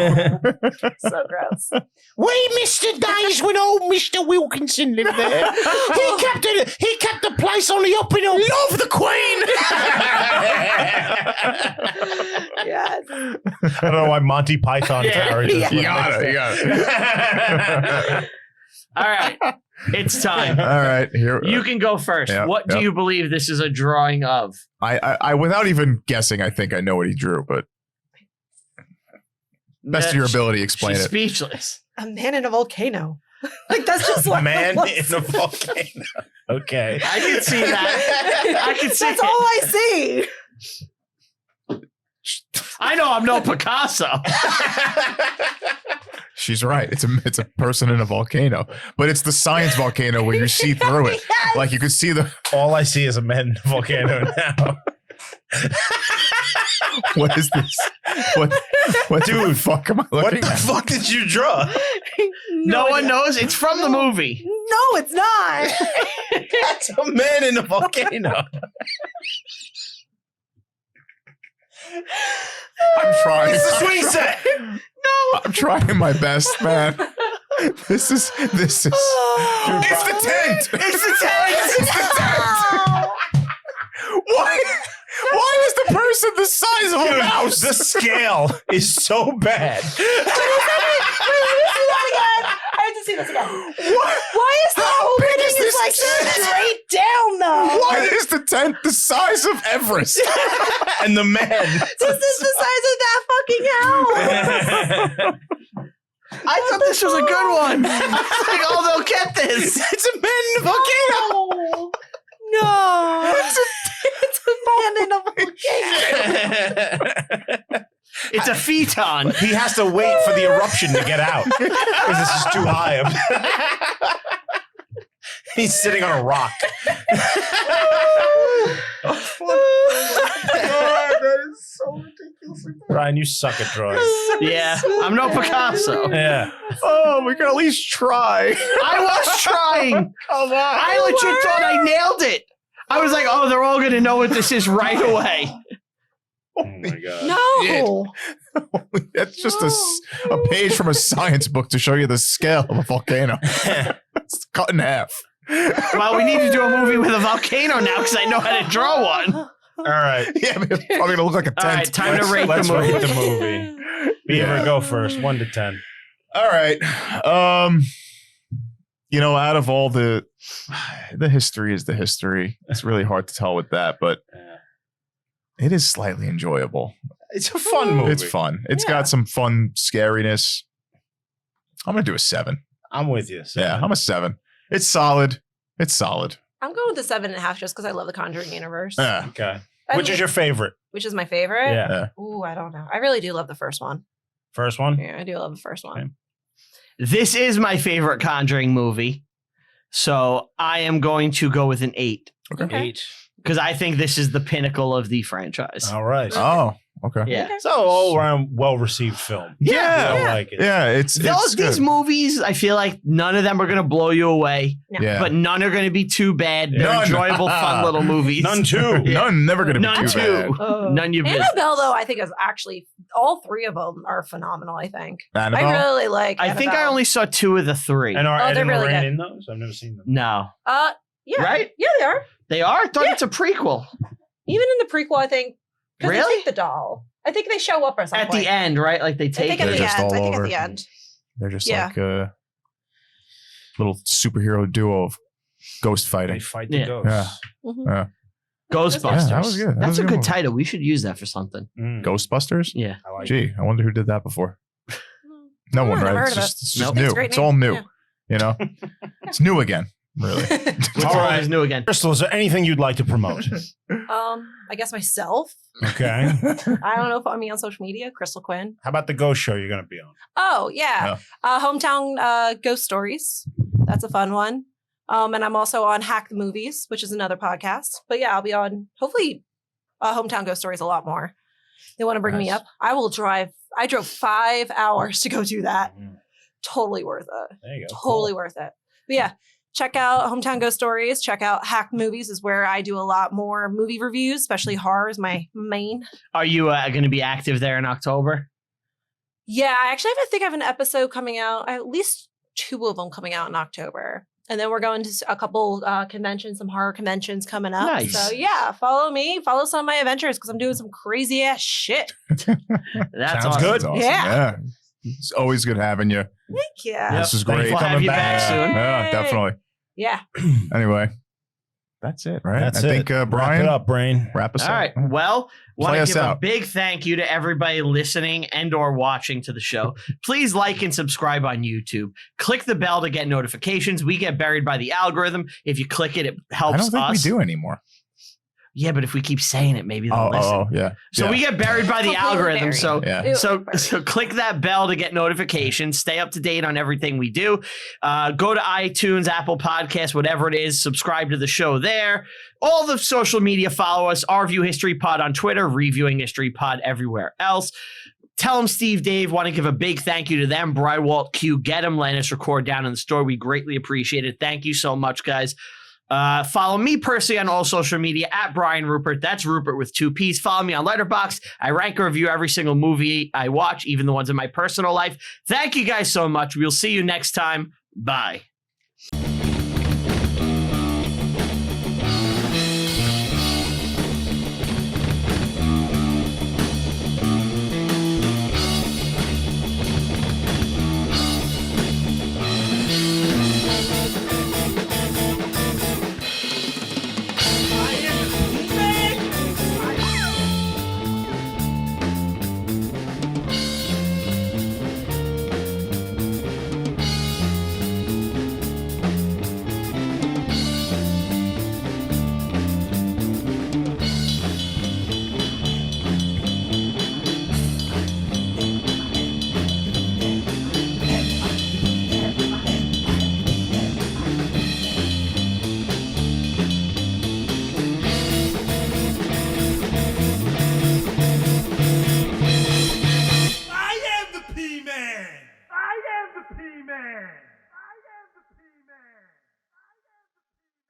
So gross. We missed the days when old Mr. Wilkinson lived there. He kept the place on the up and up. Love the Queen. Yes. I don't know why Monty Python carries this. You got it. All right. It's time. All right, here. You can go first. Yep, What do yep. you believe this is a drawing of? I without even guessing, I think I know what he drew, but best of your ability, explain She's it. speechless. A man in a volcano. Like that's just what Man it was. in a volcano. Okay. I can see that. I can see That's it. all I see. I know I'm no Picasso. She's right. It's a person in a volcano, but it's the science volcano where you see through it. Yes. Like you can see the. All I see is a man in a volcano now. What is this? What Dude, the fuck am I What looking the at? fuck did you draw? No one idea. knows. It's from the movie. No, it's not. That's a man in a volcano. I'm trying. It's a swing set. I'm trying my best, man. This is. It's the tent. It's the tent. It's the tent. Why is the person the size of a mouse? The scale is so bad. I have to see this again. What? Why is the How big opening is this like tent? straight down though? Why is the tent the size of Everest? And the man. This is the size of that fucking house. I thought this was a good one. I was like, oh, they'll get this. It's a man in a volcano. No. It's a man in a volcano. It's a phaeton. He has to wait for the eruption to get out because this is too high up. He's sitting on a rock. That is so ridiculous. Ryan, you suck at drawing. Yeah, I'm no Picasso. Yeah. Oh, we can at least try. I was trying. Come on. I legit thought I nailed it. I was like, oh, they're all going to know what this is right away. Oh my god. No. That's just a page from a science book to show you the scale of a volcano. It's cut in half. Well, we need to do a movie with a volcano now because I know how to draw one. All right. Yeah, but it's probably gonna look like a tent. All right, time to rate Let's the movie. rate the movie. Beaver, go first. 1 to 10. All right. Out of all the history is the history. It's really hard to tell with that, but it is slightly enjoyable. It's a fun movie. It's fun. It's got some fun scariness. I'm gonna do a 7. I'm with you. Yeah, I'm a 7. It's solid. It's solid. I'm going with the 7.5 just because I love the Conjuring universe. Yeah. Okay. I Which mean, is your favorite? Which is my favorite? Yeah. Ooh, I don't know. I really do love the first one. First one? Yeah, I do love the first one. Okay. This is my favorite Conjuring movie. So I am going to go with an 8 Okay. 8. because I think this is the pinnacle of the franchise. All right. Oh, okay. Yeah. Okay. So all around well-received film. Yeah. I like it. Yeah, it's These good. movies, I feel like none of them are going to blow you away, No. Yeah. but none are going to be too bad. They're None. enjoyable, fun little movies. None two. Yeah. None never going to be None too two. bad. None you business. Annabelle, though, I think is actually all 3 of them are phenomenal. I think Annabelle? I really like. I think I Annabelle. only saw 2 of the 3. And are Oh, Ed they're and really Lorraine good. in those? I've never seen them. No. Yeah. Right? Yeah, they are. They are? I thought Yeah. it's a prequel. Even in the prequel, I think. 'Cause Really? They take the doll. I think they show up or something. At the end, right? Like they I take think at They're the it. just end. all I think over. at the end. They're just Yeah. like a little superhero duo of ghost They fighting. fight the Yeah. ghosts. Mhm. Ghostbusters. Yeah, that was good. That That's was a a good good one. title. We should use that for something. Mm, Ghostbusters? Yeah. I like it. Gee, I wonder who did that before. No Oh, one, I've right? never It's heard of just, it's Nope. just It's a new. great It's name. all new. Yeah. You know? It's new again, really. What's All all right. is new again? Crystal, is there anything you'd like to promote? I guess myself. Okay. I don't know if I'm on social media. Crystal Quin. How about the ghost show you're going to be on? Oh yeah, hometown ghost stories. That's a fun one. And I'm also on Hack the Movies, which is another podcast. But yeah, I'll be on hopefully hometown ghost stories a lot more. They want to bring me Nice. up. I will drive. I drove 5 hours to go do that. Mm, Totally worth it. There you go. Totally worth it. But yeah, check out Hometown Ghost Stories. Check out Hack Movies is where I do a lot more movie reviews, especially horror is my main. Are you going to be active there in October? Yeah, I actually think I have an episode coming out, at least 2 of them coming out in October. And then we're going to a couple conventions, some horror conventions coming up. Nice. So yeah, follow me, follow some of my adventures because I'm doing some crazy ass shit. That's Sounds awesome. good. That's awesome. Yeah. It's always good having you. Thank you. Yep. This is Thank you great. for We'll have coming you back soon. Yeah, definitely. Yeah. Anyway, that's it, right? That's I it. think Wrap Brian, it up, Brain. wrap us All up. right. Well, want Play to us give a out. big thank you to everybody listening and or watching to the show. Please like and subscribe on YouTube. Click the bell to get notifications. We get buried by the algorithm. If you click it, it helps I don't think us. we do anymore. Yeah, but if we keep saying it, maybe they'll listen. Yeah. So yeah. we get buried by the Completely algorithm. buried. So Yeah. Ew. So click that bell to get notifications. Stay up to date on everything we do. Go to iTunes, Apple Podcasts, whatever it is. Subscribe to the show there. All the social media, follow us. Our View History Pod on Twitter, Reviewing History Pod everywhere else. Tell them Steve, Dave, want to give a big thank you to them. Brywalt, Q, get them, let us record down in the store. We greatly appreciate it. Thank you so much, guys. Follow me personally on all social media at Brian Rupert. That's Rupert with 2 P's. Follow me on Letterboxd. I rank and review every single movie I watch, even the ones in my personal life. Thank you guys so much. We'll see you next time. Bye.